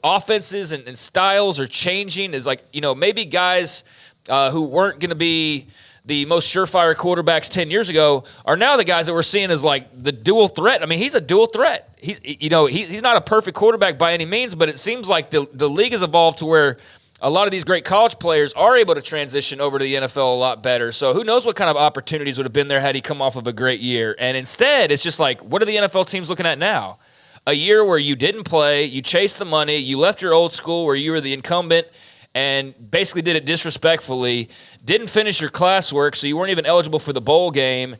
offenses and styles are changing. Is like, maybe guys who weren't going to be the most surefire quarterbacks 10 years ago are now the guys that we're seeing as like the dual threat. I mean, he's a dual threat. He's not a perfect quarterback by any means, but it seems like the league has evolved to where a lot of these great college players are able to transition over to the NFL a lot better. So who knows what kind of opportunities would have been there had he come off of a great year. And instead, it's just like, what are the NFL teams looking at now? A year where you didn't play, you chased the money, you left your old school where you were the incumbent and basically did it disrespectfully, didn't finish your classwork, so you weren't even eligible for the bowl game.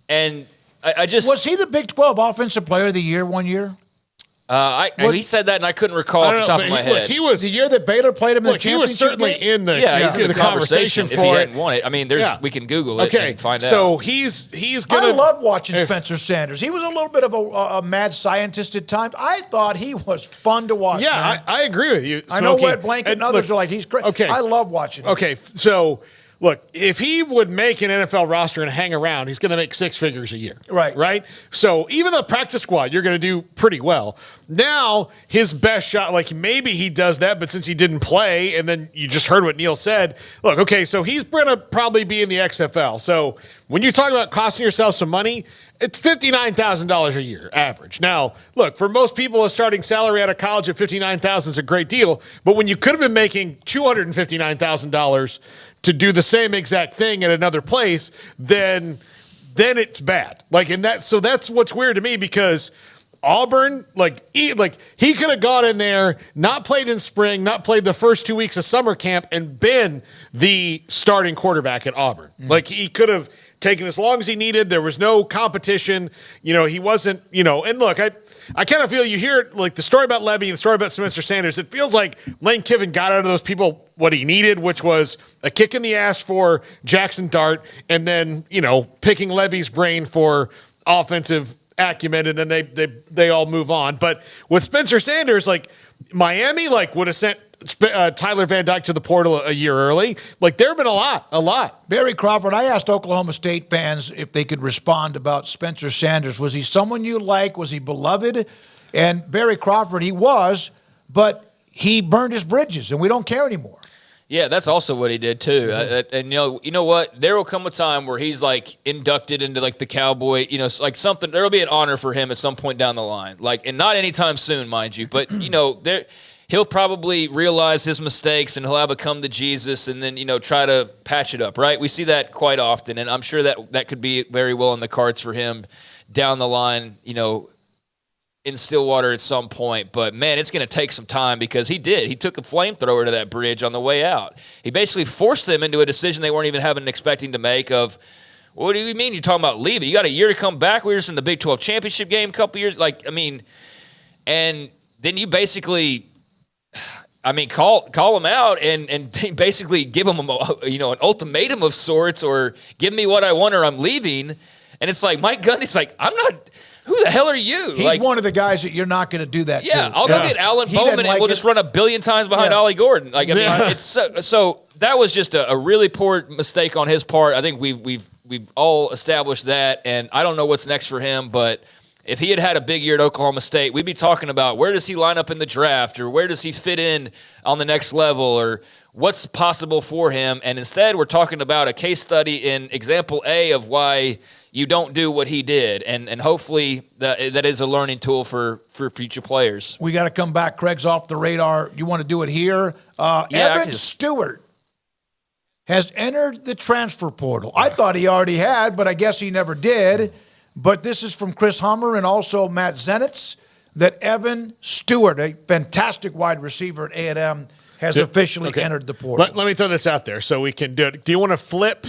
And I just... Was he the Big 12 Offensive Player of the Year one year? He said that, and I couldn't recall off the top of my head. Look, he was the year that Baylor played him in the championship. He was certainly game? in the he's in the conversation for if he it. hadn't won it. I mean, we can Google it and find out. So he's gonna. I love watching Spencer Sanders. He was a little bit of a mad scientist at times. I thought he was fun to watch. Yeah, I agree with you. I know Wet Blanket and others are like, he's great. Okay, I love watching him. Okay, so. Look, if he would make an NFL roster and hang around, he's going to make six figures a year. Right? So even the practice squad, you're going to do pretty well. Now, his best shot, like maybe he does that, but since he didn't play, and then you just heard what Neil said, look, okay, so he's going to probably be in the XFL. So when you talk about costing yourself some money, it's $59,000 a year average. Now, look, for most people, a starting salary out of college at $59,000 is a great deal. But when you could have been making $259,000 to do the same exact thing at another place, then it's bad. So that's what's weird to me, because Auburn, he could have gone in there, not played in spring, not played the first 2 weeks of summer camp, and been the starting quarterback at Auburn. He could have taken as long as he needed. There was no competition. He wasn't, and look, I kind of feel you hear it, like the story about Levy and the story about Spencer Sanders. It feels like Lane Kiffin got out of those people what he needed, which was a kick in the ass for Jackson Dart, and then, picking Levy's brain for offensive acumen, and then they all move on. But with Spencer Sanders, Miami, would have sent Tyler Van Dyke to the portal a year early. There have been a lot. Barry Crawford, I asked Oklahoma State fans if they could respond about Spencer Sanders. Was he someone you like? Was he beloved? And Barry Crawford, he was, but he burned his bridges, and we don't care anymore. Yeah, that's also what he did too. And you know what? There will come a time where he's inducted into the Cowboy. Something. There will be an honor for him at some point down the line. And not anytime soon, mind you. But there. He'll probably realize his mistakes, and he'll have a come to Jesus, and then, try to patch it up, right? We see that quite often, and I'm sure that could be very well in the cards for him down the line, in Stillwater at some point, but man, it's going to take some time because he took a flamethrower to that bridge on the way out. He basically forced them into a decision they weren't even expecting to make of, what do you mean you're talking about leaving? You got a year to come back. We were just in the Big 12 championship game a couple years. And then you basically, call him out and basically give him an ultimatum of sorts, or give me what I want or I'm leaving. And it's like, Mike Gundy's like, I'm not. Who the hell are you? He's one of the guys that you're not going to do that to. Yeah, I'll go get Alan Bowman and we'll just run a billion times behind Ollie Gordon. It's so that was just a really poor mistake on his part. I think we've all established that, and I don't know what's next for him, but if he had a big year at Oklahoma State, we'd be talking about where does he line up in the draft, or where does he fit in on the next level, or what's possible for him. And instead, we're talking about a case study in example A of why you don't do what he did, and hopefully that is a learning tool for future players. We got to come back. Craig's off the radar. You want to do it here? Evan Stewart has entered the transfer portal. I thought he already had, but I guess he never did. But this is from Chris Hummer and also Matt Zenitz, that Evan Stewart, a fantastic wide receiver at A&M, has officially entered the portal. Let me throw this out there so we can do it. Do you want to flip?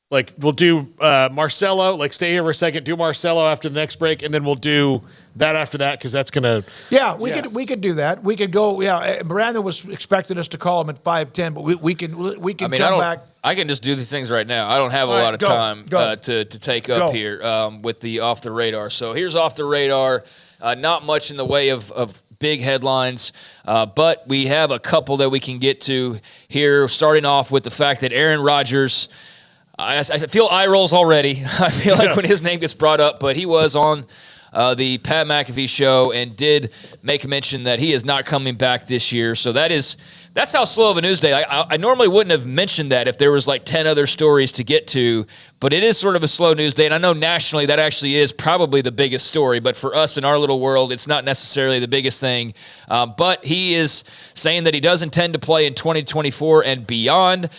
Like, we'll do Marcelo, stay here for a second, do Marcelo after the next break, and then we'll do that after that, because that's going to... Yeah, we could do that. We could go, Brandon was expecting us to call him at 5:10, but we can come back. I can just do these things right now. I don't have a lot of time to take up here with the Off the Radar. So here's Off the Radar. Not much in the way of big headlines, but we have a couple that we can get to here, starting off with the fact that Aaron Rodgers... I feel eye rolls already. I feel like when his name gets brought up, but he was on the Pat McAfee show and did make mention that he is not coming back this year. So that's how slow of a news day. I normally wouldn't have mentioned that if there was 10 other stories to get to, but it is sort of a slow news day. And I know nationally that actually is probably the biggest story, but for us in our little world, it's not necessarily the biggest thing. But he is saying that he does intend to play in 2024 and beyond.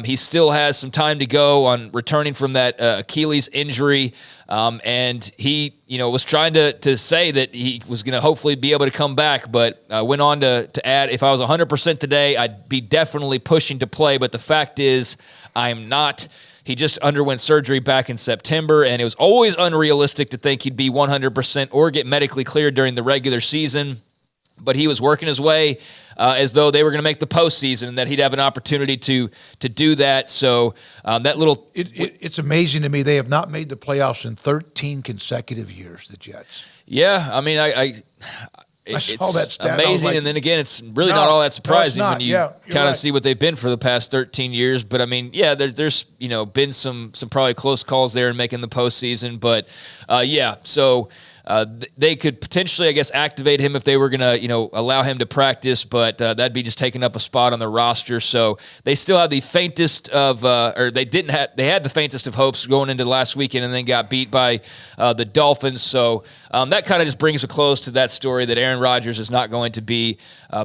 He still has some time to go on returning from that Achilles injury. And he, was trying to say that he was going to hopefully be able to come back, but went on to add, if I was 100% today, I'd be definitely pushing to play. But the fact is, I'm not. He just underwent surgery back in September, and it was always unrealistic to think he'd be 100% or get medically cleared during the regular season. But he was working his way as though they were going to make the postseason, and that he'd have an opportunity to do that. So that little... It's amazing to me. They have not made the playoffs in 13 consecutive years, the Jets. Yeah, I mean, I saw that stat. Amazing, and then again, it's really not all that surprising when you kind of see what they've been for the past 13 years. But I mean, there's been some probably close calls there in making the postseason. But so they could potentially, I guess, activate him if they were going to allow him to practice. But that'd be just taking up a spot on the roster. So they still have the faintest of, they had the faintest of hopes going into last weekend, and then got beat by the Dolphins. So that kind of just brings a close to that story that Aaron Rodgers is not going to be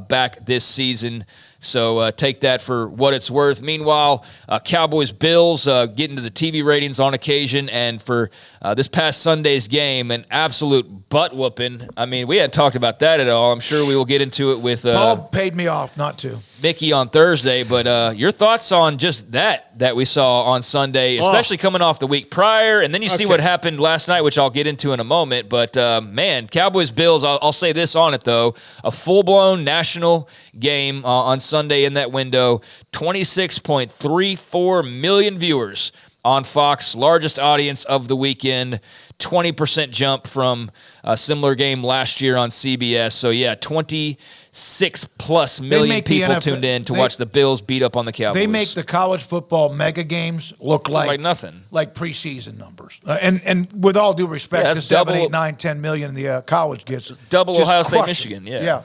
back this season. So take that for what it's worth. Meanwhile, Cowboys-Bills get into the TV ratings on occasion, and for this past Sunday's game, an absolute butt-whooping. I mean, we hadn't talked about that at all. I'm sure we will get into it with Paul paid me off not to. Mickey on Thursday, but your thoughts on just that we saw on Sunday, especially coming off the week prior, and then you see what happened last night, which I'll get into in a moment. But, man, Cowboys-Bills, I'll say this on it, though, a full-blown national game on Sunday in that window, 26.34 million viewers on Fox, largest audience of the weekend, 20% jump from a similar game last year on CBS. So, 26+ million people tuned in to watch the Bills beat up on the Cowboys. They make the college football mega games look like nothing, like preseason numbers. And with all due respect, the 7, 8, 9, 10 million the college gets, double Ohio State, Michigan. Yeah.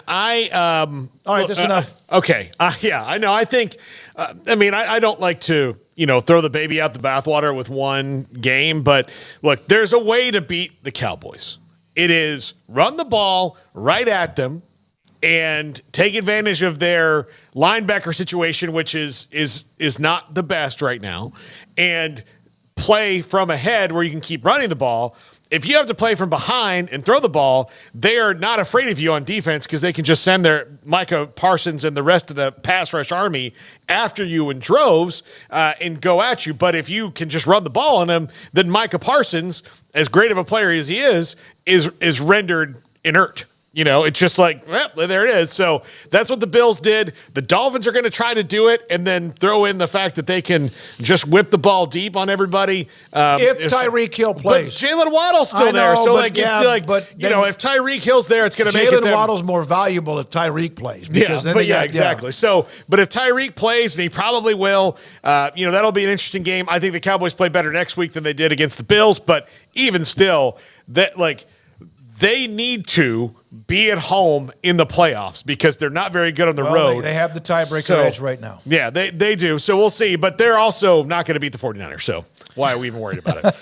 All right, that's enough. Okay. I know. I think, I don't like to, throw the baby out the bathwater with one game, but look, there's a way to beat the Cowboys. It is run the ball right at them and take advantage of their linebacker situation, which is not the best right now, and play from ahead where you can keep running the ball. if you have to play from behind and throw the ball, they are not afraid of you on defense because they can just send their Micah Parsons and the rest of the pass rush army after you in droves and go at you. But if you can just run the ball on them, then Micah Parsons, as great of a player as he is rendered inert. You know, it's just like, well, there it is. So that's what the Bills did. The Dolphins are going to try to do it and then throw in the fact that they can just whip the ball deep on everybody. If Tyreek Hill plays. But Jalen Waddle's still there. So, if Tyreek Hill's there, it's going to make it Jalen Waddle's more valuable if Tyreek plays. Exactly. So, but if Tyreek plays, and he probably will, that'll be an interesting game. I think the Cowboys play better next week than they did against the Bills. But even still, they need to be at home in the playoffs because they're not very good on the road. They have the tiebreaker edge right now. Yeah, they do. So we'll see. But they're also not going to beat the 49ers. So why are we even worried about it?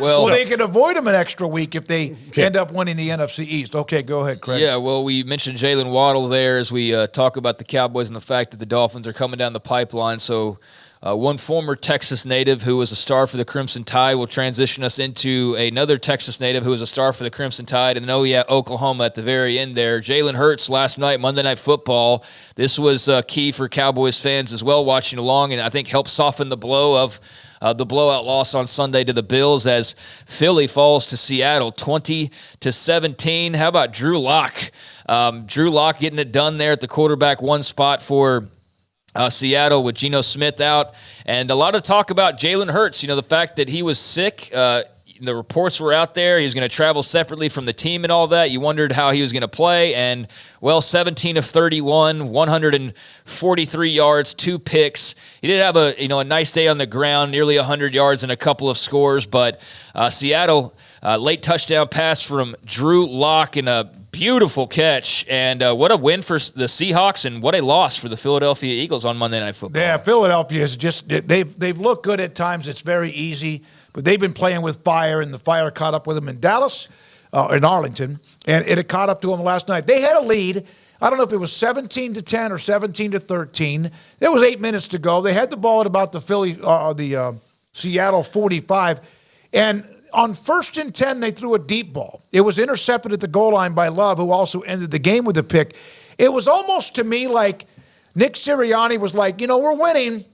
Well, they can avoid them an extra week if they end up winning the NFC East. Okay, go ahead, Craig. Yeah, well, we mentioned Jalen Waddle there as we talk about the Cowboys and the fact that the Dolphins are coming down the pipeline. So one former Texas native who was a star for the Crimson Tide will transition us into another Texas native who was a star for the Crimson Tide. And Oklahoma at the very end there. Jalen Hurts last night, Monday Night Football. This was key for Cowboys fans as well watching along, and I think helped soften the blow of the blowout loss on Sunday to the Bills as Philly falls to Seattle 20-17. How about Drew Lock? Drew Lock getting it done there at the quarterback one spot for Seattle with Geno Smith out. And a lot of talk about Jalen Hurts, the fact that he was sick. The reports were out there. He was going to travel separately from the team and all that. You wondered how he was going to play. And, 17 of 31, 143 yards, 2 picks. He did have a nice day on the ground, nearly 100 yards and a couple of scores. But Seattle, late touchdown pass from Drew Lock and a beautiful catch. And what a win for the Seahawks and what a loss for the Philadelphia Eagles on Monday Night Football. Yeah, Philadelphia is just they've looked good at times. It's very easy. But they've been playing with fire, and the fire caught up with them in Dallas, in Arlington, and it had caught up to them last night. They had a lead. I don't know if it was 17-10 or 17-13. There was 8 minutes to go. They had the ball at about the Seattle 45, and on 1st and 10, they threw a deep ball. It was intercepted at the goal line by Love, who also ended the game with a pick. It was almost to me like Nick Sirianni was like, we're winning,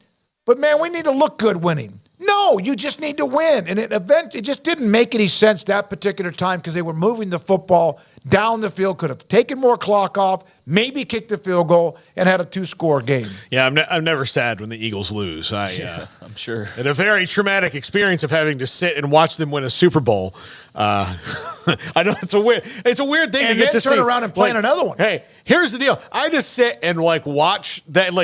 but man, we need to look good winning. No, you just need to win. And it just didn't make any sense that particular time because they were moving the football down the field, could have taken more clock off, maybe kicked the field goal, and had a 2-score game. Yeah, I'm never sad when the Eagles lose. I'm sure. And a very traumatic experience of having to sit and watch them win a Super Bowl. I know it's a weird thing to get to see. And then turn around and plan another one. Hey, here's the deal. I just sit and watch that.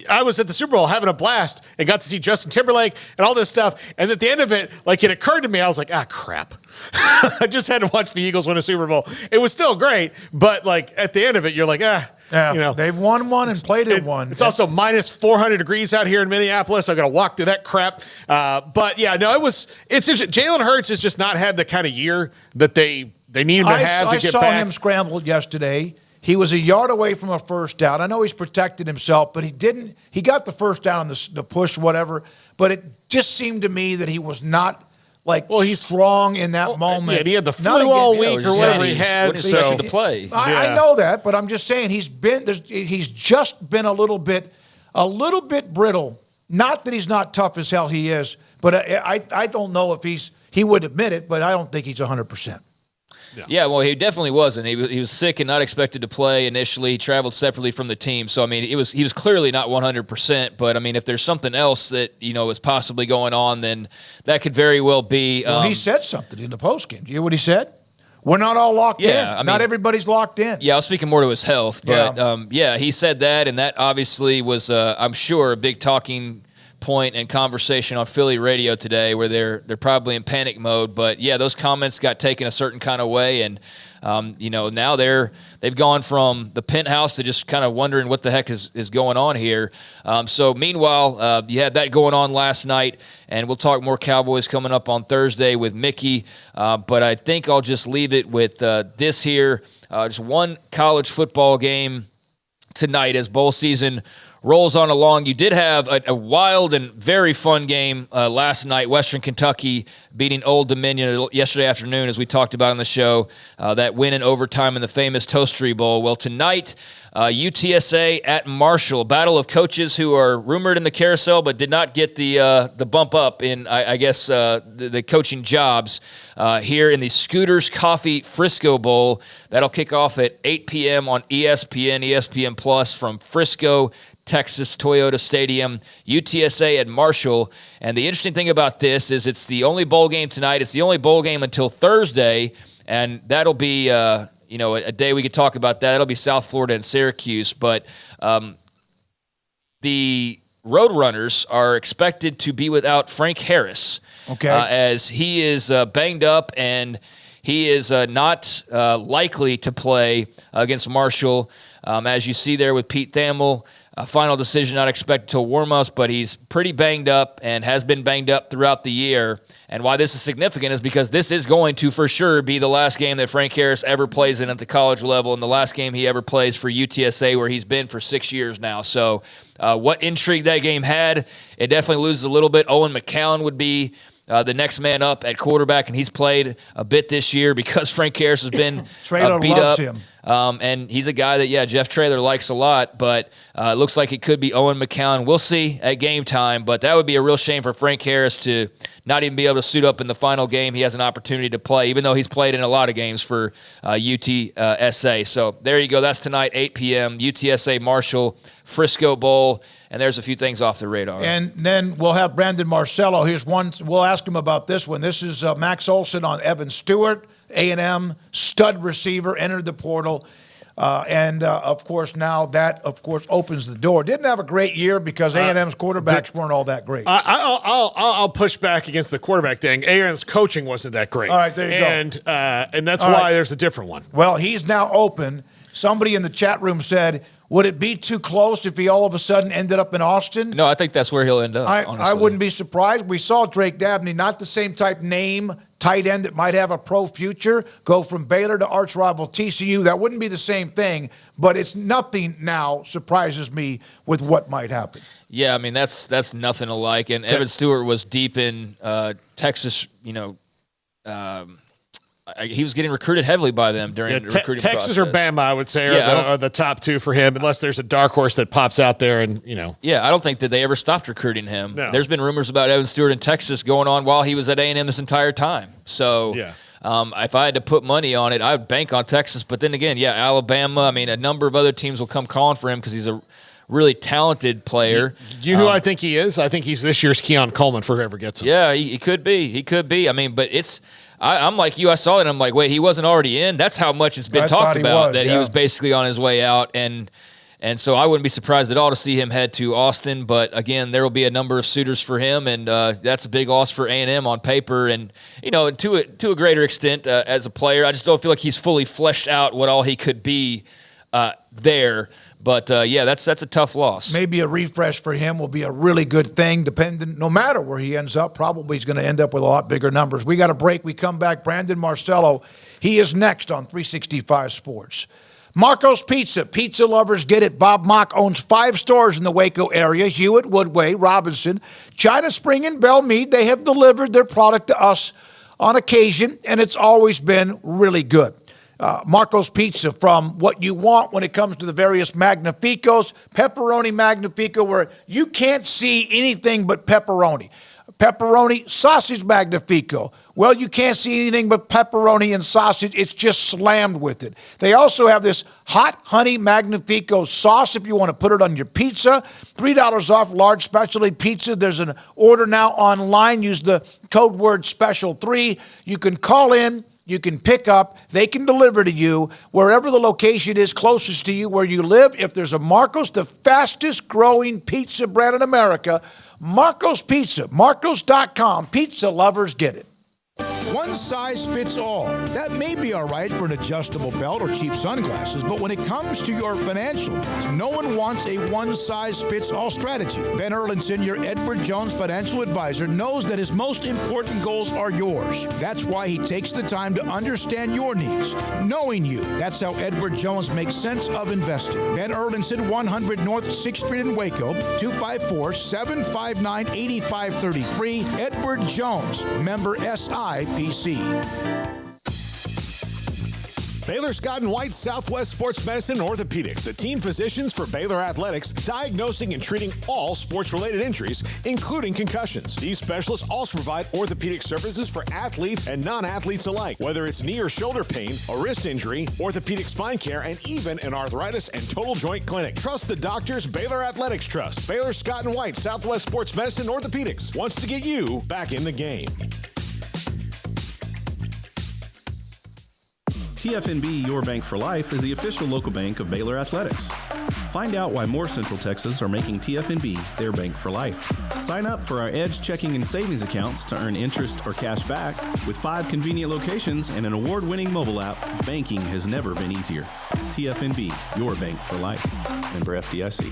I was at the Super Bowl having a blast and got to see Justin Timberlake and all this stuff. And at the end of it, it occurred to me, I was like, crap. I just had to watch the Eagles win a Super Bowl. It was still great, but at the end of it, you're like, they've won one and played in one. It's also minus 400 degrees out here in Minneapolis. I'm going to walk through that crap. But yeah, no, it's Jalen Hurts has just not had the kind of year that they need him to have to get back. I saw him scramble yesterday. He was a yard away from a first down. I know he's protected himself, but he didn't. He got the first down on the push, whatever. But it just seemed to me that he was not he's strong in that moment. Yeah, he had the flu all week or whatever he had. So to play. I know that, but I'm just saying he's just been a little bit brittle. Not that he's not tough as hell, he is, but I don't know if he would admit it, but I don't think he's 100%. Yeah, well, he definitely wasn't. He was sick and not expected to play initially. He traveled separately from the team. So, he was clearly not 100%. But, if there's something else that, is possibly going on, then that could very well be. Well, he said something in the postgame. Do you hear what he said? We're not all locked in. Not everybody's locked in. Yeah, I was speaking more to his health. But, he said that, and that obviously was, I'm sure, a big talking point and conversation on Philly radio today where they're probably in panic mode. But yeah, those comments got taken a certain kind of way, and now they've gone from the penthouse to just kind of wondering what the heck is going on here. So meanwhile, you had that going on last night, and we'll talk more Cowboys coming up on Thursday with Mickey. But I think I'll just leave it with this here. Just one college football game tonight as bowl season rolls on along. You did have a wild and very fun game last night. Western Kentucky beating Old Dominion yesterday afternoon, as we talked about on the show. That win in overtime in the famous Toastery Bowl. Well, tonight, UTSA at Marshall. Battle of coaches who are rumored in the carousel but did not get the bump up in, I guess, the coaching jobs here in the Scooters Coffee Frisco Bowl. That'll kick off at 8 p.m. on ESPN Plus from Frisco, Texas Toyota Stadium, UTSA at Marshall. And the interesting thing about this is it's the only bowl game tonight. It's the only bowl game until Thursday, and that'll be a day we could talk about that. It'll be South Florida and Syracuse. But the Roadrunners are expected to be without Frank Harris, as he is banged up and he is not likely to play against Marshall. As you see there with Pete Thamel, final decision not expected till warm-ups, but he's pretty banged up and has been banged up throughout the year. And why this is significant is because this is going to, for sure, be the last game that Frank Harris ever plays in at the college level and the last game he ever plays for UTSA, where he's been for 6 years now. So what intrigue that game had, it definitely loses a little bit. Owen McCown would be the next man up at quarterback, and he's played a bit this year because Frank Harris has been beat up. Him. And he's a guy that, Jeff Traylor likes a lot, but it looks like it could be Owen McCown. We'll see at game time, but that would be a real shame for Frank Harris to not even be able to suit up in the final game. He has an opportunity to play, even though he's played in a lot of games for UTSA. So there you go. That's tonight, 8 p.m., UTSA Marshall Frisco Bowl. And there's a few things off the radar. And then we'll have Brandon Marcelo. Here's one. We'll ask him about this one. This is Max Olson on Evan Stewart, A&M, stud receiver, entered the portal. Of course, now that, of course, opens the door. Didn't have a great year because A&M's quarterbacks weren't all that great. I'll push back against the quarterback thing. A&M's coaching wasn't that great. All right, there you go. And that's why there's a different one. Well, he's now open. Somebody in the chat room said, would it be too close if he all of a sudden ended up in Austin? No, I think that's where he'll end up, honestly. I wouldn't be surprised. We saw Drake Dabney, not the same type name, tight end that might have a pro future, go from Baylor to arch rival TCU. That wouldn't be the same thing, but it's nothing now surprises me with what might happen. Yeah, I mean, that's nothing alike. And Evan Stewart was deep in Texas, he was getting recruited heavily by them during the recruiting Texas process. or Bama, I would say, are the top two for him, unless there's a dark horse that pops out there. And Yeah, I don't think that they ever stopped recruiting him. No. There's been rumors about Evan Stewart in Texas going on while he was at A&M this entire time. So if I had to put money on it, I would bank on Texas. But then again, Alabama. I mean, a number of other teams will come calling for him because he's a really talented player. You know who I think he is? I think he's this year's Keon Coleman for whoever gets him. Yeah, he could be. He could be. I mean, but I'm like you. I saw it, and I'm like, wait, he wasn't already in? That's how much it's been talked about, he was basically on his way out. And so I wouldn't be surprised at all to see him head to Austin. But, again, there will be a number of suitors for him, and that's a big loss for A&M on paper. And, to a greater extent as a player, I just don't feel like he's fully fleshed out what all he could be there. But, that's a tough loss. Maybe a refresh for him will be a really good thing, no matter where he ends up. Probably he's going to end up with a lot bigger numbers. We got a break. We come back. Brandon Marcelo, he is next on 365 Sports. Marco's Pizza. Pizza lovers get it. Bob Mock owns 5 stores in the Waco area: Hewitt, Woodway, Robinson, China Spring, and Belle Meade. They have delivered their product to us on occasion, and it's always been really good. Marco's Pizza, from what you want when it comes to the various Magnificos, pepperoni Magnifico, where you can't see anything but pepperoni. Pepperoni sausage Magnifico. Well, you can't see anything but pepperoni and sausage. It's just slammed with it. They also have this hot honey Magnifico sauce if you want to put it on your pizza. $3 off large specialty pizza. There's an order now online. Use the code word SPECIAL3. You can call in. You can pick up. They can deliver to you wherever the location is closest to you where you live. If there's a Marco's, the fastest growing pizza brand in America, Marco's Pizza, Marcos.com. Pizza lovers get it. One size fits all. That may be all right for an adjustable belt or cheap sunglasses, but when it comes to your financial needs, no one wants a one-size-fits-all strategy. Ben Erlinson, your Edward Jones financial advisor, knows that his most important goals are yours. That's why he takes the time to understand your needs, knowing you. That's how Edward Jones makes sense of investing. Ben Erlinson, 100 North 6th Street in Waco, 254-759-8533. Edward Jones, member SIPC. Baylor Scott & White Southwest Sports Medicine and Orthopedics, the team physicians for Baylor Athletics, diagnosing and treating all sports-related injuries, including concussions. These specialists also provide orthopedic services for athletes and non-athletes alike, whether it's knee or shoulder pain, a wrist injury, orthopedic spine care, and even an arthritis and total joint clinic. Trust the doctors Baylor Athletics trust. Baylor Scott & White Southwest Sports Medicine and Orthopedics wants to get you back in the game. TFNB Your Bank for Life is the official local bank of Baylor Athletics. Find out why more Central Texas are making TFNB their bank for life. Sign up for our Edge checking and savings accounts to earn interest or cash back. With 5 convenient locations and an award-winning mobile app, banking has never been easier. TFNB Your Bank for Life. Member FDIC.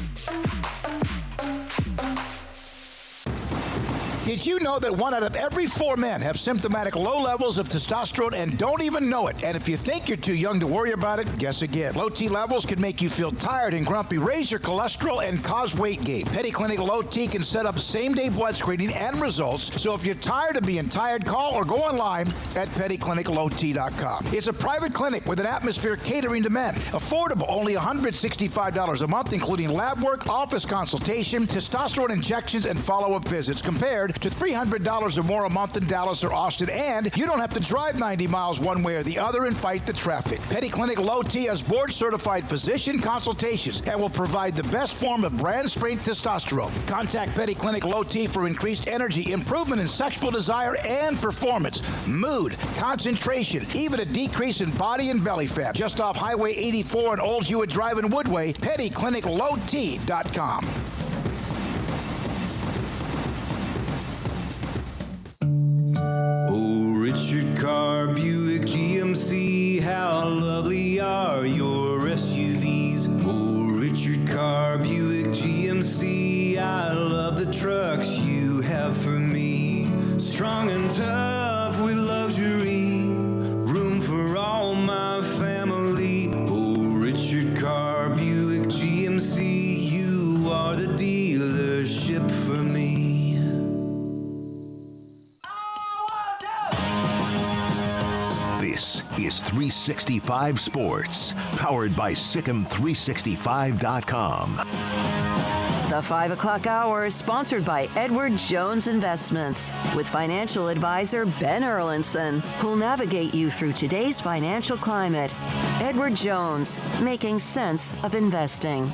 Did you know that 1 out of every 4 men have symptomatic low levels of testosterone and don't even know it? And if you think you're too young to worry about it, guess again. Low T levels can make you feel tired and grumpy, raise your cholesterol, and cause weight gain. Petty Clinic Low T can set up same-day blood screening and results. So if you're tired of being tired, call or go online at pettycliniclowt.com. It's a private clinic with an atmosphere catering to men. Affordable, only $165 a month, including lab work, office consultation, testosterone injections, and follow-up visits, compared to $300 or more a month in Dallas or Austin, and you don't have to drive 90 miles one way or the other and fight the traffic. Petty Clinic Low T has board-certified physician consultations and will provide the best form of brand-strength testosterone. Contact Petty Clinic Low T for increased energy, improvement in sexual desire and performance, mood, concentration, even a decrease in body and belly fat. Just off Highway 84 and Old Hewitt Drive in Woodway, pettycliniclowt.com. Oh, Richard Carr, Buick, GMC, how lovely are your SUVs. Oh, Richard Carr, Buick, GMC, I love the trucks you have for me. Strong and tough with luxury, room for all my family. Oh, Richard Carr, Buick, GMC, you are the dealership for me. This is 365 Sports, powered by Sikkim365.com. The 5 o'clock hour is sponsored by Edward Jones Investments with financial advisor Ben Erlinson, who'll navigate you through today's financial climate. Edward Jones, making sense of investing.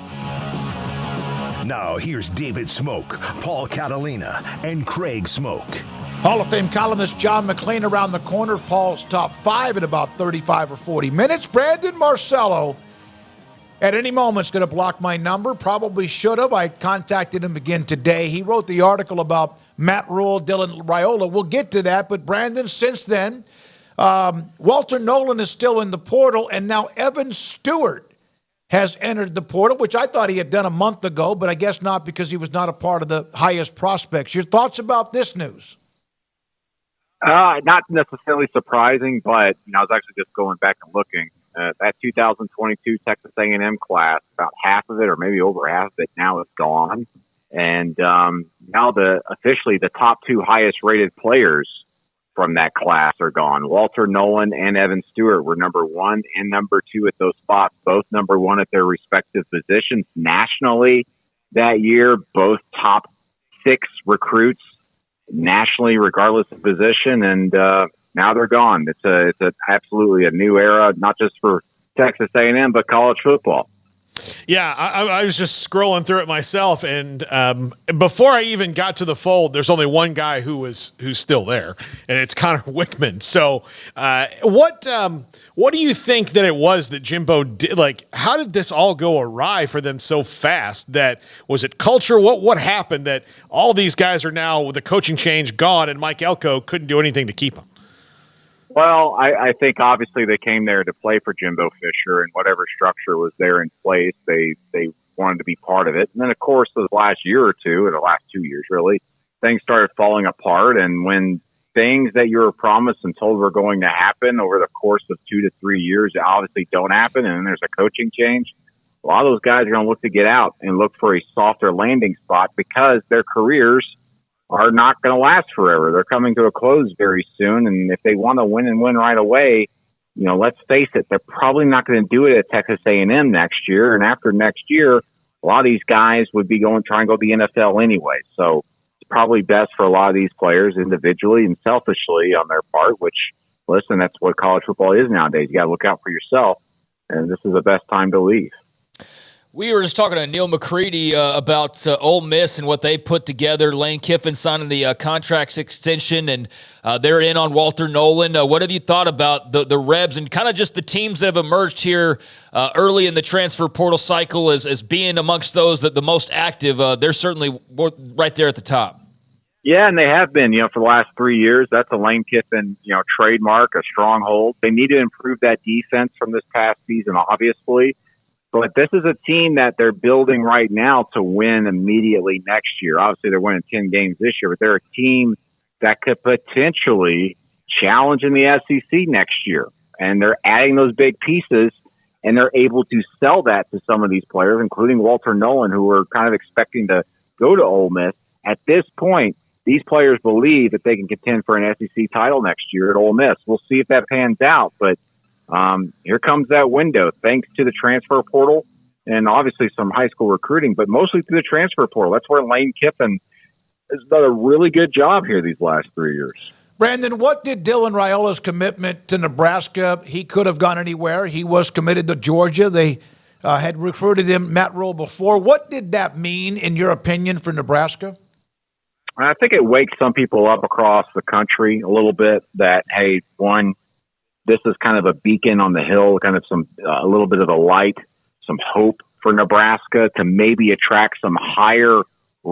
Now here's David Smoak, Paul Catalina, and Craig Smoak. Hall of Fame columnist John McClain around the corner. Paul's top 5 in about 35 or 40 minutes. Brandon Marcelo at any moment is going to block my number. Probably should have. I contacted him again today. He wrote the article about Matt Rhule, Dylan Riola. We'll get to that. But Brandon, since then, Walter Nolan is still in the portal, and now Evan Stewart has entered the portal, which I thought he had done a month ago, but I guess not, because he was not a part of the highest prospects. Your thoughts about this news? Not necessarily surprising, but I was actually just going back and looking. That 2022 Texas A&M class, about half of it, or maybe over half of it, now is gone. And now officially the top 2 highest rated players from that class are gone. Walter Nolan and Evan Stewart were number 1 and number 2 at those spots, both number 1 at their respective positions nationally that year, both top 6 recruits nationally, regardless of position, and now they're gone. It's absolutely a new era, not just for Texas A&M, but college football. Yeah, I was just scrolling through it myself, and before I even got to the fold, there's only one guy who's still there, and it's Connor Wickman. So, what do you think that it was that Jimbo did? Like, how did this all go awry for them so fast? That was it culture? What happened that all these guys are now with the coaching change gone, and Mike Elko couldn't do anything to keep them? Well, I think obviously they came there to play for Jimbo Fisher, and whatever structure was there in place, they wanted to be part of it. And then, of course, the last year or two, or the last 2 years really, things started falling apart. And when things that you were promised and told were going to happen over the course of 2 to 3 years obviously don't happen, and then there's a coaching change, a lot of those guys are going to look to get out and look for a softer landing spot because their careers are not going to last forever. They're coming to a close very soon, and if they want to win and win right away, let's face it, they're probably not going to do it at Texas A&M next year. And after next year, a lot of these guys would be trying to go to the NFL anyway. So it's probably best for a lot of these players individually and selfishly on their part, which, listen, that's what college football is nowadays. You got to look out for yourself, and this is the best time to leave. We were just talking to Neil McCready about Ole Miss and what they put together. Lane Kiffin signing the contract extension, and they're in on Walter Nolan. What have you thought about the Rebs and kind of just the teams that have emerged here early in the transfer portal cycle as being amongst those that the most active? They're certainly right there at the top. Yeah, and they have been, for the last 3 years. That's a Lane Kiffin, trademark, a stronghold. They need to improve that defense from this past season, obviously. But this is a team that they're building right now to win immediately next year. Obviously, they're winning 10 games this year, but they're a team that could potentially challenge in the SEC next year. And they're adding those big pieces, and they're able to sell that to some of these players, including Walter Nolan, who we're kind of expecting to go to Ole Miss. At this point, these players believe that they can contend for an SEC title next year at Ole Miss. We'll see if that pans out, but here comes that window, thanks to the transfer portal and obviously some high school recruiting, but mostly through the transfer portal. That's where Lane Kiffin has done a really good job here these last 3 years. Brandon, what did Dylan Raiola's commitment to Nebraska? He could have gone anywhere. He was committed to Georgia. They had recruited him, Matt Rhule, before. What did that mean, in your opinion, for Nebraska? I think it wakes some people up across the country a little bit that, hey, this is kind of a beacon on the hill, kind of a little bit of a light, some hope for Nebraska to maybe attract some higher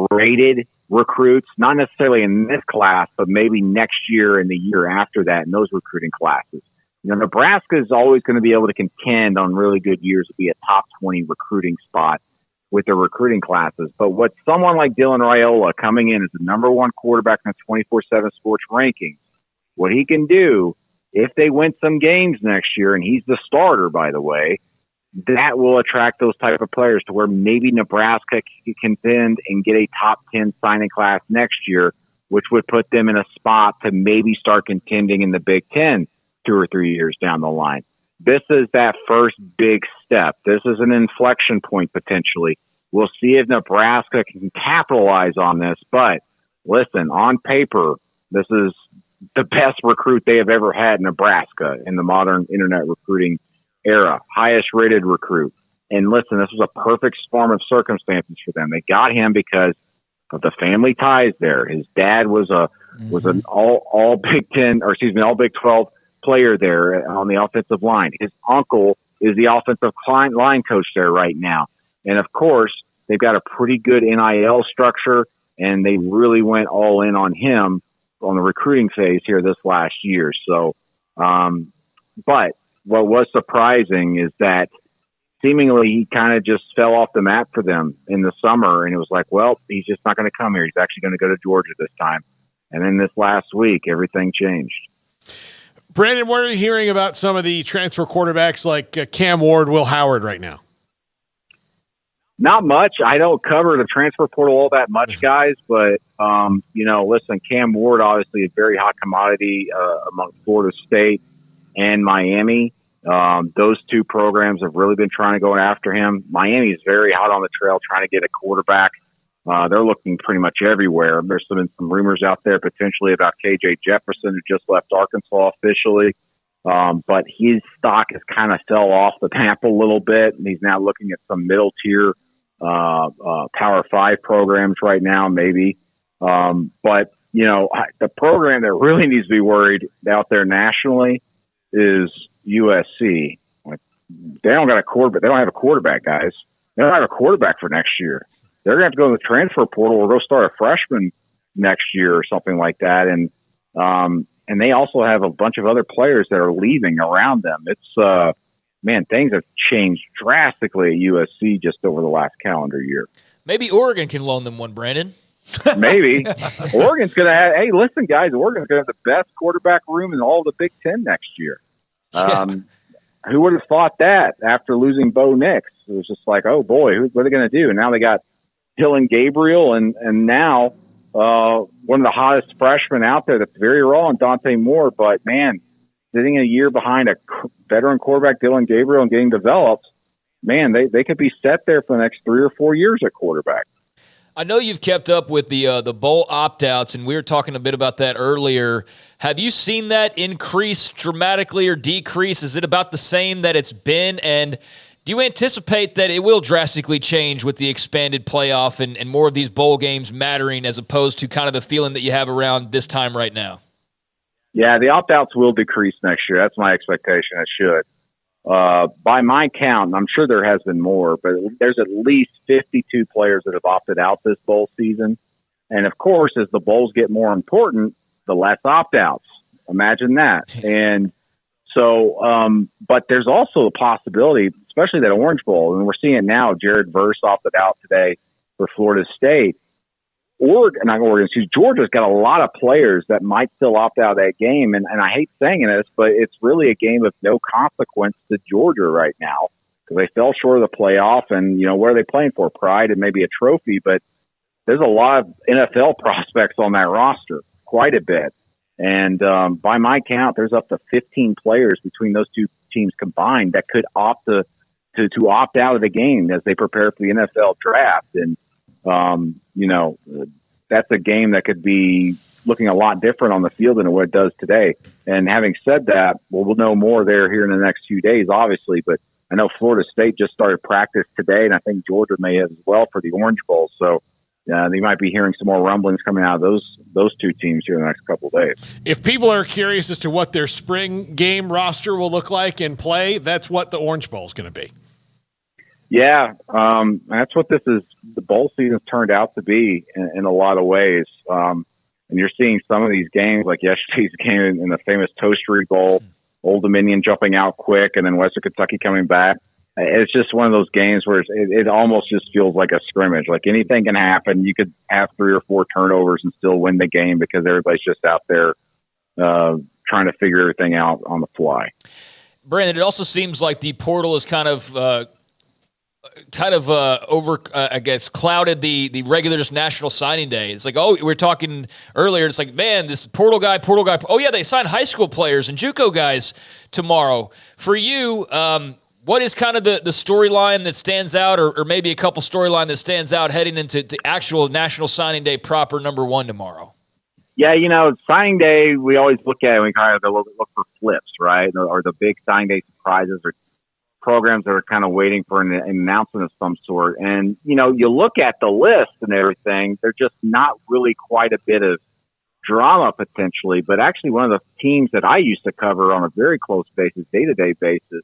rated recruits, not necessarily in this class, but maybe next year and the year after that in those recruiting classes. Nebraska is always going to be able to contend on really good years to be a top 20 recruiting spot with their recruiting classes. But what someone like Dylan Raiola coming in as the number one quarterback in the 24/7 sports rankings, what he can do, if they win some games next year, and he's the starter, by the way, that will attract those type of players to where maybe Nebraska can contend and get a top 10 signing class next year, which would put them in a spot to maybe start contending in the Big Ten 2 or 3 years down the line. This is that first big step. This is an inflection point potentially. We'll see if Nebraska can capitalize on this. But listen, on paper, this is the best recruit they have ever had in Nebraska in the modern internet recruiting era. Highest rated recruit. And listen, this was a perfect storm of circumstances for them. They got him because of the family ties there. His dad was an all Big 10, or excuse me, all Big 12 player there on the offensive line. His uncle is the offensive line coach there right now. And of course, they've got a pretty good NIL structure, and they really went all in on him on the recruiting phase here this last year. So, but what was surprising is that seemingly he kind of just fell off the map for them in the summer. And it was like, well, he's just not going to come here. He's actually going to go to Georgia this time. And then this last week, everything changed. Brandon, what are you hearing about some of the transfer quarterbacks like Cam Ward, Will Howard right now? Not much. I don't cover the transfer portal all that much, guys. But, listen, Cam Ward, obviously a very hot commodity among Florida State and Miami. Those two programs have really been trying to go after him. Miami is very hot on the trail trying to get a quarterback. They're looking pretty much everywhere. There's been some rumors out there potentially about KJ Jefferson, who just left Arkansas officially. But his stock has kind of fell off the map a little bit, and he's now looking at some middle-tier Power 5 programs right now, maybe. But, the program that really needs to be worried out there nationally is USC. They don't got a quarterback. They don't have a quarterback, guys. They don't have a quarterback for next year. They're going to have to go to the transfer portal or go start a freshman next year or something like that. And and they also have a bunch of other players that are leaving around them. It's man, things have changed drastically at USC just over the last calendar year. Maybe Oregon can loan them one, Brandon. Maybe. Oregon's going to have – hey, listen, guys, Oregon's going to have the best quarterback room in all the Big Ten next year. Who would have thought that after losing Bo Nix? It was just like, oh, boy, what are they going to do? And now they got Dylan Gabriel and now one of the hottest freshmen out there that's very raw, and Dante Moore. But, man, sitting a year behind a veteran quarterback, Dylan Gabriel, and getting developed, man, they could be set there for the next 3 or 4 years at quarterback. I know you've kept up with the bowl opt-outs, and we were talking a bit about that earlier. Have you seen that increase dramatically or decrease? Is it about the same that it's been? And do you anticipate that it will drastically change with the expanded playoff and more of these bowl games mattering as opposed to kind of the feeling that you have around this time right now? Yeah, the opt-outs will decrease next year. That's my expectation. It should. By my count, and I'm sure there has been more, but there's at least 52 players that have opted out this bowl season. And of course, as the bowls get more important, the less opt-outs. Imagine that. And so, but there's also a possibility, especially that Orange Bowl, and we're seeing it now. Jared Verse opted out today for Florida State. Georgia's got a lot of players that might still opt out of that game. And I hate saying this, but it's really a game of no consequence to Georgia right now because they fell short of the playoff. And, what are they playing for? Pride and maybe a trophy. But there's a lot of NFL prospects on that roster, quite a bit. And by my count, there's up to 15 players between those two teams combined that could opt to opt out of the game as they prepare for the NFL draft. And, that's a game that could be looking a lot different on the field than what it does today. And having said that, we'll know more there here in the next few days, obviously. But I know Florida State just started practice today, and I think Georgia may as well for the Orange Bowl. So they might be hearing some more rumblings coming out of those two teams here in the next couple of days. If people are curious as to what their spring game roster will look like and play, that's what the Orange Bowl is going to be. Yeah, that's what this is. The bowl season's turned out to be in a lot of ways. And you're seeing some of these games, like yesterday's game in the famous Toastery Bowl, Old Dominion jumping out quick, and then Western Kentucky coming back. It's just one of those games where it almost just feels like a scrimmage. Like anything can happen. You could have 3 or 4 turnovers and still win the game because everybody's just out there trying to figure everything out on the fly. Brandon, it also seems like the portal is kind of clouded the regular just National Signing Day. It's like, we were talking earlier. It's like, man, this portal guy. Oh yeah, they signed high school players and JUCO guys tomorrow. For you, what is kind of the storyline that stands out, or maybe a couple storyline that stands out heading into actual National Signing Day proper number 1 tomorrow? Yeah, signing day, we always look at it and we kind of look for flips, right? Or the big signing day surprises or programs that are kind of waiting for an announcement of some sort. And, you look at the list and everything, they're just not really quite a bit of drama potentially, but actually one of the teams that I used to cover on a very close basis, day-to-day basis,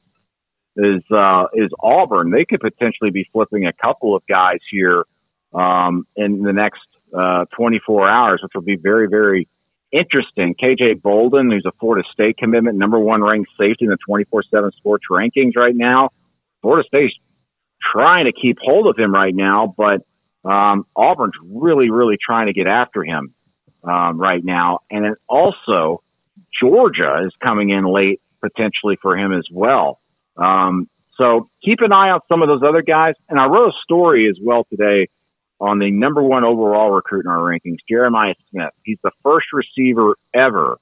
is Auburn. They could potentially be flipping a couple of guys here in the next 24 hours, which will be very, very interesting. KJ Bolden, who's a Florida State commitment, number 1 ranked safety in the 24/7 sports rankings right now. Florida State's trying to keep hold of him right now, but Auburn's really, really trying to get after him right now. And then also Georgia is coming in late potentially for him as well. So keep an eye on some of those other guys. And I wrote a story as well today on the number 1 overall recruit in our rankings, Jeremiah Smith. He's the first receiver ever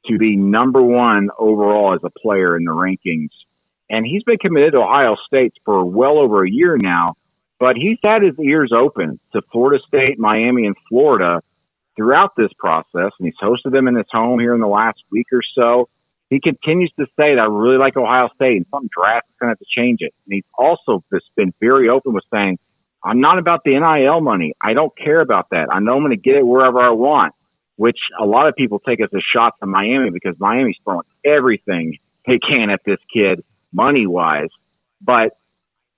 to be number 1 overall as a player in the rankings. And he's been committed to Ohio State for well over a year now, but he's had his ears open to Florida State, Miami, and Florida throughout this process. And he's hosted them in his home here in the last week or so. He continues to say that I really like Ohio State and something drastic is going to have to change it. And he's also just been very open with saying, I'm not about the NIL money. I don't care about that. I know I'm going to get it wherever I want, which a lot of people take as a shot to Miami because Miami's throwing everything they can at this kid money-wise. But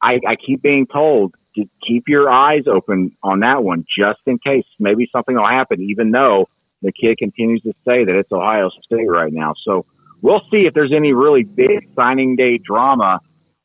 I keep being told to keep your eyes open on that one just in case maybe something will happen, even though the kid continues to say that it's Ohio State right now. So we'll see if there's any really big signing day drama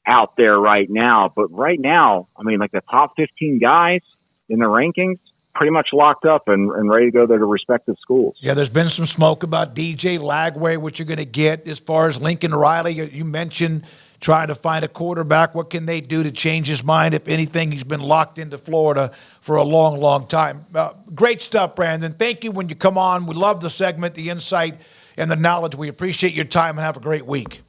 out there right now. But right now, I mean, like the top 15 guys in the rankings, pretty much locked up and ready to go to their respective schools. Yeah, there's been some smoke about DJ Lagway, what you're going to get as far as Lincoln Riley. You mentioned trying to find a quarterback. What can they do to change his mind? If anything, he's been locked into Florida for a long, long time. Great stuff, Brandon. Thank you when you come on. We love the segment, the insight, and the knowledge. We appreciate your time, and have a great week.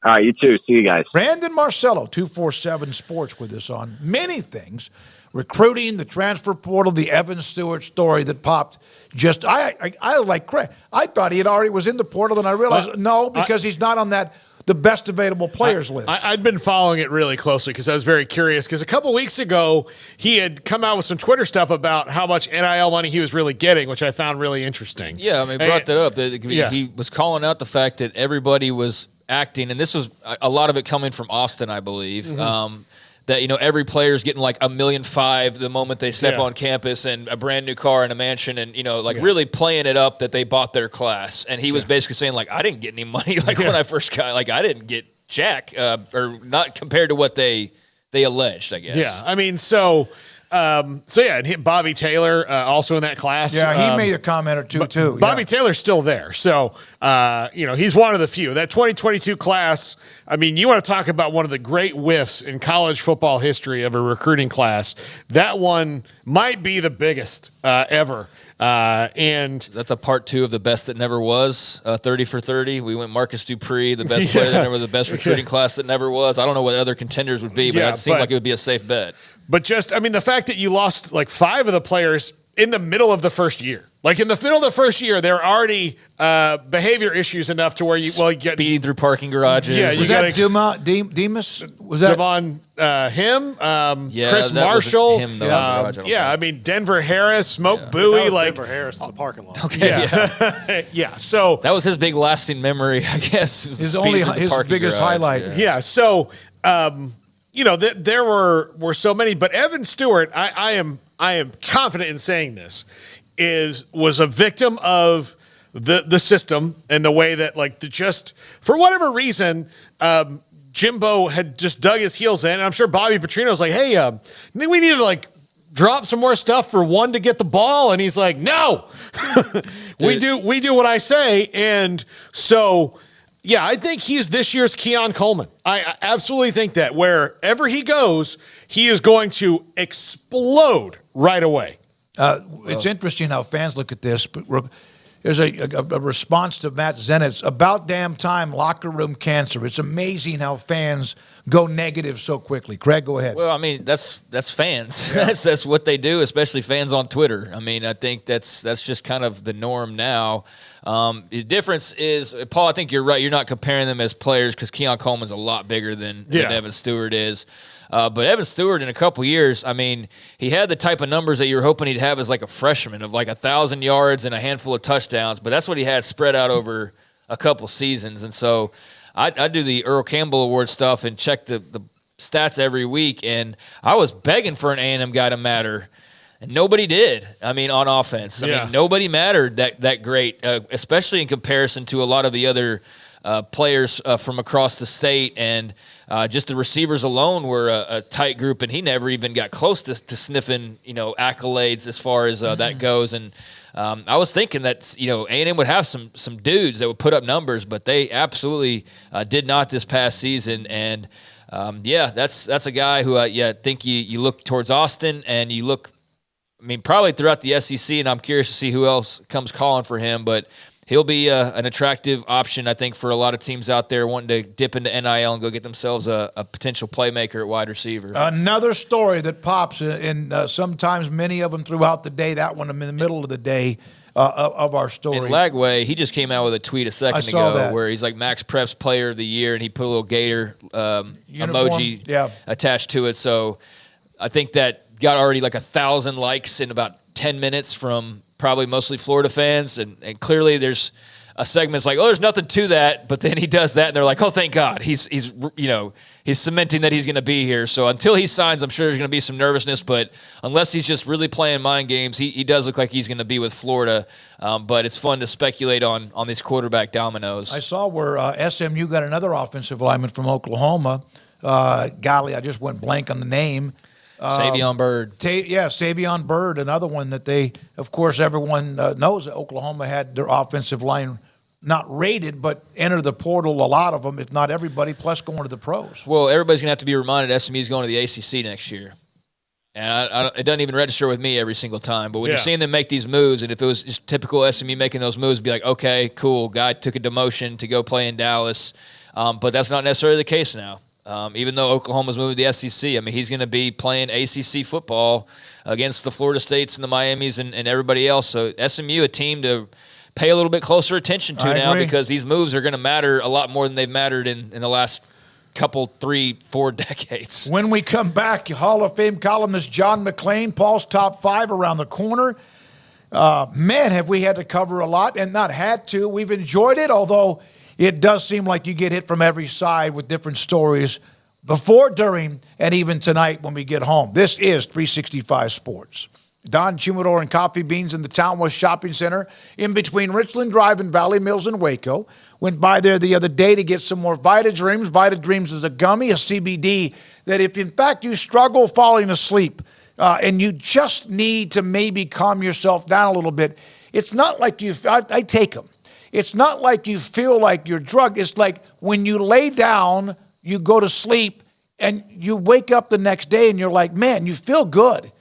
All right, you too. See you guys. Brandon Marcelo, 247 Sports, with us on many things. Recruiting, the transfer portal, the Evan Stewart story that popped. Just I like Craig. I thought he had already was in the portal, and I realized no, because he's not on the best available players list. I'd been following it really closely because I was very curious. Because a couple weeks ago, he had come out with some Twitter stuff about how much NIL money he was really getting, which I found really interesting. Yeah, I mean, brought that up. He was calling out the fact that everybody was acting, and this was a lot of it coming from Austin, I believe. Mm-hmm. That, every player's getting like $1.5 million the moment they step on campus, and a brand new car and a mansion, and really playing it up that they bought their class. And he was basically saying, like, I didn't get any money when I first got, like, I didn't get jack, or not compared to what they alleged, I guess. Yeah, I mean, and Bobby Taylor also in that class. Yeah, he made a comment or two too. Bobby Taylor's still there, so he's one of the few. That 2022 class. I mean, you want to talk about one of the great whiffs in college football history of a recruiting class. That one might be the biggest ever. And that's a part two of the best that never was. 30 for 30. We went Marcus Dupree, the best player that never, the best recruiting class that never was. I don't know what other contenders would be, but that seemed like it would be a safe bet. But the fact that you lost like 5 of the players in the middle of the first year. Like in the middle of the first year, there are already behavior issues enough to where you get speed through parking garages. Yeah, was that Demas? Was that Devon? Him? Chris Marshall? Was him, though, I mean Denver Harris, Smoak Bowie, like Denver Harris in the parking lot. Okay, yeah. So that was his big lasting memory, I guess. His biggest highlight. Yeah. So there were so many, but Evan Stewart, I am confident in saying this, was a victim of the system and the way that just for whatever reason, Jimbo had just dug his heels in. And I'm sure Bobby Petrino's like, hey, I think we need to drop some more stuff for one to get the ball. And he's like, no, we do what I say. And so, yeah, I think he's this year's Keon Coleman. I absolutely think that wherever he goes, he is going to explode right away. It's interesting how fans look at this, but there's a response to Matt Zennett's about damn time locker room cancer. It's amazing how fans go negative so quickly. Craig, go ahead. Well, I mean, that's fans. Yeah. that's what they do, especially fans on Twitter. I mean, I think that's just kind of the norm now. The difference is, Paul, I think you're right. You're not comparing them as players because Keon Coleman's a lot bigger than Evan Stewart is. But Evan Stewart, in a couple years, I mean, he had the type of numbers that you were hoping he'd have as like a freshman of like 1,000 yards and a handful of touchdowns. But that's what he had spread out over a couple seasons. And so I do the Earl Campbell Award stuff and check the stats every week. And I was begging for an A&M guy to matter. And nobody did. I mean, on offense. I mean, nobody mattered that great, especially in comparison to a lot of the other players from across the state. And just the receivers alone were a tight group, and he never even got close to sniffing, accolades as far as that goes. And I was thinking that, A&M would have some dudes that would put up numbers, but they absolutely did not this past season. And that's a guy who I think you look towards Austin, and you look, I mean, probably throughout the SEC, and I'm curious to see who else comes calling for him, but he'll be an attractive option, I think, for a lot of teams out there wanting to dip into NIL and go get themselves a potential playmaker at wide receiver. Another story that pops, and sometimes many of them throughout the day, that one in the middle of the day of our story. In Lagway, he just came out with a tweet a second ago where he's like Max Preps Player of the Year, and he put a little gator emoji attached to it. So I think that got already like 1,000 likes in about 10 minutes from probably mostly Florida fans, and clearly there's a segment's like, oh, there's nothing to that, but then he does that, and they're like, oh, thank God, he's cementing that he's going to be here. So until he signs, I'm sure there's going to be some nervousness, but unless he's just really playing mind games, he does look like he's going to be with Florida. But it's fun to speculate on these quarterback dominoes. I saw where SMU got another offensive lineman from Oklahoma. Golly, I just went blank on the name. Savion Byrd. Savion Byrd, another one that they, of course, everyone knows that Oklahoma had their offensive line not rated, but enter the portal, a lot of them, if not everybody, plus going to the pros. Well, everybody's going to have to be reminded SMU's going to the ACC next year. And it doesn't even register with me every single time. But when you're seeing them make these moves, and if it was just typical SMU making those moves, be like, okay, cool, guy took a demotion to go play in Dallas. But that's not necessarily the case now. Even though Oklahoma's moved to the SEC, I mean, he's going to be playing ACC football against the Florida States and the Miamis and everybody else. So SMU, a team to pay a little bit closer attention to now, because these moves are going to matter a lot more than they've mattered in the last couple, 3-4 decades. When we come back, Hall of Fame columnist John McClain, Paul's top 5 around the corner. Man, have we had to cover a lot, and not had to. We've enjoyed it, although it does seem like you get hit from every side with different stories before, during, and even tonight when we get home. This is 365 Sports. Don Humidor and Coffee Beans in the Town West Shopping Center in between Richland Drive and Valley Mills in Waco. Went by there the other day to get some more Vita Dreams. Vita Dreams is a gummy, a CBD, that if in fact you struggle falling asleep and you just need to maybe calm yourself down a little bit, it's not like I take them. It's not like you feel like you're drugged. It's like when you lay down, you go to sleep, and you wake up the next day and you're like, man, you feel good.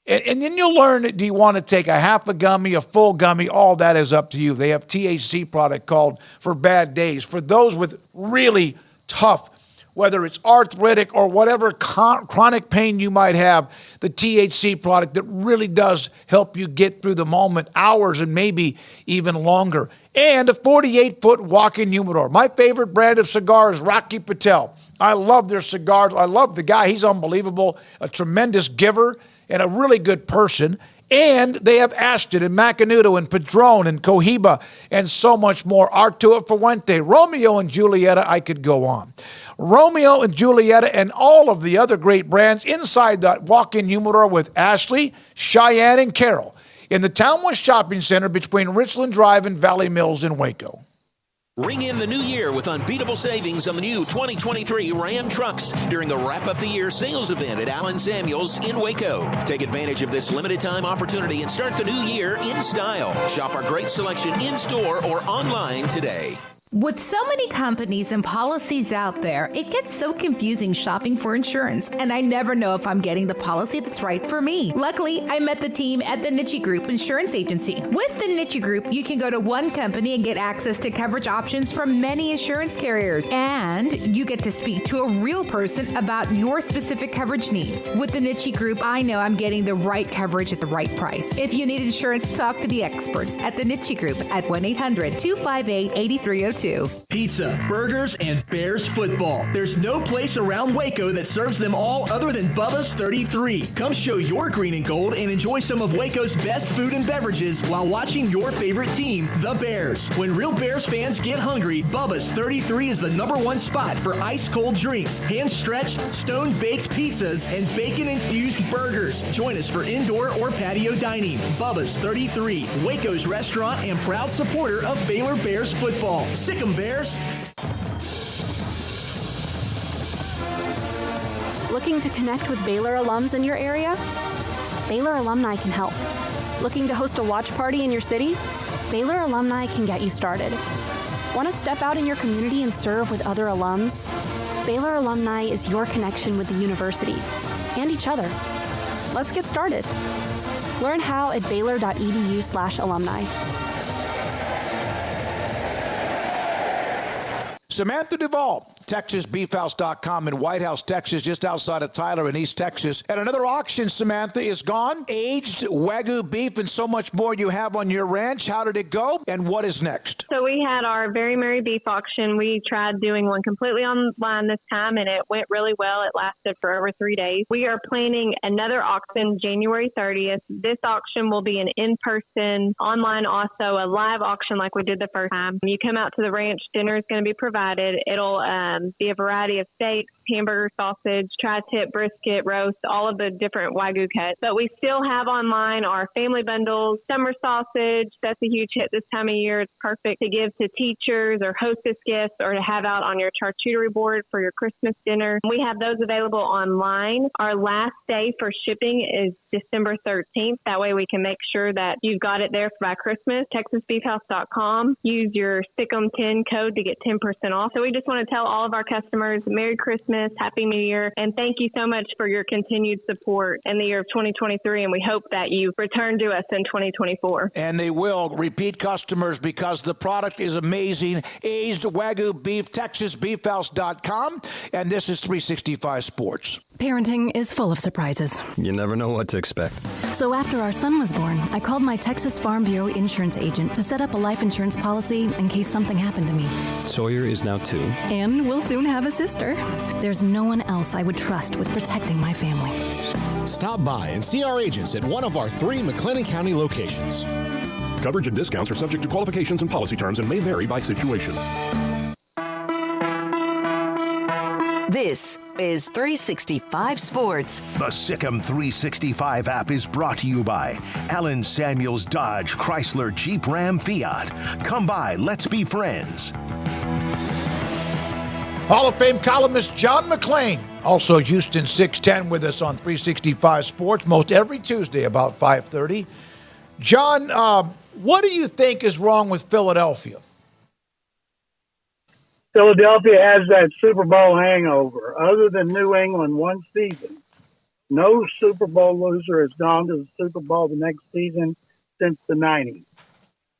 And then you'll learn, do you want to take a half a gummy, a full gummy? All that is up to you. They have THC product called For Bad Days. For those with really tough, whether it's arthritic or whatever chronic pain you might have, the THC product that really does help you get through the moment, hours and maybe even longer. And a 48-foot walk-in humidor. My favorite brand of cigar is Rocky Patel. I love their cigars. I love the guy. He's unbelievable, a tremendous giver, and a really good person. And they have Ashton and Macanudo and Padron and Cohiba and so much more. Arturo Fuente, Romeo and Julieta, I could go on. Romeo and Julieta and all of the other great brands inside that walk-in humidor with Ashley, Cheyenne, and Carol in the Town West Shopping Center between Richland Drive and Valley Mills in Waco. Ring in the new year with unbeatable savings on the new 2023 Ram trucks during the Wrap Up the Year sales event at Allen Samuels in Waco. Take advantage of this limited time opportunity and start the new year in style. Shop our great selection in-store or online today. With so many companies and policies out there, it gets so confusing shopping for insurance, and I never know if I'm getting the policy that's right for me. Luckily, I met the team at the Niche Group Insurance Agency. With the Niche Group, you can go to one company and get access to coverage options from many insurance carriers, and you get to speak to a real person about your specific coverage needs. With the Niche Group, I know I'm getting the right coverage at the right price. If you need insurance, talk to the experts at the Niche Group at 1-800-258-8302. Pizza, burgers, and Bears football. There's no place around Waco that serves them all other than Bubba's 33. Come show your green and gold and enjoy some of Waco's best food and beverages while watching your favorite team, the Bears. When real Bears fans get hungry, Bubba's 33 is the #1 spot for ice-cold drinks, hand-stretched, stone-baked pizzas, and bacon-infused burgers. Join us for indoor or patio dining. Bubba's 33, Waco's restaurant and proud supporter of Baylor Bears football. Sick 'em, Bears. Looking to connect with Baylor alums in your area? Baylor Alumni can help. Looking to host a watch party in your city? Baylor Alumni can get you started. Want to step out in your community and serve with other alums? Baylor Alumni is your connection with the university and each other. Let's get started. Learn how at baylor.edu/alumni. Samantha Duvall TexasBeefHouse.com in White House, Texas, just outside of Tyler in East Texas. And another auction, Samantha, is gone. Aged Wagyu beef and so much more you have on your ranch. How did it go? And what is next? So we had our Very Merry Beef auction. We tried doing one completely online this time, and it went really well. It lasted for over 3 days. We are planning another auction January 30th. This auction will be an in-person, online also, a live auction like we did the first time. You come out to the ranch, dinner is going to be provided. It'll be a variety of steaks, hamburger, sausage, tri-tip, brisket, roast, all of the different Wagyu cuts. But we still have online our family bundles, summer sausage. That's a huge hit this time of year. It's perfect to give to teachers or hostess guests or to have out on your charcuterie board for your Christmas dinner. We have those available online. Our last day for shipping is December 13th. That way we can make sure that you've got it there by Christmas. TexasBeefHouse.com. Use your SICM10 code to get 10% off. So we just want to tell all of our customers Merry Christmas, Happy New Year, and thank you so much for your continued support in the year of 2023. And we hope that you return to us in 2024. And they will. Repeat customers because the product is amazing. Aged Wagyu beef, TexasBeefHouse.com. And this is 365 Sports. Parenting is full of surprises. You never know what to expect. So after our son was born, I called my Texas Farm Bureau insurance agent to set up a life insurance policy in case something happened to me. Sawyer is now 2. And we'll soon have a sister. There's no one else I would trust with protecting my family. Stop by and see our agents at one of our 3 McLennan County locations. Coverage and discounts are subject to qualifications and policy terms and may vary by situation. This is 365 Sports. The Sikkim 365 app is brought to you by Allen Samuels Dodge Chrysler Jeep Ram Fiat. Come by, let's be friends. Hall of Fame columnist John McClain, also Houston 610 with us on 365 Sports, most every Tuesday about 5:30. John, what do you think is wrong with Philadelphia? Philadelphia has that Super Bowl hangover. Other than New England one season, no Super Bowl loser has gone to the Super Bowl the next season since the 90s.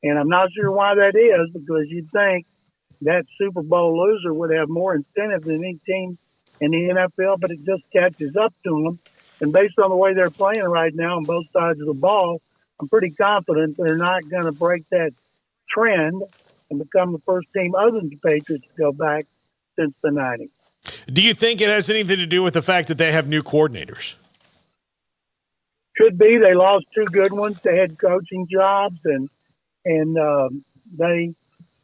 And I'm not sure why that is, because you'd think that Super Bowl loser would have more incentive than any team in the NFL, but it just catches up to them. And based on the way they're playing right now on both sides of the ball, I'm pretty confident they're not going to break that trend and become the first team other than the Patriots to go back since the 90s. Do you think it has anything to do with the fact that they have new coordinators? Could be. They lost 2 good ones to head coaching jobs, and they,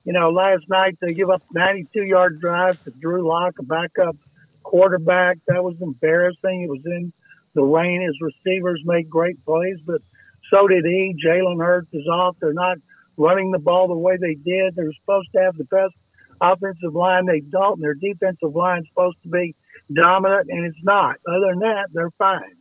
last night they give up 92-yard drives to Drew Lock, a backup quarterback. That was embarrassing. It was in the rain. His receivers made great plays, but so did he. Jalen Hurts is off. They're not running the ball the way they did. They're supposed to have the best offensive line. They don't. And their defensive line is supposed to be dominant, and it's not. Other than that, they're fine.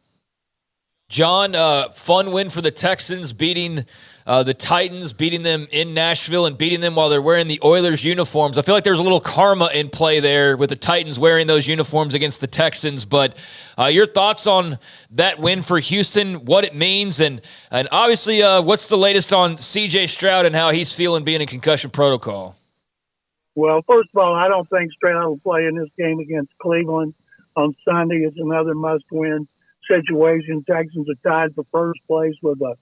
John, fun win for the Texans, beating the Titans, beating them in Nashville, and beating them while they're wearing the Oilers uniforms. I feel like there's a little karma in play there with the Titans wearing those uniforms against the Texans. But your thoughts on that win for Houston, what it means, and obviously what's the latest on C.J. Stroud and how he's feeling being in concussion protocol? Well, first of all, I don't think Stroud will play in this game against Cleveland on Sunday. It's another must-win situation. Texans are tied for first place with the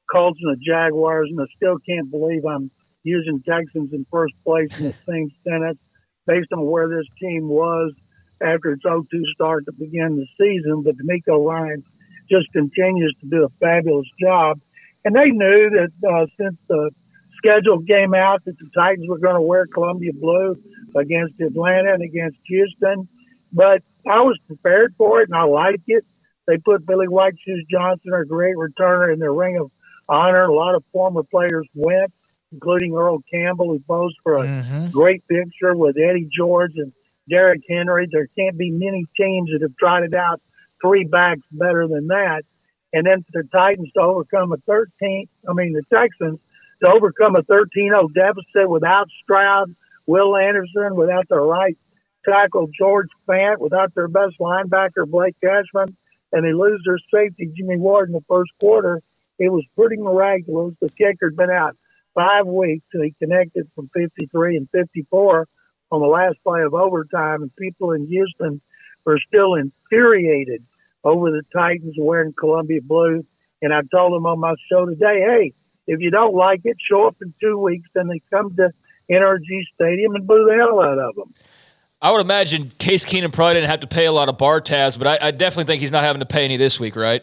Colts and the Jaguars, and I still can't believe I'm using Texans in first place in the same sentence based on where this team was after its 0-2 start to begin the season. But D'Amico Ryan just continues to do a fabulous job. And they knew that since the schedule came out that the Titans were going to wear Columbia blue against Atlanta and against Houston. But I was prepared for it, and I like it. They put Billy White Shoes Johnson, a great returner, in their ring of honor. A lot of former players went, including Earl Campbell, who posed for a great picture with Eddie George and Derrick Henry. There can't be many teams that have tried it out 3 backs better than that. And then for the Titans to overcome the Texans to overcome a 13-0 deficit without Stroud, Will Anderson, without their right tackle George Fant, without their best linebacker Blake Cashman, and they lose their safety, Jimmy Ward, in the first quarter. It was pretty miraculous. The kicker had been out 5 weeks, and he connected from 53 and 54 on the last play of overtime, and people in Houston are still infuriated over the Titans wearing Columbia blue. And I told them on my show today, hey, if you don't like it, show up in 2 weeks. Then they come to NRG Stadium and boo the hell out of them. I would imagine Case Keenum probably didn't have to pay a lot of bar tabs, but I definitely think he's not having to pay any this week, right?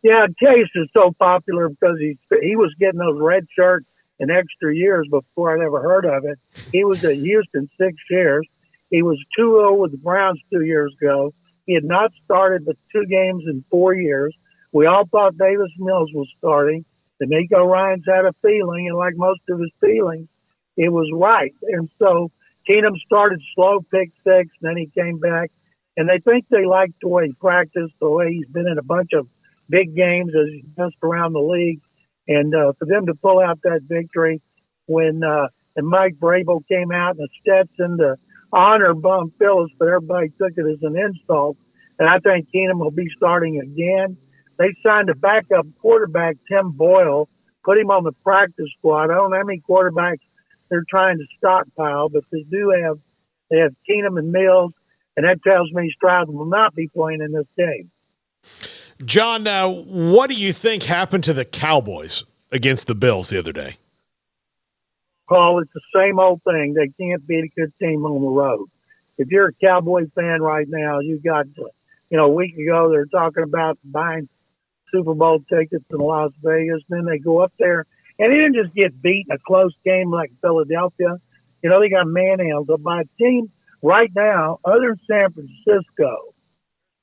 Yeah, Case is so popular because he was getting those red shirts and extra years before I'd ever heard of it. He was at Houston 6 years. He was 2-0 with the Browns 2 years ago. He had not started but 2 games in 4 years. We all thought Davis Mills was starting. D'Amico Ryans had a feeling, and like most of his feelings, it was right. And so Keenum started slow, pick 6, and then he came back. And they think they liked the way he practiced, the way he's been in a bunch of big games as he bounced around the league. And for them to pull out that victory when and Mike Vrabel came out and the Stetson to honor Bum Phillips, but everybody took it as an insult. And I think Keenum will be starting again. They signed a backup quarterback, Tim Boyle, put him on the practice squad. I don't know how many quarterbacks they're trying to stockpile, but they have Keenum and Mills, and that tells me Stroud will not be playing in this game. John, what do you think happened to the Cowboys against the Bills the other day? Paul, it's the same old thing. They can't beat a good team on the road. If you're a Cowboy fan right now, you got, a week ago they're talking about buying Super Bowl tickets in Las Vegas. Then they go up there, and they didn't just get beat in a close game like Philadelphia. They got manhandled by a team right now, other than San Francisco.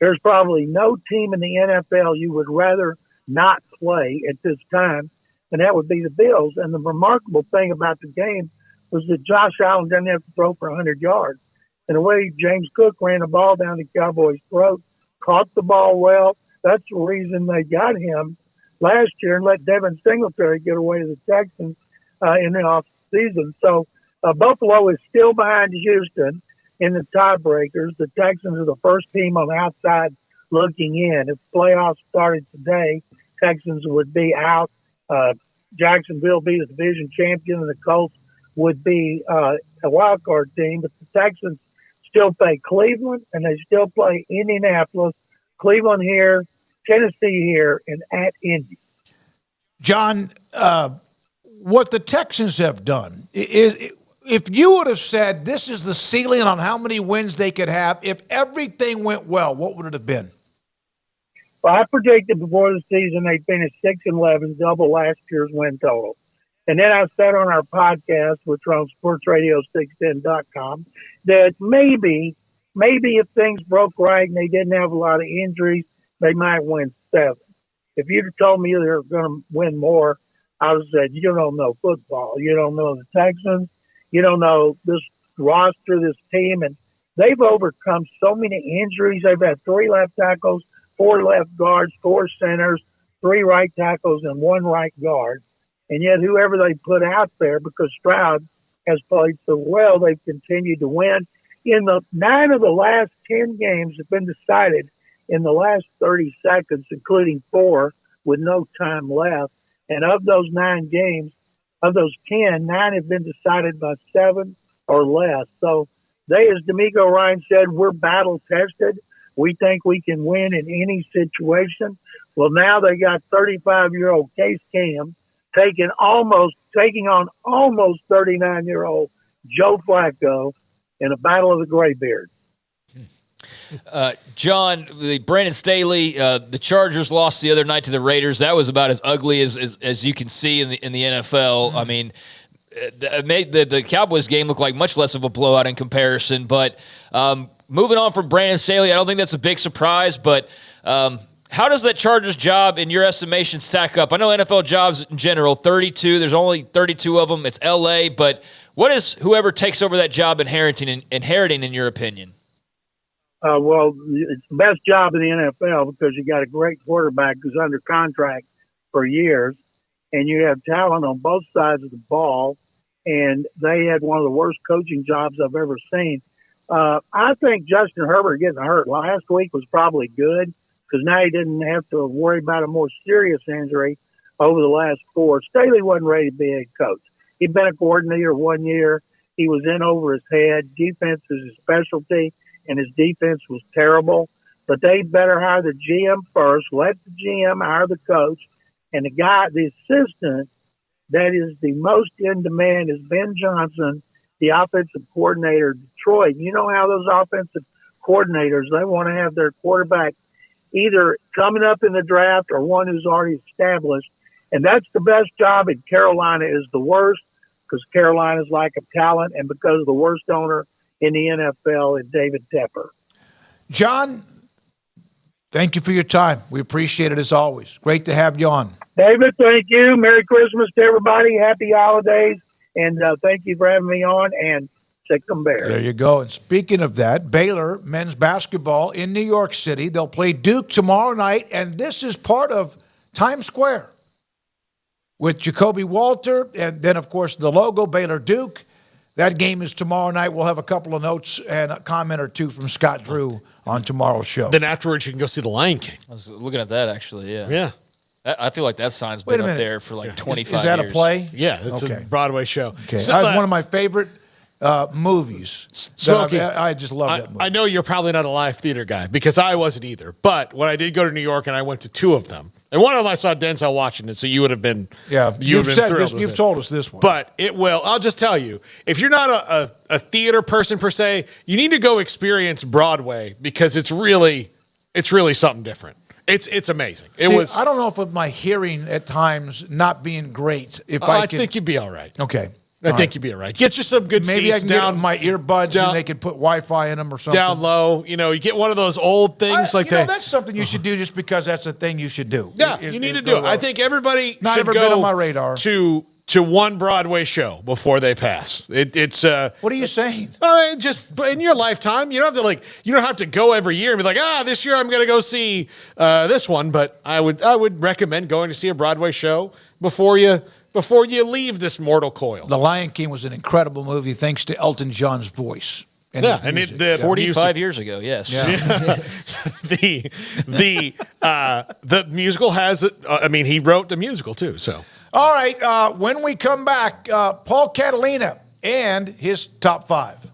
There's probably no team in the NFL you would rather not play at this time, and that would be the Bills. And the remarkable thing about the game was that Josh Allen didn't have to throw for 100 yards. And the way James Cook ran the ball down the Cowboys' throat, caught the ball well, that's the reason they got him last year and let Devin Singletary get away to the Texans in the offseason. So Buffalo is still behind Houston in the tiebreakers. The Texans are the first team on the outside looking in. If playoffs started today, Texans would be out. Jacksonville be the division champion, and the Colts would be a wild card team. But the Texans still play Cleveland, and they still play Indianapolis, Cleveland here, Tennessee here, and at Indy. John, what the Texans have done is, if you would have said this is the ceiling on how many wins they could have, if everything went well, what would it have been? Well, I predicted before the season they'd finish 6-11, double last year's win total. And then I said on our podcast, which are on sportsradio610.com, that maybe if things broke right and they didn't have a lot of injuries, they might win 7. If you'd have told me they were going to win more, I would have said, you don't know football. You don't know the Texans. You don't know this roster, this team. And they've overcome so many injuries. They've had 3 left tackles, 4 left guards, 4 centers, 3 right tackles, and 1 right guard. And yet whoever they put out there, because Stroud has played so well, they've continued to win. In the 9 of the last 10 games have been decided in the last 30 seconds, including 4 with no time left. And of those 9 games, of those 10, 9 have been decided by 7 or less. So they, as D'Amico Ryan said, we're battle tested. We think we can win in any situation. Well, now they got 35-year-old Case Keenum taking on almost 39-year-old Joe Flacco in a battle of the graybeards. John, Brandon Staley, the Chargers lost the other night to the Raiders. That was about as ugly as you can see in the NFL. I mean, it made the Cowboys game look like much less of a blowout in comparison. But moving on from Brandon Staley, I don't think that's a big surprise. But how does that Chargers job, in your estimation, stack up? I know NFL jobs in general, 32. There's only 32 of them. It's L.A. But what is whoever takes over that job inheriting in your opinion? Well, it's the best job in the NFL because you got a great quarterback who's under contract for years, and you have talent on both sides of the ball, and they had one of the worst coaching jobs I've ever seen. I think Justin Herbert getting hurt last week was probably good because now he didn't have to worry about a more serious injury over the last 4. Staley wasn't ready to be a head coach. He'd been a coordinator 1 year. He was in over his head. Defense is his specialty, and his defense was terrible. But they better hire the GM first. Let the GM hire the coach. And the assistant that is the most in demand is Ben Johnson, the offensive coordinator of Detroit. You know how those offensive coordinators, they want to have their quarterback either coming up in the draft or one who's already established. And that's the best job, and Carolina is the worst because Carolina's like a talent and because of the worst owner in the NFL is David Tepper. John, thank you for your time. We appreciate it as always. Great to have you on. David, thank you. Merry Christmas to everybody. Happy holidays. And thank you for having me on. And sick 'em Bears. There you go. And speaking of that, Baylor men's basketball in New York City. They'll play Duke tomorrow night. And this is part of Times Square with Jacoby Walter. And then, of course, the logo, Baylor Duke. That game is tomorrow night. We'll have a couple of notes and a comment or two from Scott Drew on tomorrow's show. Then afterwards, you can go see The Lion King. I was looking at that, actually, yeah. Yeah. I feel like that sign's been up there for like 25 years. Is that a play? Yeah, it's a Broadway show. Okay. So, that was one of my favorite movies. I just love that movie. I know you're probably not a live theater guy because I wasn't either. But when I did go to New York and I went to two of them, and one of them I saw Denzel watching it, so you would have been you've told us this one. But it will. I'll just tell you, if you're not a theater person per se, you need to go experience Broadway because it's really something different. It's amazing. I don't know if with my hearing at times not being great, I think you'd be all right. Okay. I think you'd be all right. Get you some good Maybe seats. I can get my earbuds and they can put Wi-Fi in them or something. Down low. You get one of those old things that's something you should do just because that's a thing you should do. Yeah, you need to do it. I think everybody not should ever go been on my radar. to one Broadway show before they pass. It's what are you saying? Just in your lifetime, you don't have to go every year and be like, this year I'm going to go see this one. But I would recommend going to see a Broadway show before you leave this mortal coil. The Lion King was an incredible movie thanks to Elton John's voice. And 45 years ago, yes. Yeah. The musical has he wrote the musical too, so. All right, when we come back, Paul Catalina and his top 5.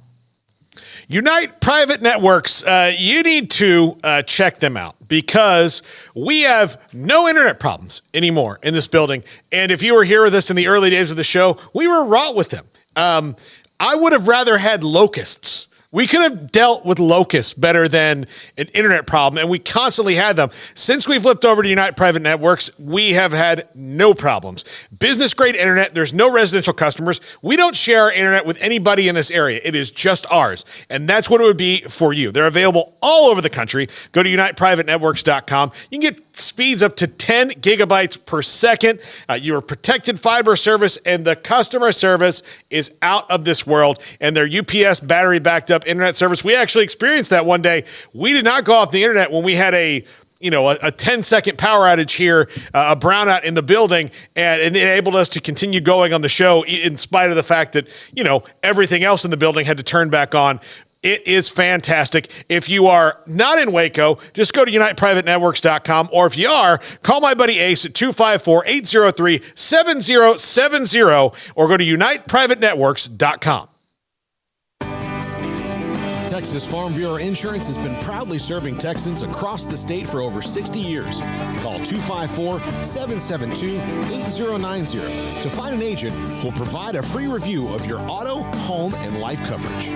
Unite Private Networks, you need to check them out because we have no internet problems anymore in this building. And if you were here with us in the early days of the show, we were raw with them. I would have rather had locusts. We could have dealt with locusts better than an internet problem, and we constantly had them. Since we flipped over to Unite Private Networks, we have had no problems. Business-grade internet, there's no residential customers. We don't share our internet with anybody in this area. It is just ours, and that's what it would be for you. They're available all over the country. Go to UnitePrivateNetworks.com. You can get speeds up to 10 gigabytes per second. Your protected fiber service, and the customer service is out of this world, and their UPS battery-backed up internet service. We actually experienced that one day. We did not go off the internet when we had a 10-second power outage here, a brownout in the building, and it enabled us to continue going on the show in spite of the fact that, everything else in the building had to turn back on. It is fantastic. If you are not in Waco, just go to UnitePrivateNetworks.com, or if you are, call my buddy Ace at 254-803-7070, or go to UnitePrivateNetworks.com. Texas Farm Bureau Insurance has been proudly serving Texans across the state for over 60 years. Call 254-772-8090 to find an agent who will provide a free review of your auto, home, and life coverage.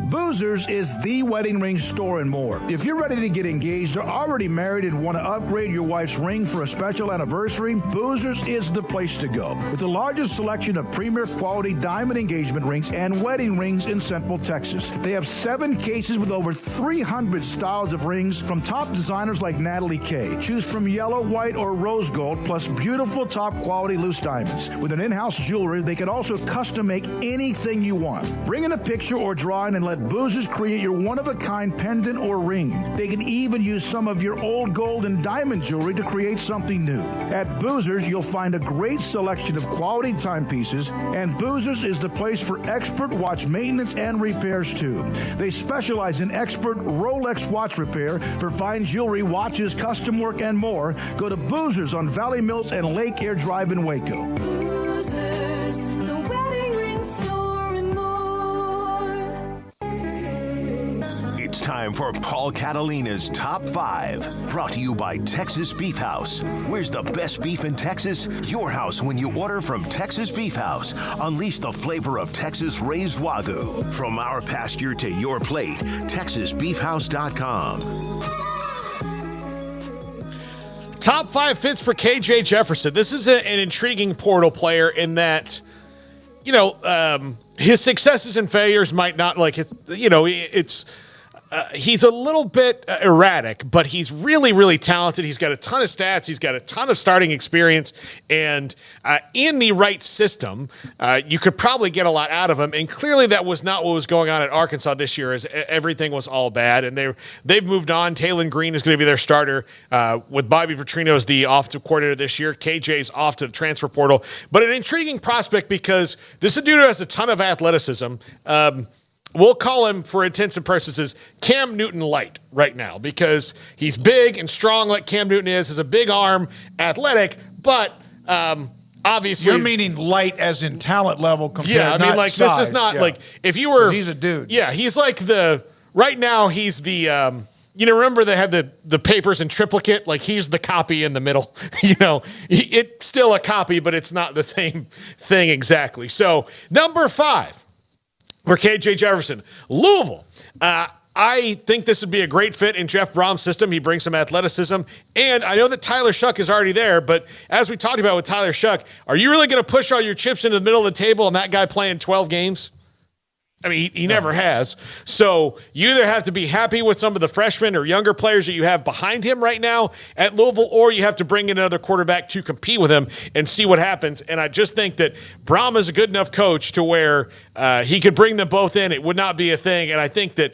Boozers is the wedding ring store and more. If you're ready to get engaged or already married and want to upgrade your wife's ring for a special anniversary, Boozers is the place to go. With the largest selection of premier quality diamond engagement rings and wedding rings in Central Texas. They have 7 cases with over 300 styles of rings from top designers like Natalie Kay. Choose from yellow, white, or rose gold, plus beautiful top quality loose diamonds. With an in-house jewelry, they can also custom make anything you want. Bring in a picture or drawing and let Boozers create your one-of-a-kind pendant or ring. They can even use some of your old gold and diamond jewelry to create something new. At Boozers, you'll find a great selection of quality timepieces, and Boozers is the place for expert watch maintenance and repairs too. They specialize in expert Rolex watch repair for fine jewelry, watches, custom work, and more. Go to Boozers on Valley Mills and Lake Air Drive in Waco. Boozers, the wedding ring store. for Paul Catalina's Top 5. Brought to you by Texas Beef House. Where's the best beef in Texas? Your house when you order from Texas Beef House. Unleash the flavor of Texas raised Wagyu. From our pasture to your plate, TexasBeefHouse.com. Top 5 fits for KJ Jefferson. This is an intriguing portal player in that, his successes and failures might not he's a little bit erratic, but he's really, really talented. He's got a ton of stats. He's got a ton of starting experience. And in the right system, you could probably get a lot out of him. And clearly that was not what was going on at Arkansas this year, as everything was all bad. And they've moved on. Talon Green is going to be their starter with Bobby Petrino as the offensive coordinator this year. KJ's off to the transfer portal. But an intriguing prospect because this is a dude who has a ton of athleticism. We'll call him, for intents and purposes, Cam Newton light right now because he's big and strong like Cam Newton is a big arm, athletic, but obviously... You're meaning light as in talent level compared to not size. This is not like... If you were... He's a dude. Yeah, he's like right now, he's the... remember they had the papers in triplicate? Like, he's the copy in the middle. It's still a copy, but it's not the same thing exactly. So, number 5. For KJ Jefferson, Louisville. I think this would be a great fit in Jeff Brom's system. He brings some athleticism. And I know that Tyler Shuck is already there, but as we talked about with Tyler Shuck, are you really going to push all your chips into the middle of the table and that guy playing 12 games? I mean, he never has. So you either have to be happy with some of the freshmen or younger players that you have behind him right now at Louisville, or you have to bring in another quarterback to compete with him and see what happens. And I just think that Brom is a good enough coach to where he could bring them both in. It would not be a thing. And I think that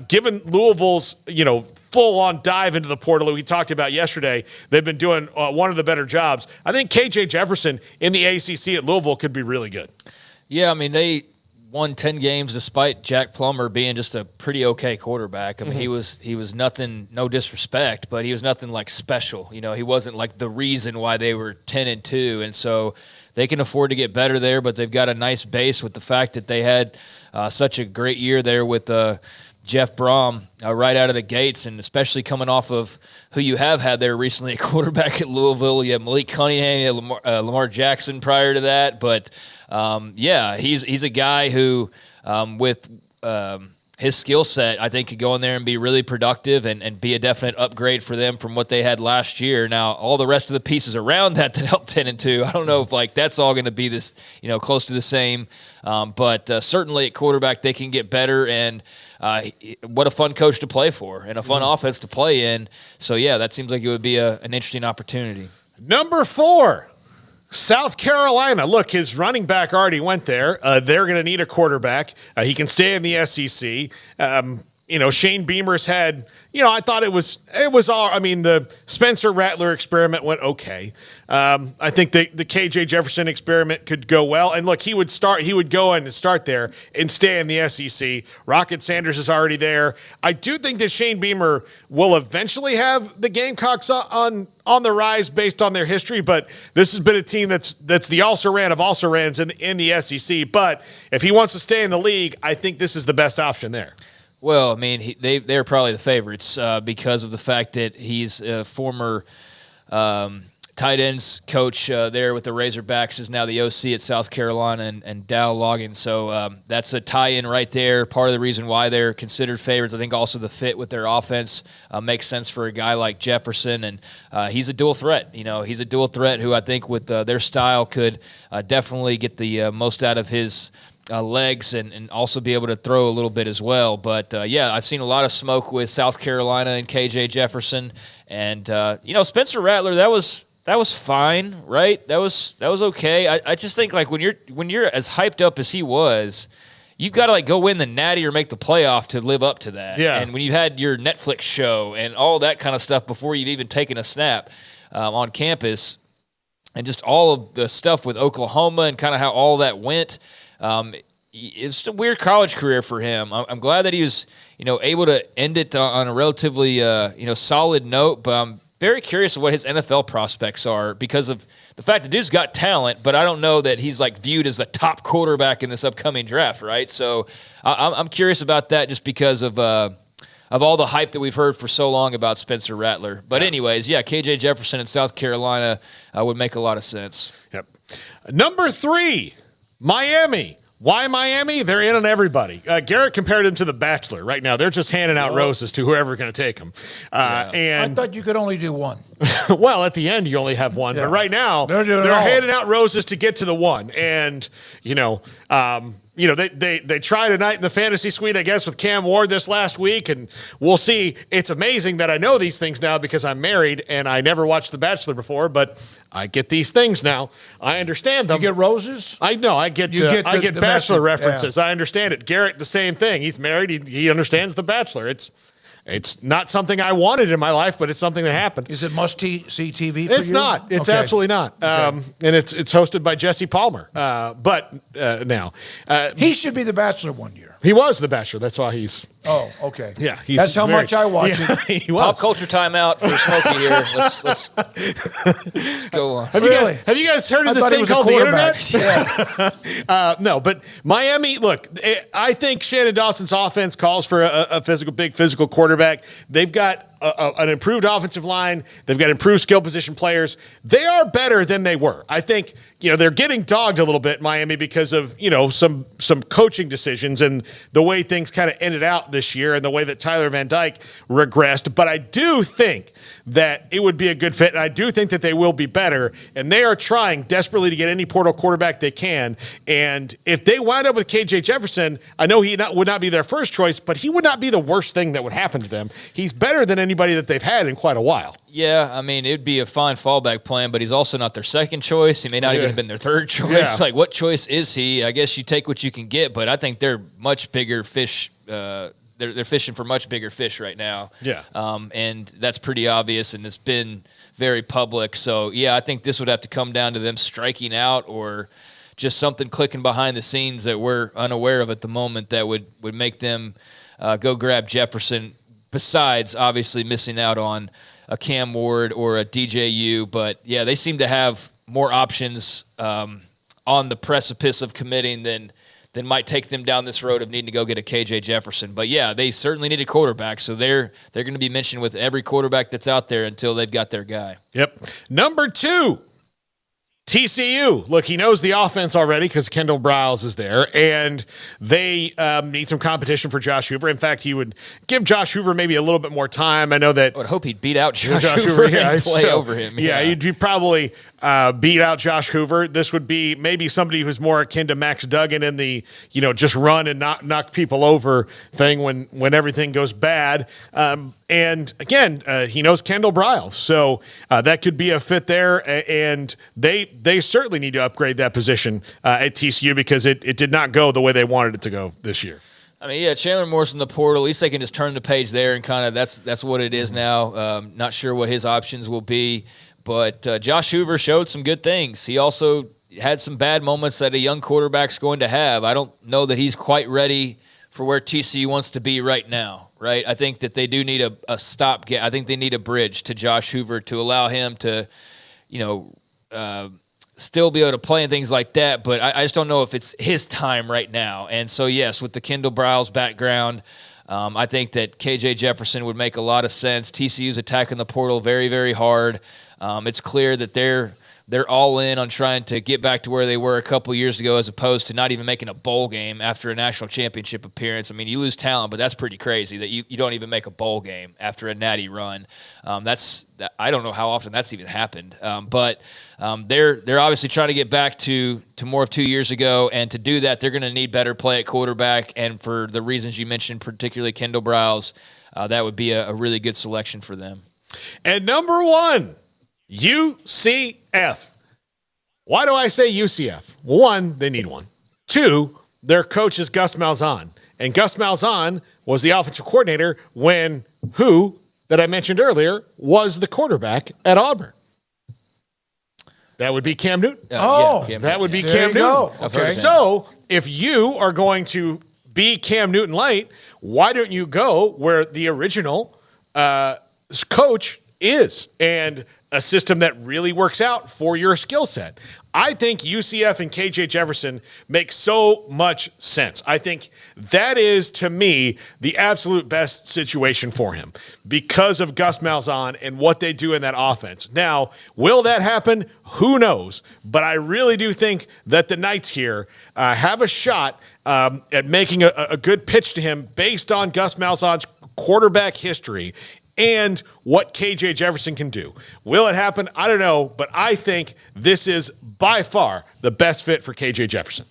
given Louisville's, full-on dive into the portal that we talked about yesterday, they've been doing one of the better jobs. I think KJ Jefferson in the ACC at Louisville could be really good. Yeah, I mean, they won 10 games despite Jack Plummer being just a pretty okay quarterback. I mean, he was nothing, no disrespect, but he was nothing like special. He wasn't like the reason why they were 10-2, and so they can afford to get better there. But they've got a nice base with the fact that they had such a great year there with Jeff Brom right out of the gates, and especially coming off of who you have had there recently at quarterback at Louisville. You have Malik Cunningham, you have Lamar Jackson prior to that, but. He's a guy who, with his skill set, I think could go in there and be really productive and be a definite upgrade for them from what they had last year. Now, all the rest of the pieces around that helped 10-2, I don't know if that's all going to be this, close to the same. But certainly at quarterback they can get better, and what a fun coach to play for and a fun offense to play in. So that seems like it would be an interesting opportunity. Number 4. South Carolina. Look, his running back already went there. They're going to need a quarterback. He can stay in the SEC. Shane Beamer's had, I thought it was all, the Spencer Rattler experiment went okay. I think the KJ Jefferson experiment could go well. And look, he would go in and start there and stay in the SEC. Rocket Sanders is already there. I do think that Shane Beamer will eventually have the Gamecocks on the rise based on their history, but this has been a team that's the also-ran of also-rans in the SEC. But if he wants to stay in the league, I think this is the best option there. Well, I mean, they're probably the favorites because of the fact that he's a former tight ends coach there with the Razorbacks, is now the OC at South Carolina, and Dow Loggins. So that's a tie-in right there. Part of the reason why they're considered favorites. I think also the fit with their offense makes sense for a guy like Jefferson, and he's a dual threat. He's a dual threat who I think with their style could definitely get the most out of his legs and also be able to throw a little bit as well. But, I've seen a lot of smoke with South Carolina and KJ Jefferson. And, Spencer Rattler, that was fine, right? That was okay. I just think, like, when you're as hyped up as he was, you've got to, go win the Natty or make the playoff to live up to that. Yeah. And when you had your Netflix show and all that kind of stuff before you've even taken a snap on campus, and just all of the stuff with Oklahoma and kind of how all that went, it's a weird college career for him. I'm glad that he was, able to end it on a relatively, solid note. But I'm very curious of what his NFL prospects are because of the fact that dude's got talent, but I don't know that he's viewed as the top quarterback in this upcoming draft, right? So I'm curious about that just because of of all the hype that we've heard for so long about Spencer Rattler. But anyways, yeah, KJ Jefferson in South Carolina would make a lot of sense. Yep. Number 3, Miami. Why Miami? They're in on everybody. Garrett compared them to The Bachelor. Right now, they're just handing out roses to whoever's going to take them. And I thought you could only do one. Well, at the end, you only have one. Yeah. But right now, they're handing out roses to get to the one. And, they tried a night in the fantasy suite, I guess, with Cam Ward this last week, and we'll see. It's amazing that I know these things now because I'm married and I never watched The Bachelor before, but I get these things now. I understand them. You get roses? I know. I get Bachelor references. Yeah. I understand it. Garrett, the same thing. He's married. He understands The Bachelor. It's not something I wanted in my life, but it's something that happened. Is it must-see TV for It's you? not. It's absolutely not. Okay. And it's hosted by Jesse Palmer. Now. He should be The Bachelor one year. He was The Bachelor. That's why he's... Oh, okay. Yeah. That's how much I watch it. He was. Pop culture timeout for Smokey here. Let's go on. Have you guys heard of this thing called the internet? Yeah. No, but Miami, look, I think Shannon Dawson's offense calls for a big physical quarterback. They've got an improved offensive line. They've got improved skill position players. They are better than they were. I think, they're getting dogged a little bit, Miami, because of, some coaching decisions and the way things kind of ended out this year and the way that Tyler Van Dyke regressed. But I do think that it would be a good fit, and I do think that they will be better, and they are trying desperately to get any portal quarterback they can. And if they wind up with KJ Jefferson, I know he would not be their first choice, but he would not be the worst thing that would happen to them. He's better than anybody that they've had in quite a while. Yeah, I mean, it'd be a fine fallback plan, but he's also not their second choice. He may not even have been their third choice. Yeah. Like, what choice is he? I guess you take what you can get, but I think they're much bigger fish. They're fishing for much bigger fish right now. Yeah. And that's pretty obvious, and it's been very public. So, yeah, I think this would have to come down to them striking out or just something clicking behind the scenes that we're unaware of at the moment that would make them go grab Jefferson, besides obviously missing out on a Cam Ward or a DJU. But, yeah, they seem to have more options on the precipice of committing than might take them down this road of needing to go get a KJ Jefferson. But, yeah, they certainly need a quarterback, so they're going to be mentioned with every quarterback that's out there until they've got their guy. Yep. Number 2, TCU. Look, he knows the offense already because Kendall Briles is there, and they need some competition for Josh Hoover. In fact, he would give Josh Hoover maybe a little bit more time. I know that... I would hope he'd beat out Josh Hoover and play over him. Yeah, he'd probably beat out Josh Hoover. This would be maybe somebody who's more akin to Max Duggan in the, just run and knock people over thing when everything goes bad. And again, he knows Kendall Briles, so that could be a fit there. And they certainly need to upgrade that position at TCU because it did not go the way they wanted it to go this year. I mean, yeah, Chandler Morris in the portal. At least they can just turn the page there and kind of that's what it is now. Not sure what his options will be. But Josh Hoover showed some good things. He also had some bad moments that a young quarterback's going to have. I don't know that he's quite ready for where TCU wants to be right now, right? I think that they do need a stopgap. I think they need a bridge to Josh Hoover to allow him to, still be able to play and things like that. But I just don't know if it's his time right now. And so, yes, with the Kendall Briles background, I think that KJ Jefferson would make a lot of sense. TCU's attacking the portal very, very hard. It's clear that they're all in on trying to get back to where they were a couple years ago as opposed to not even making a bowl game after a national championship appearance. I mean, you lose talent, but that's pretty crazy that you don't even make a bowl game after a natty run. I don't know how often that's even happened. But they're obviously trying to get back to more of 2 years ago, and to do that, they're going to need better play at quarterback. And for the reasons you mentioned, particularly Kendall Briles, that would be a really good selection for them. And number 1, UCF. Why do I say UCF? Well, 1, they need one. 2, their coach is Gus Malzahn. And Gus Malzahn was the offensive coordinator when that I mentioned earlier, was the quarterback at Auburn. That would be Cam Newton. That would be Cam Newton. Okay. So if you are going to be Cam Newton light, why don't you go where the original coach is? And a system that really works out for your skill set. I think UCF and KJ Jefferson make so much sense. I think that is, to me, the absolute best situation for him because of Gus Malzahn and what they do in that offense. Now, will that happen? Who knows? But I really do think that the Knights here have a shot at making a good pitch to him based on Gus Malzahn's quarterback history and what KJ Jefferson can do. Will it happen? I don't know, but I think this is by far the best fit for KJ Jefferson.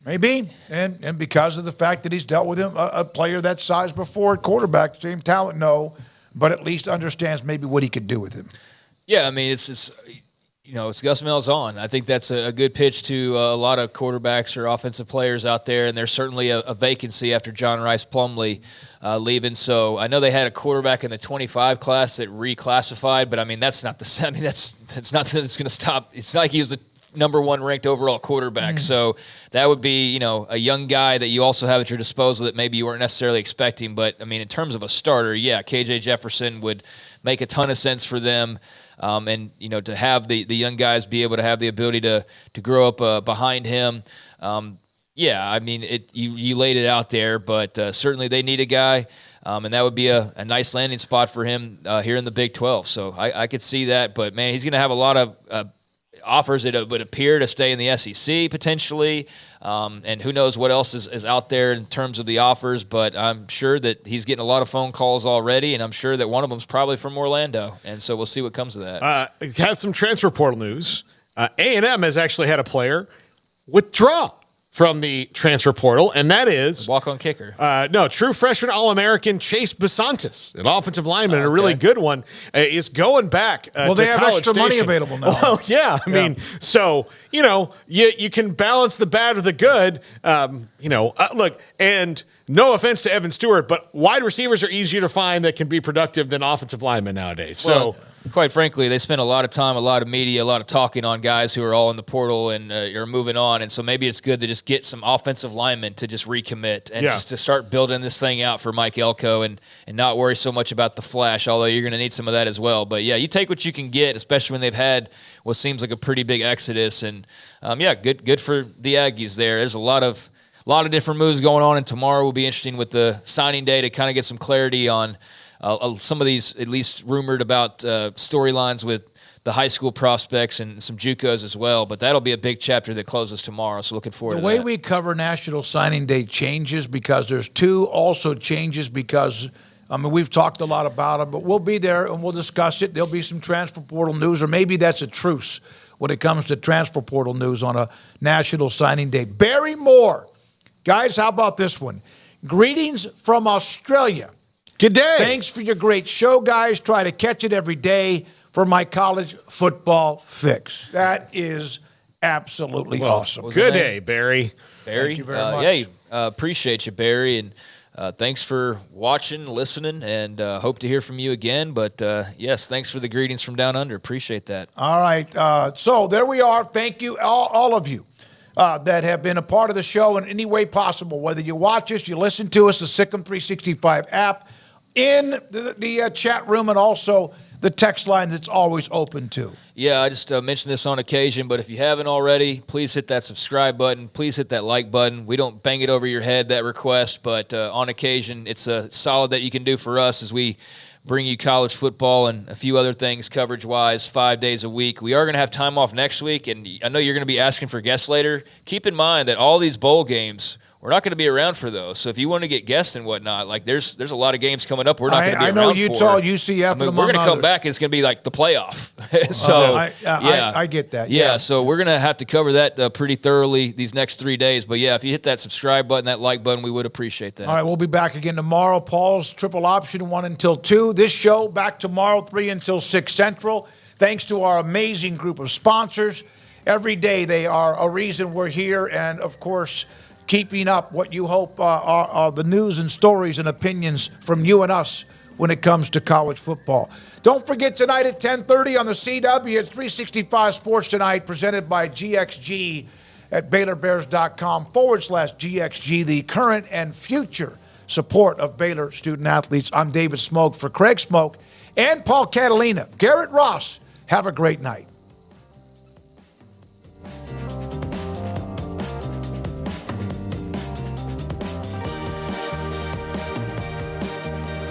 Maybe, and because of the fact that he's dealt with him, a player that size before at quarterback, same talent, no, but at least understands maybe what he could do with him. Yeah, I mean, it's Gus Malzahn. I think that's a good pitch to a lot of quarterbacks or offensive players out there, and there's certainly a vacancy after John Rice Plumlee leaving. So I know they had a quarterback in the 25 class that reclassified, but I mean that's not the. I mean that's nothing that's going to stop. It's not like he was the number 1 ranked overall quarterback. So that would be a young guy that you also have at your disposal that maybe you weren't necessarily expecting. But I mean in terms of a starter, yeah, KJ Jefferson would make a ton of sense for them. And to have the young guys be able to have the ability to grow up behind him. Yeah, I mean, you laid it out there, but certainly they need a guy, and that would be a nice landing spot for him here in the Big 12. So I could see that, but, man, he's going to have a lot of offers that would appear to stay in the SEC potentially, and who knows what else is out there in terms of the offers, but I'm sure that he's getting a lot of phone calls already, and I'm sure that one of them is probably from Orlando, and so we'll see what comes of that. Has some transfer portal news. A&M has actually had a player withdraw from the transfer portal, and that is walk-on kicker. True freshman All-American Chase Basantis, an offensive lineman, a really good one, is going back. Well, they have College extra Station. money available now. Well, yeah, I mean, so you can balance the bad with the good. Look, and no offense to Evan Stewart, but wide receivers are easier to find that can be productive than offensive linemen nowadays. So. Quite frankly, they spend a lot of time, a lot of media, a lot of talking on guys who are all in the portal and are moving on. And so maybe it's good to just get some offensive linemen to just recommit and just to start building this thing out for Mike Elko and not worry so much about the flash, although you're going to need some of that as well. But, yeah, you take what you can get, especially when they've had what seems like a pretty big exodus. And, good for the Aggies there. There's a lot of different moves going on, and tomorrow will be interesting with the signing day to kind of get some clarity on some of these at least rumored about storylines with the high school prospects and some JUCOs as well. But that'll be a big chapter that closes tomorrow, so looking forward to that. The way we cover National Signing Day changes because there's two, also changes because, we've talked a lot about it, but we'll be there and we'll discuss it. There'll be some transfer portal news, or maybe that's a truce when it comes to transfer portal news on a National Signing Day. Barry Moore. Guys, how about this one? Greetings from Australia. Good day. Thanks for your great show, guys. Try to catch it every day for my college football fix. That is absolutely awesome. Good day, Barry. Barry, thank you very much. Appreciate you, Barry, and thanks for watching, listening, and hope to hear from you again. But, yes, thanks for the greetings from down under. Appreciate that. All right. So there we are. Thank you, all of you. That have been a part of the show in any way possible, whether you watch us, you listen to us, the Sikkim 365 app, in the chat room, and also the text line that's always open too. Yeah, I just mentioned this on occasion, but if you haven't already, please hit that subscribe button. Please hit that like button. We don't bang it over your head, that request, but on occasion, it's a solid that you can do for us as we bring you college football and a few other things coverage-wise 5 days a week. We are going to have time off next week, and I know you're going to be asking for guests later. Keep in mind that all these bowl games, we're not going to be around for those. So if you want to get guests and whatnot, like there's a lot of games coming up we're not going to be around for. I know Utah, UCF, we're going to come back, and it's going to be like the playoff. So I get that. Yeah, so we're going to have to cover that pretty thoroughly these next 3 days. But, yeah, if you hit that subscribe button, that like button, we would appreciate that. All right, we'll be back again tomorrow. Paul's triple option, 1 until 2. This show back tomorrow, 3 until 6 Central. Thanks to our amazing group of sponsors. Every day they are a reason we're here, and, of course, keeping up what you hope are the news and stories and opinions from you and us when it comes to college football. Don't forget tonight at 10:30 on the CW, it's 365 Sports Tonight, presented by GXG at BaylorBears.com/GXG, the current and future support of Baylor student athletes. I'm David Smoak for Craig Smoak and Paul Catalina. Garrett Ross Have a great night.